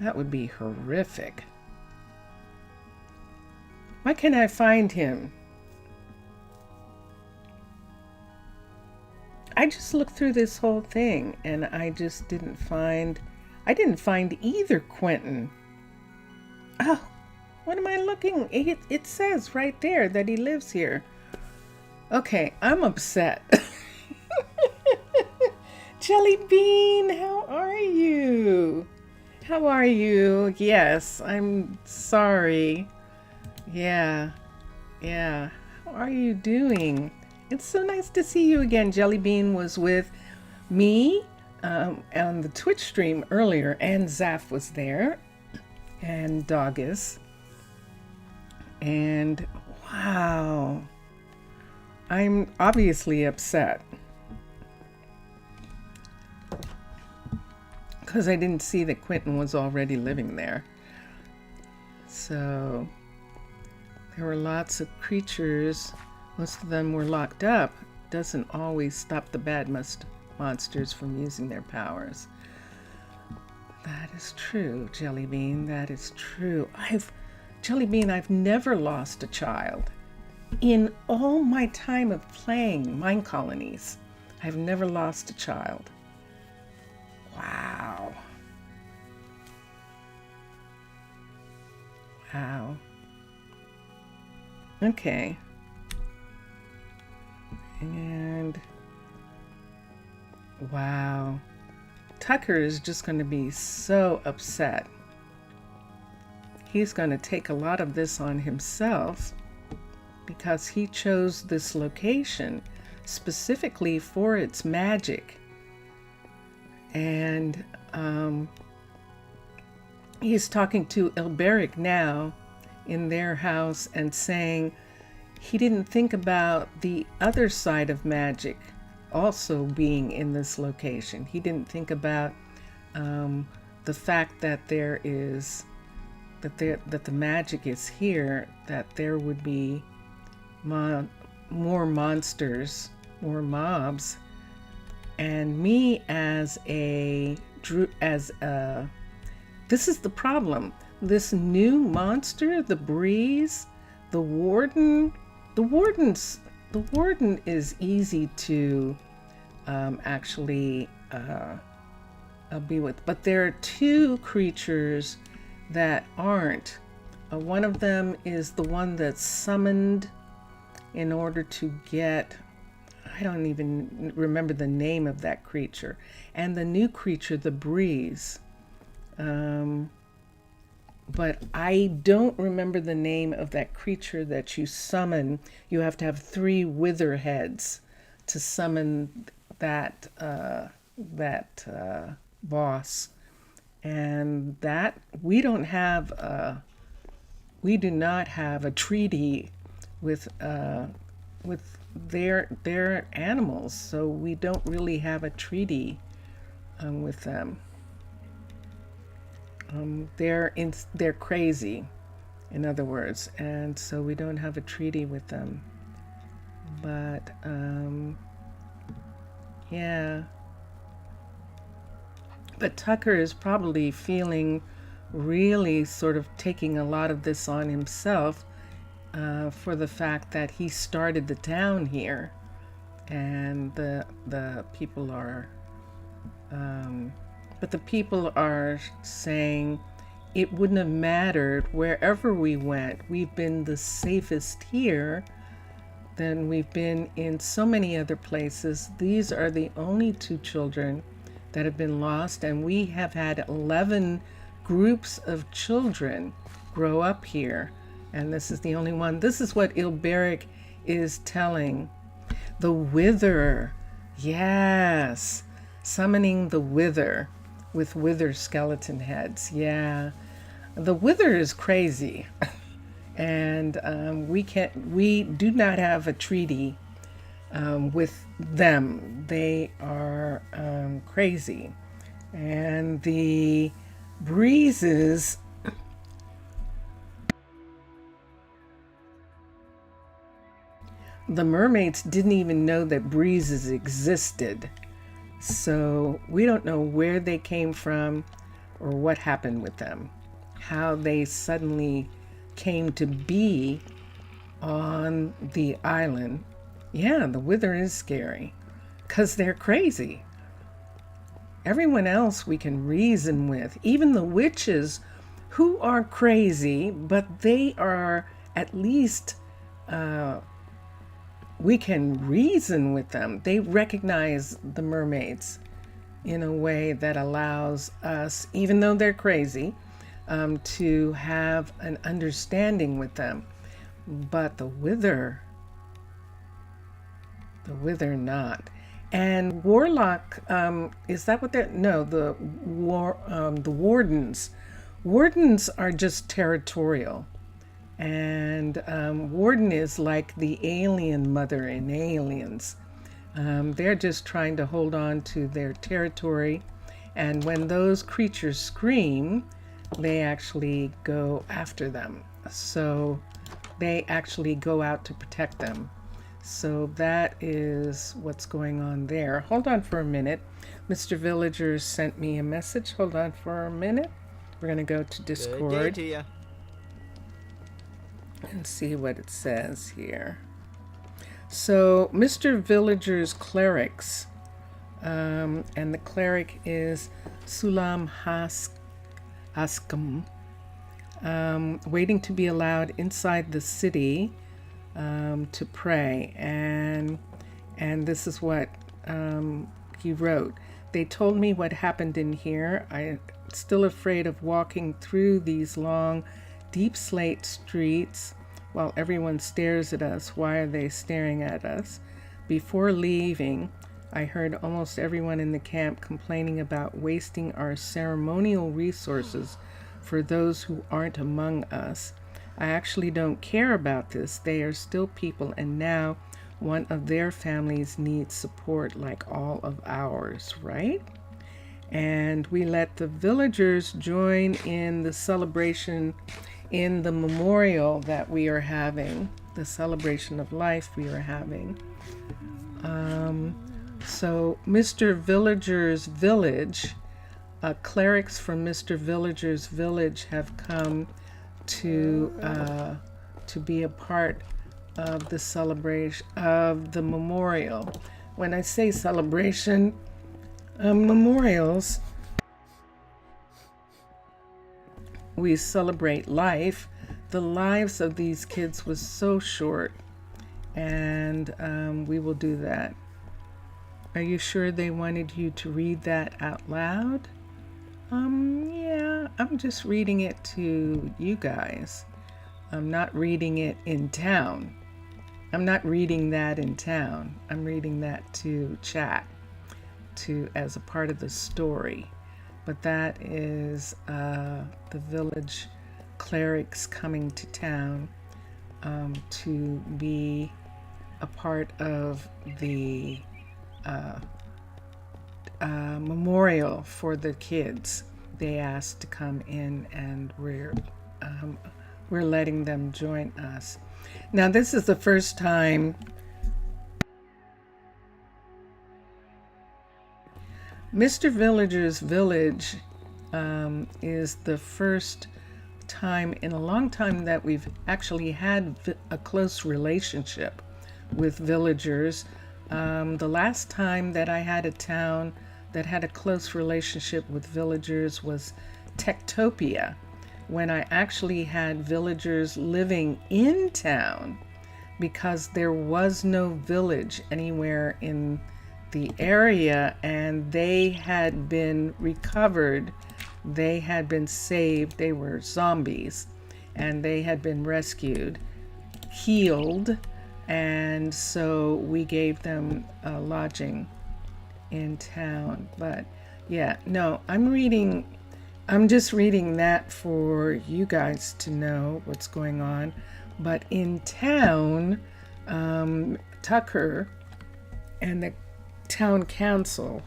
That would be horrific. Why can't I find him? I just looked through this whole thing and I just didn't find either Quentin. Oh, what am I looking? It says right there that he lives here. Okay, I'm upset. Jelly Bean, how are you? How are you? Yes, I'm sorry. Yeah. How are you doing? It's so nice to see you again. Jelly Bean was with me on the Twitch stream earlier, and Zaf was there, and Doggus. And wow, I'm obviously upset because I didn't see that Quentin was already living there. So there were lots of creatures. Most of them were locked up. Doesn't always stop the bad monsters from using their powers. That is true, Jelly Bean. That is true. Jelly Bean, I've never lost a child. In all my time of playing Minecolonies, I've never lost a child. Wow. Okay. And wow. Tucker is just going to be so upset. He's going to take a lot of this on himself because he chose this location specifically for its magic. And he's talking to Elberic now in their house and saying he didn't think about the other side of magic also being in this location. He didn't think about the fact that that the magic is here, that there would be more monsters, more mobs. And me this is the problem. This new monster, the Breeze, the Warden is easy to actually be with. But there are two creatures that aren't. One of them is the one that's summoned in order to get, I don't even remember the name of that creature. And the new creature, the breeze. But I don't remember the name of that creature that you summon. You have to have 3 wither heads to summon that boss. And that we do not have a treaty with their animals, so we don't really have a treaty with them. They're crazy, in other words, and so we don't have a treaty with them. But yeah. But Tucker is probably feeling really sort of taking a lot of this on himself for the fact that he started the town here, and the people are but the people are saying it wouldn't have mattered wherever we went. We've been the safest here than we've been in so many other places. These are the only 2 children that have been lost, and we have had 11 groups of children grow up here, and this is the only one. This is what Ilberic is telling. The Wither, yes, summoning the Wither with wither skeleton heads. Yeah, the Wither is crazy, and we do not have a treaty with them. They are crazy, and the breezes the mermaids didn't even know that breezes existed. So we don't know where they came from or what happened with them, how they suddenly came to be on the island. Yeah, the Wither is scary because they're crazy. Everyone else we can reason with, even the witches who are crazy, but they are at least we can reason with them. They recognize the mermaids in a way that allows us, even though they're crazy, to have an understanding with them. But the Wither not. And Warlock, is that what they're, no, the Wardens. Wardens are just territorial. And Warden is like the alien mother in Aliens. They're just trying to hold on to their territory. And when those creatures scream, they actually go after them. So they actually go out to protect them. So that is what's going on there. Hold on for a minute. Mr. Villager sent me a message. Hold on for a minute. We're going to go to Discord. Good day to ya. And see what it says here. So Mr. Villager's clerics, and the cleric is Sulam Haskum, waiting to be allowed inside the city to pray. And this is what he wrote. They told me what happened in here. I'm still afraid of walking through these long, deep slate streets while everyone stares at us. Why are they staring at us? Before leaving, I heard almost everyone in the camp complaining about wasting our ceremonial resources for those who aren't among us. I actually don't care about this. They are still people, and now one of their families needs support like all of ours, right? And we let the villagers join in the celebration, in the memorial that we are having, the celebration of life we are having. So Mr. Villager's village, clerics from Mr. Villager's village have come to be a part of the celebration of the memorial. When I say celebration, memorials, we celebrate life, the lives of these kids was so short, and we will do that. Are you sure they wanted you to read that out loud? Yeah, I'm just reading it to you guys. I'm not reading it in town. I'm not reading that in town. I'm reading that to chat, as a part of the story. But that is the village clerics coming to town to be a part of the memorial for the kids. They asked to come in, and we're letting them join us. Now, this is the first time Mr. Villager's village is the first time in a long time that we've actually had a close relationship with villagers. The last time that I had a town that had a close relationship with villagers was Techtopia, when I actually had villagers living in town because there was no village anywhere in the area, and they had been recovered. They had been saved. They were zombies, and they had been rescued, healed, and so we gave them lodging in town. But yeah, no, I'm just reading that for you guys to know what's going on. But in town, Tucker and the town council,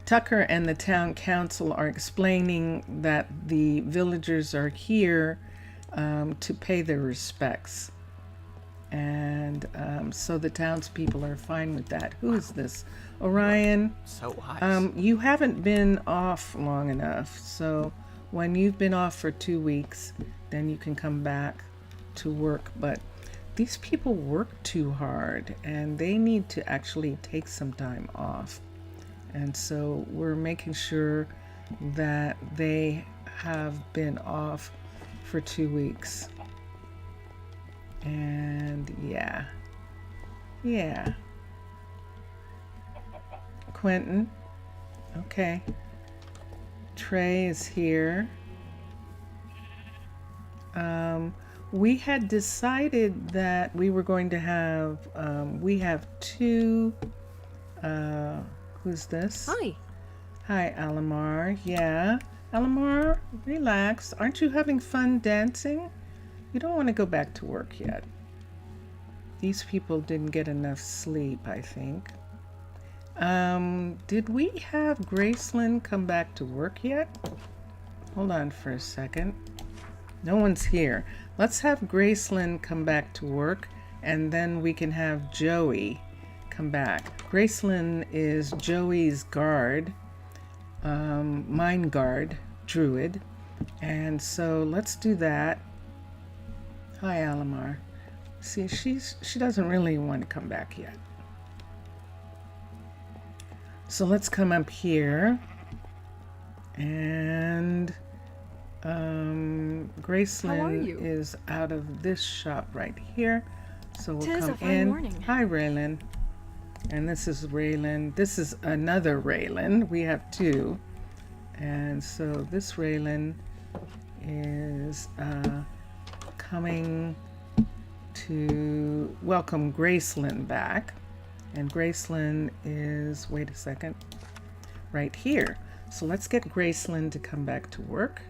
Tucker and the town council are explaining that the villagers are here to pay their respects. And so the townspeople are fine with that. Who is this? Orion? So wise. You haven't been off long enough. So when you've been off for 2 weeks, then you can come back to work. But these people work too hard, and they need to actually take some time off. And so we're making sure that they have been off for 2 weeks. And yeah. Quentin. Okay. Trey is here. We had decided that we were going to have, we have two, who's this? Hi. Hi, Alamar. Yeah. Alamar, relax. Aren't you having fun dancing? You don't want to go back to work yet. These people didn't get enough sleep, I think. Did we have Gracelyn come back to work yet? Hold on for a second. No one's here. Let's have Gracelyn come back to work, and then we can have Joey come back. Gracelyn is Joey's guard, mind guard, druid. And so let's do that. Hi, Alamar. See, she doesn't really want to come back yet. So let's come up here, and Gracelyn is out of this shop right here. So we'll Tis come a fine in. morning. Hi, Raylan. And this is Raylan. This is another Raylan. We have two. And so this Raylan is coming to welcome Gracelyn back. And Gracelyn is, wait a second, right here. So let's get Gracelyn to come back to work.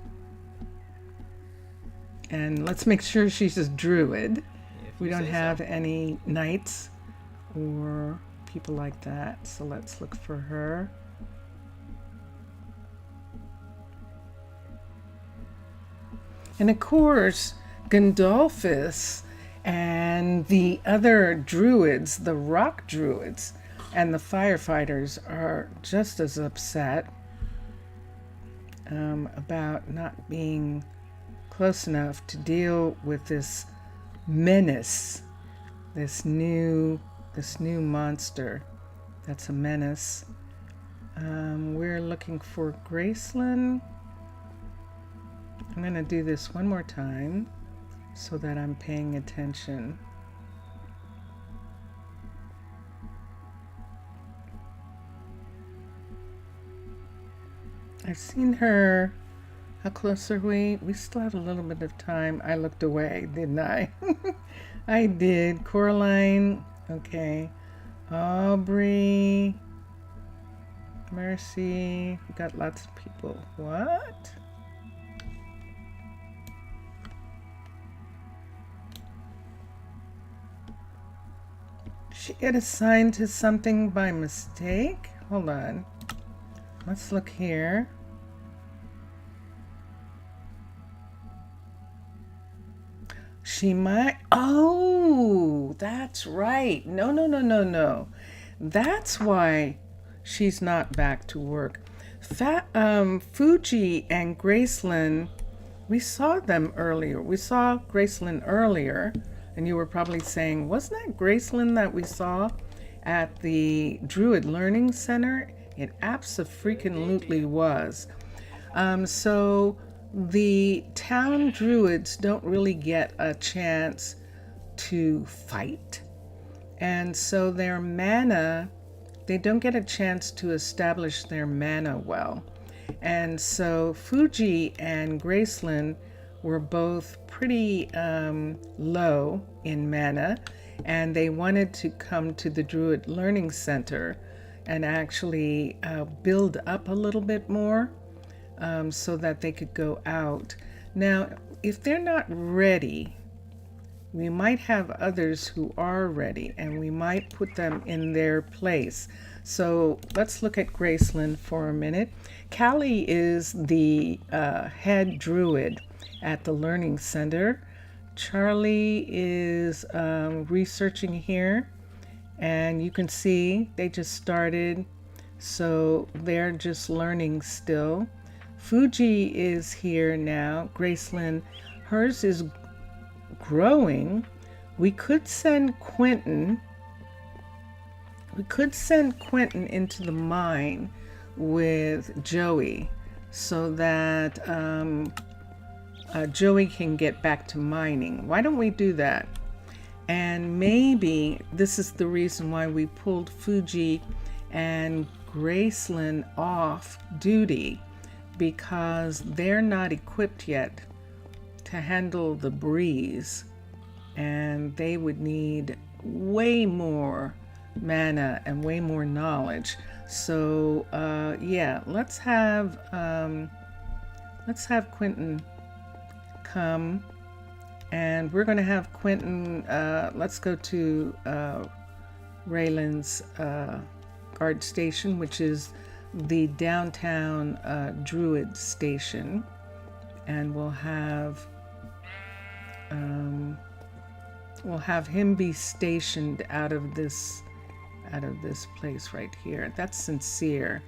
And let's make sure she's a druid. We don't have any knights or people like that. So let's look for her. And of course, Gandolphus and the other druids, the rock druids, and the firefighters are just as upset about not being close enough to deal with this menace, this new monster that's a menace. We're looking for Gracelyn. I'm going to do this one more time so that I'm paying attention. I've seen her. How close are we? We still have a little bit of time. I looked away, didn't I? I did. Coraline. Okay. Aubrey. Mercy. We got lots of people. What? She get assigned to something by mistake? Hold on. Let's look here. She might. Oh, that's right. No. That's why she's not back to work. Fuji and Gracelyn, we saw them earlier. We saw Gracelyn earlier, and you were probably saying, wasn't that Gracelyn that we saw at the Druid Learning Center? It abso-freaking-lutely was. So the town druids don't really get a chance to fight. And so their mana, they don't get a chance to establish their mana well. And so Fuji and Gracelyn were both pretty low in mana, and they wanted to come to the Druid Learning Center and actually build up a little bit more so that they could go out. Now, if they're not ready, we might have others who are ready, and we might put them in their place. So let's look at Gracelyn for a minute. Callie is the head druid at the Learning Center. Charlie is researching here. And you can see they just started, so they're just learning still. Fuji is here now. Gracelyn, hers is growing. We could send Quentin. We could send Quentin into the mine with Joey so that Joey can get back to mining. Why don't we do that? And maybe this is the reason why we pulled Fuji and Gracelyn off duty, because they're not equipped yet to handle the breeze, and they would need way more mana and way more knowledge. So yeah, let's have Quentin come. And we're going to have Quentin, let's go to Raylan's guard station, which is the downtown Druid station. And we'll have him be stationed out of this place right here. That's Sincere.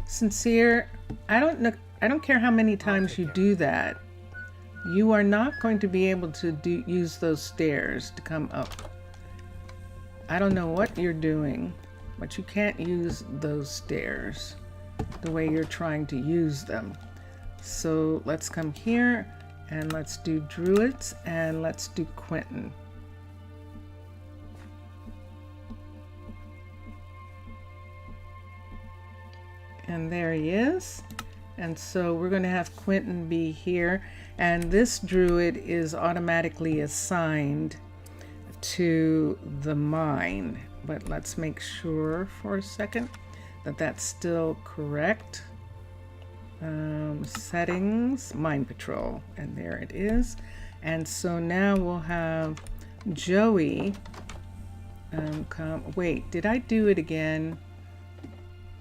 Sincere, I don't care how many times you do that. You are not going to be able to use those stairs to come up. I don't know what you're doing, but you can't use those stairs the way you're trying to use them. So let's come here and let's do druids and let's do Quentin. And there he is. And so we're going to have Quentin be here. And this druid is automatically assigned to the mine. But let's make sure for a second that that's still correct. Settings, mine patrol. And there it is. And so now we'll have Joey come. Wait, did I do it again?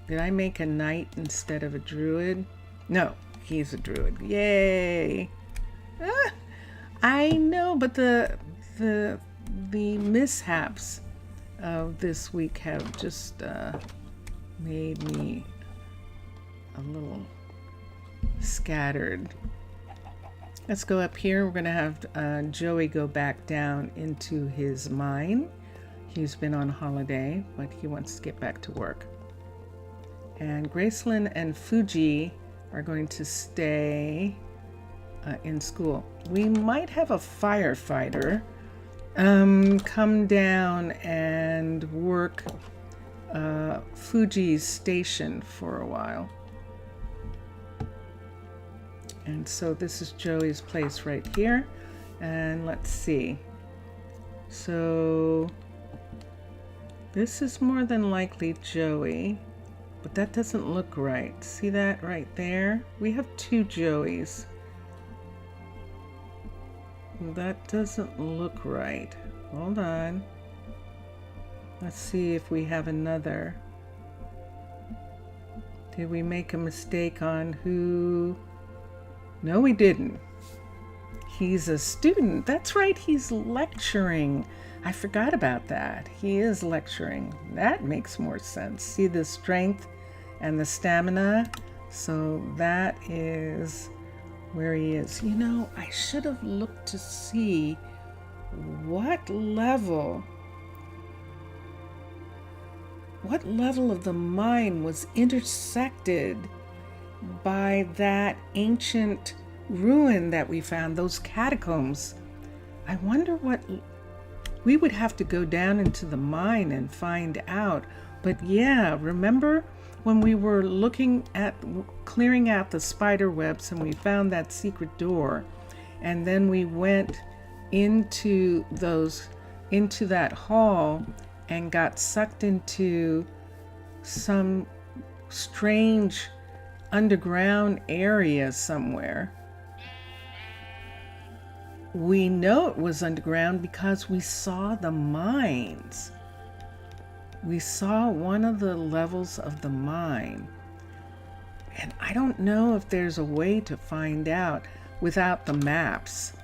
Did I make a knight instead of a druid? No, he's a druid. Yay! Ah, I know, but the mishaps of this week have just made me a little scattered. Let's go up here. We're going to have Joey go back down into his mine. He's been on holiday, but he wants to get back to work. And Gracelyn and Fuji are going to stay in school. We might have a firefighter come down and work Fuji's station for a while. And so this is Joey's place right here. And let's see. So this is more than likely Joey, but that doesn't look right. See that right there? We have two Joeys. That doesn't look right. Hold on. Let's see if we have another. Did we make a mistake on who? No, we didn't. He's a student. That's right, he's lecturing. I forgot about that. He is lecturing. That makes more sense. See the strength and the stamina? So that is where he is. You know, I should have looked to see what level of the mine was intersected by that ancient ruin that we found, those catacombs. I wonder what we would have to go down into the mine and find out. But yeah, remember when we were looking at clearing out the spider webs and we found that secret door, and then we went into that hall and got sucked into some strange underground area somewhere. We know it was underground because we saw the mines. We saw one of the levels of the mine. And I don't know if there's a way to find out without the maps.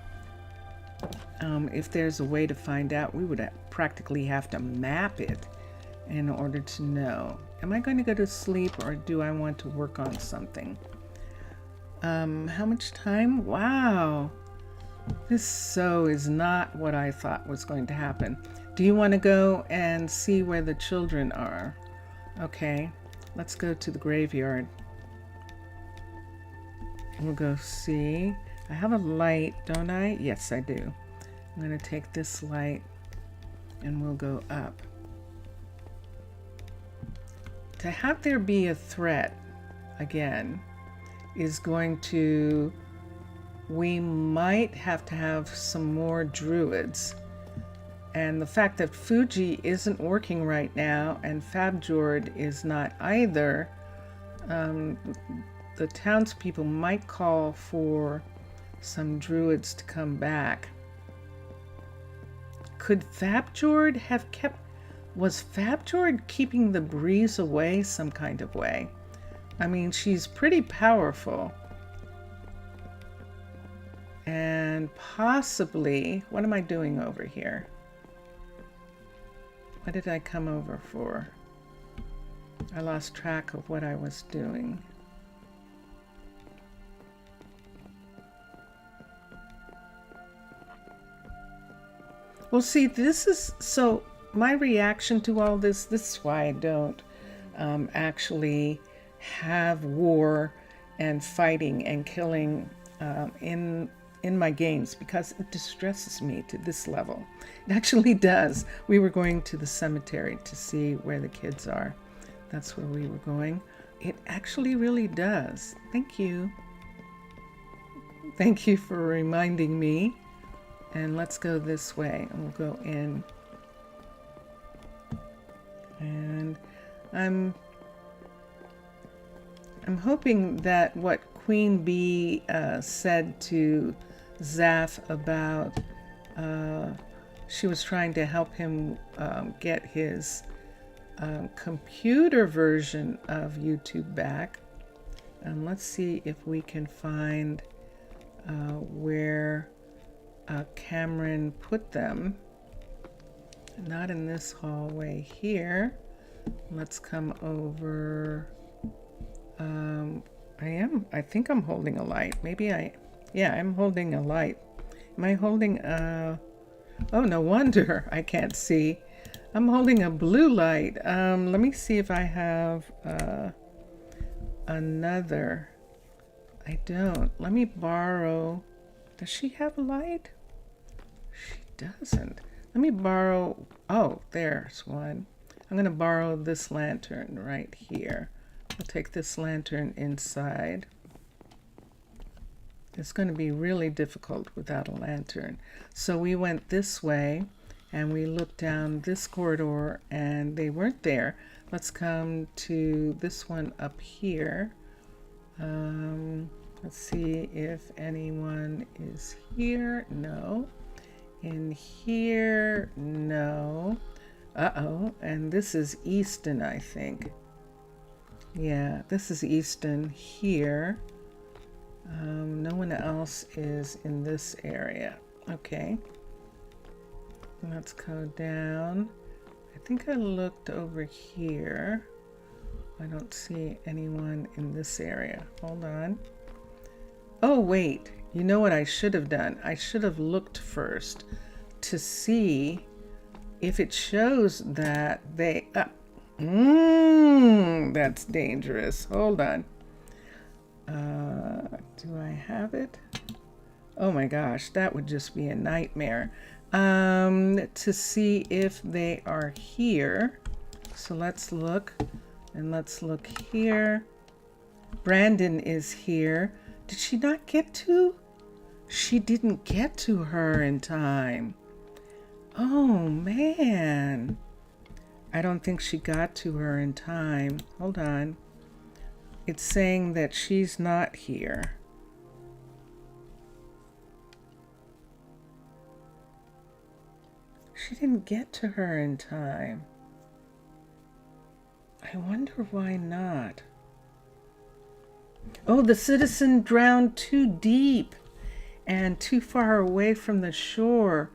If there's a way to find out, we would practically have to map it in order to know. Am I going to go to sleep or do I want to work on something? How much time? Wow. This so is not what I thought was going to happen. Do you want to go and see where the children are? Okay, let's go to the graveyard. We'll go see. I have a light, don't I? Yes, I do. I'm going to take this light and we'll go up. To have there be a threat, again, is going to... We might have to have some more druids. And the fact that Fuji isn't working right now and Fabjord is not either, the townspeople might call for some druids to come back. Could Fabjord have kept... Was Fabjord keeping the breeze away some kind of way? I mean, she's pretty powerful. And possibly... What am I doing over here? What did I come over for? I lost track of what I was doing. Well, see, this is... So, my reaction to all this is why I don't actually have war and fighting and killing in my games, because it distresses me to this level. It actually does. We were going to the cemetery to see where the kids are. That's where we were going. It actually really does. Thank you. Thank you for reminding me. And let's go this way and we'll go in. And I'm hoping that what Queen Bee said to Zaf about she was trying to help him get his computer version of YouTube back. Let's see if we can find where Cameron put them. Not in this hallway here. Let's come over. I think I'm holding a light. I'm holding a light. Am I holding oh, no wonder I can't see. I'm holding a blue light. Let me see if I have another I don't. Let me borrow. Does she have a light? She doesn't. Let me borrow. Oh, there's one. I'm going to borrow this lantern right here. I'll take this lantern inside. It's going to be really difficult without a lantern. So we went this way and we looked down this corridor and they weren't there. Let's come to this one up here. Let's see if anyone is here. No. In here, no. Uh-oh, and this is Easton, I think. Yeah, this is Easton here. No one else is in this area. Okay. Let's go down. I think I looked over here. I don't see anyone in this area. Hold on. Oh, wait. You know what I should have done? I should have looked first to see if it shows that they... that's dangerous. Hold on. Do I have it? Oh my gosh, that would just be a nightmare. To see if they are here. So let's look, and let's look here. Brandon is here. Did she not get to? She didn't get to her in time. Oh man. I don't think she got to her in time. Hold on. It's saying that she's not here. She didn't get to her in time. I wonder why not. Oh, the citizen drowned too deep and too far away from the shore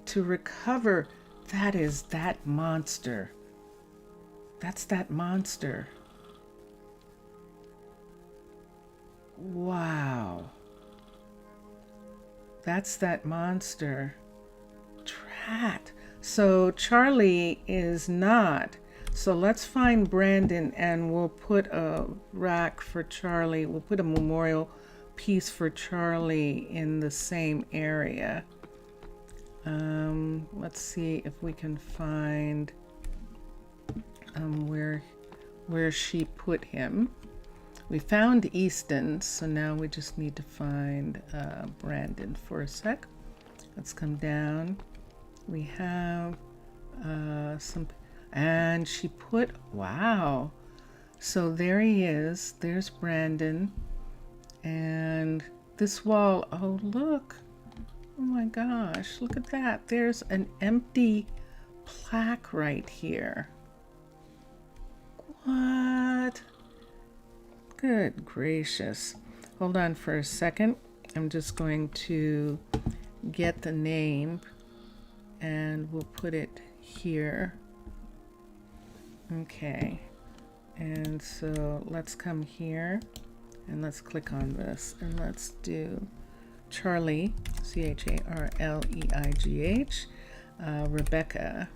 to recover. That is that monster. That's that monster. Wow. That's that monster. Drat. So Charlie is not. So let's find Brandon and we'll put a rack for Charlie. We'll put a memorial piece for Charlie in the same area. Let's see if we can find where she put him. We found Easton, so now we just need to find Brandon for a sec. Let's come down. We have some, and she put, wow. So there he is. There's Brandon. And this wall, oh look. Oh my gosh, look at that. There's an empty plaque right here. What? Good gracious. Hold on for a second. I'm just going to get the name and we'll put it here. Okay. And so let's come here and let's click on this and let's do Charlie, Charleigh, Rebecca,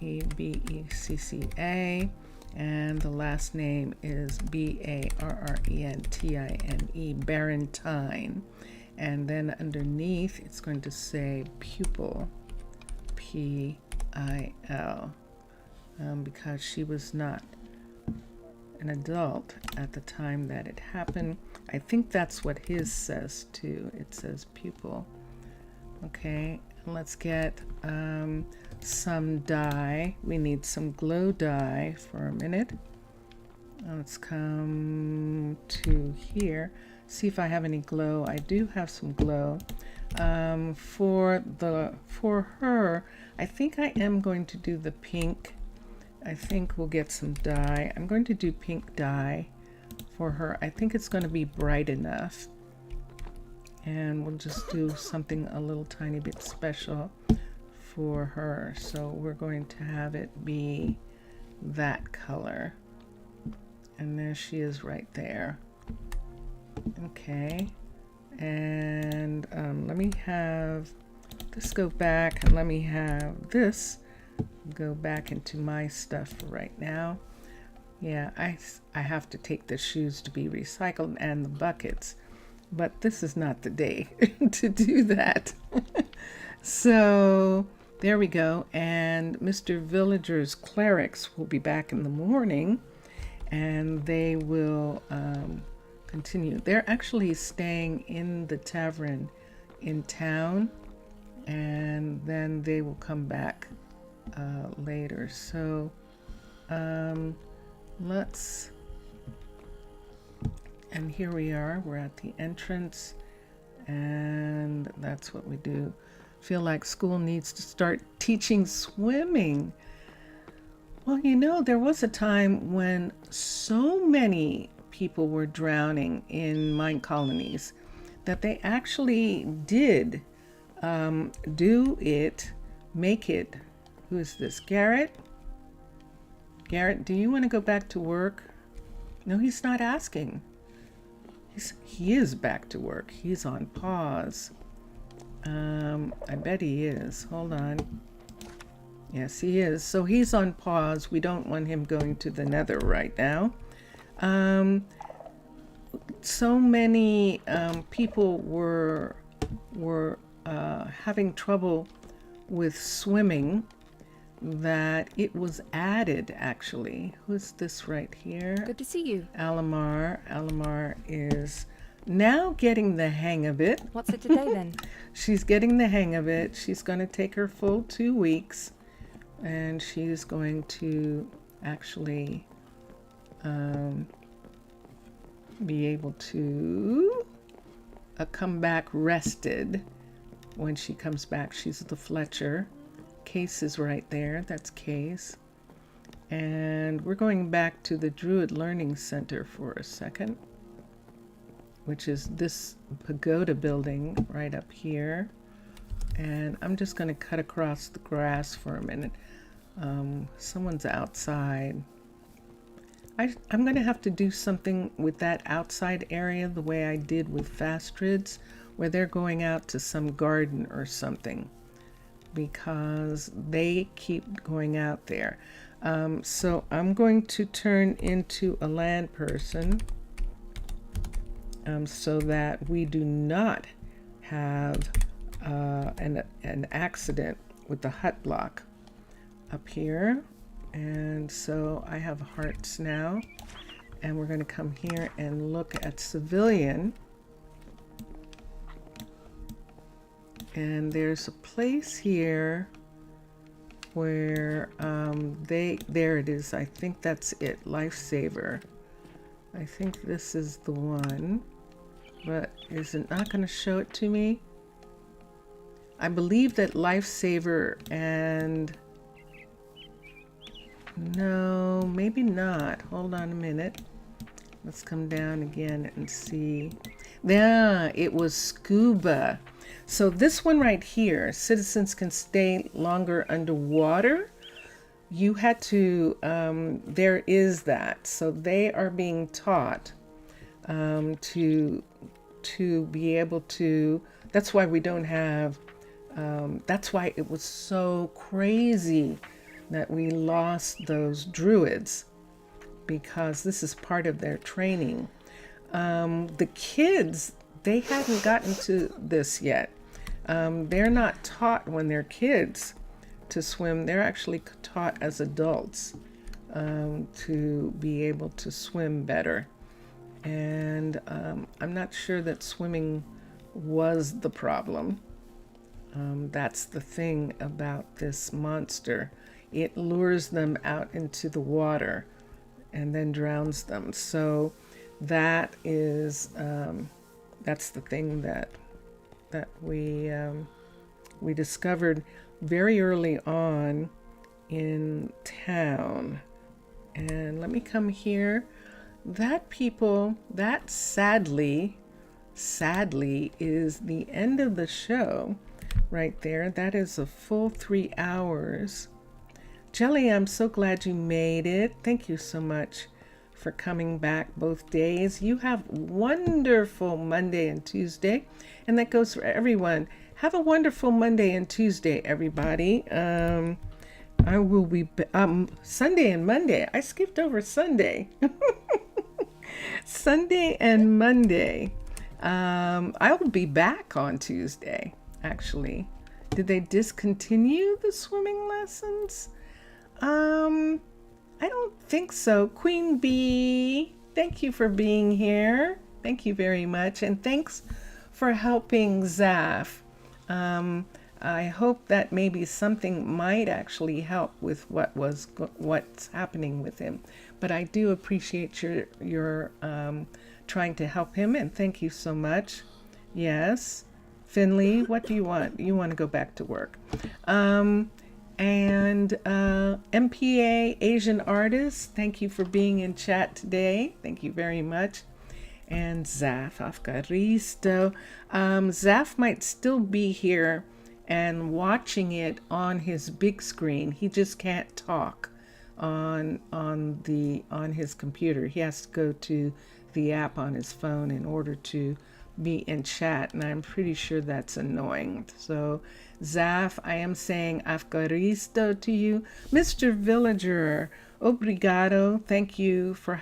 Ebecca, and the last name is Barrentine, Barrentine. And then underneath it's going to say pupil, P-I-L, because she was not an adult at the time that it happened. I think that's what his says too. It says pupil. Okay, let's get some dye. We need some glow dye for a minute. Let's come to here. See if I have any glow. I do have some glow. For her, I think I am going to do the pink. I think we'll get some dye. I'm going to do pink dye for her. I think it's going to be bright enough. And we'll just do something a little tiny bit special for her. So we're going to have it be that color. And there she is right there. Okay. And let me have this go back and let me have this go back into my stuff right now. Yeah, I have to take the shoes to be recycled and the buckets, but this is not the day to do that. So there we go. And Mr. Villager's clerics will be back in the morning, and they will continue. They're actually staying in the tavern in town, and then they will come back later. So and here we are, we're at the entrance, and that's what we do. Feel like school needs to start teaching swimming. Well, you know, there was a time when so many people were drowning in Minecolonies that they actually did make it. Who is this? Garrett? Garrett, do you want to go back to work? No, he's not asking. He is back to work. He's on pause. I bet he is. Hold on. Yes, he is. So he's on pause. We don't want him going to the nether right now. So many people were having trouble with swimming that it was added, actually. Who's this right here? Good to see you. Alamar. Alamar is now getting the hang of it. What's it today then? She's getting the hang of it. She's going to take her full 2 weeks, and she's going to actually be able to come back rested when she comes back. She's the Fletcher. Case is right there. That's Case. And we're going back to the Druid Learning Center for a second, which is this pagoda building right up here. And I'm just going to cut across the grass for a minute. Someone's outside. I'm going to have to do something with that outside area the way I did with Fastrids, where they're going out to some garden or something, because they keep going out there. So I'm going to turn into a land person so that we do not have an accident with the hut block up here. And so I have hearts now, and we're going to come here and look at civilian. And there's a place here where there it is. I think that's it. Lifesaver. I think this is the one, but is it not going to show it to me? I believe that Lifesaver and no, maybe not. Hold on a minute. Let's come down again and see. Yeah, it was scuba. So this one right here, citizens can stay longer underwater. You had to, there is that. So they are being taught to be able to, that's why we don't have, that's why it was so crazy that we lost those druids, because this is part of their training. The kids, they hadn't gotten to this yet. They're not taught when they're kids to swim. They're actually taught as adults to be able to swim better. And I'm not sure that swimming was the problem. That's the thing about this monster. It lures them out into the water and then drowns them. So that is that's the thing that we discovered very early on in town. And let me come here. That people, that sadly is the end of the show right there. That is a full 3 hours. Jelly, I'm so glad you made it. Thank you so much for coming back both days. You have wonderful Monday and Tuesday, and that goes for everyone. Have a wonderful Monday and Tuesday, everybody. I will be Sunday and Monday. I skipped over Sunday. Sunday and Monday. I will be back on Tuesday, actually. Did they discontinue the swimming lessons? I don't think so. Queen Bee, thank you for being here. Thank you very much. And thanks for helping Zaf. I hope that maybe something might actually help with what's happening with him. But I do appreciate your trying to help him, and thank you so much. Yes. Finley, what do you want? You want to go back to work. And MPA Asian Artist, thank you for being in chat today. Thank you very much. And Zaf Afgaristo. Zaf might still be here and watching it on his big screen. He just can't talk on his computer. He has to go to the app on his phone in order to be in chat, and I'm pretty sure that's annoying. So Zaf, I am saying Afgaristo to you. Mr. Villager, obrigado. Thank you for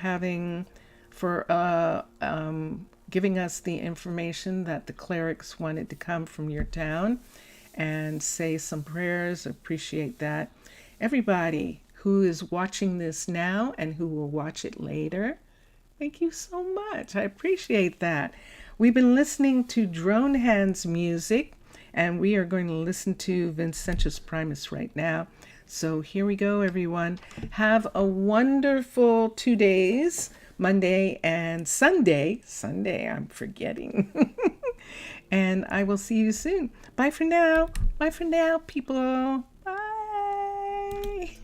giving us the information that the clerics wanted to come from your town and say some prayers. Appreciate that. Everybody who is watching this now and who will watch it later, thank you so much. I appreciate that. We've been listening to Drone Hands music, and we are going to listen to Vincentius Primus right now. So here we go, everyone. Have a wonderful 2 days, Monday and Sunday. Sunday, I'm forgetting. And I will see you soon. Bye for now. Bye for now, people. Bye.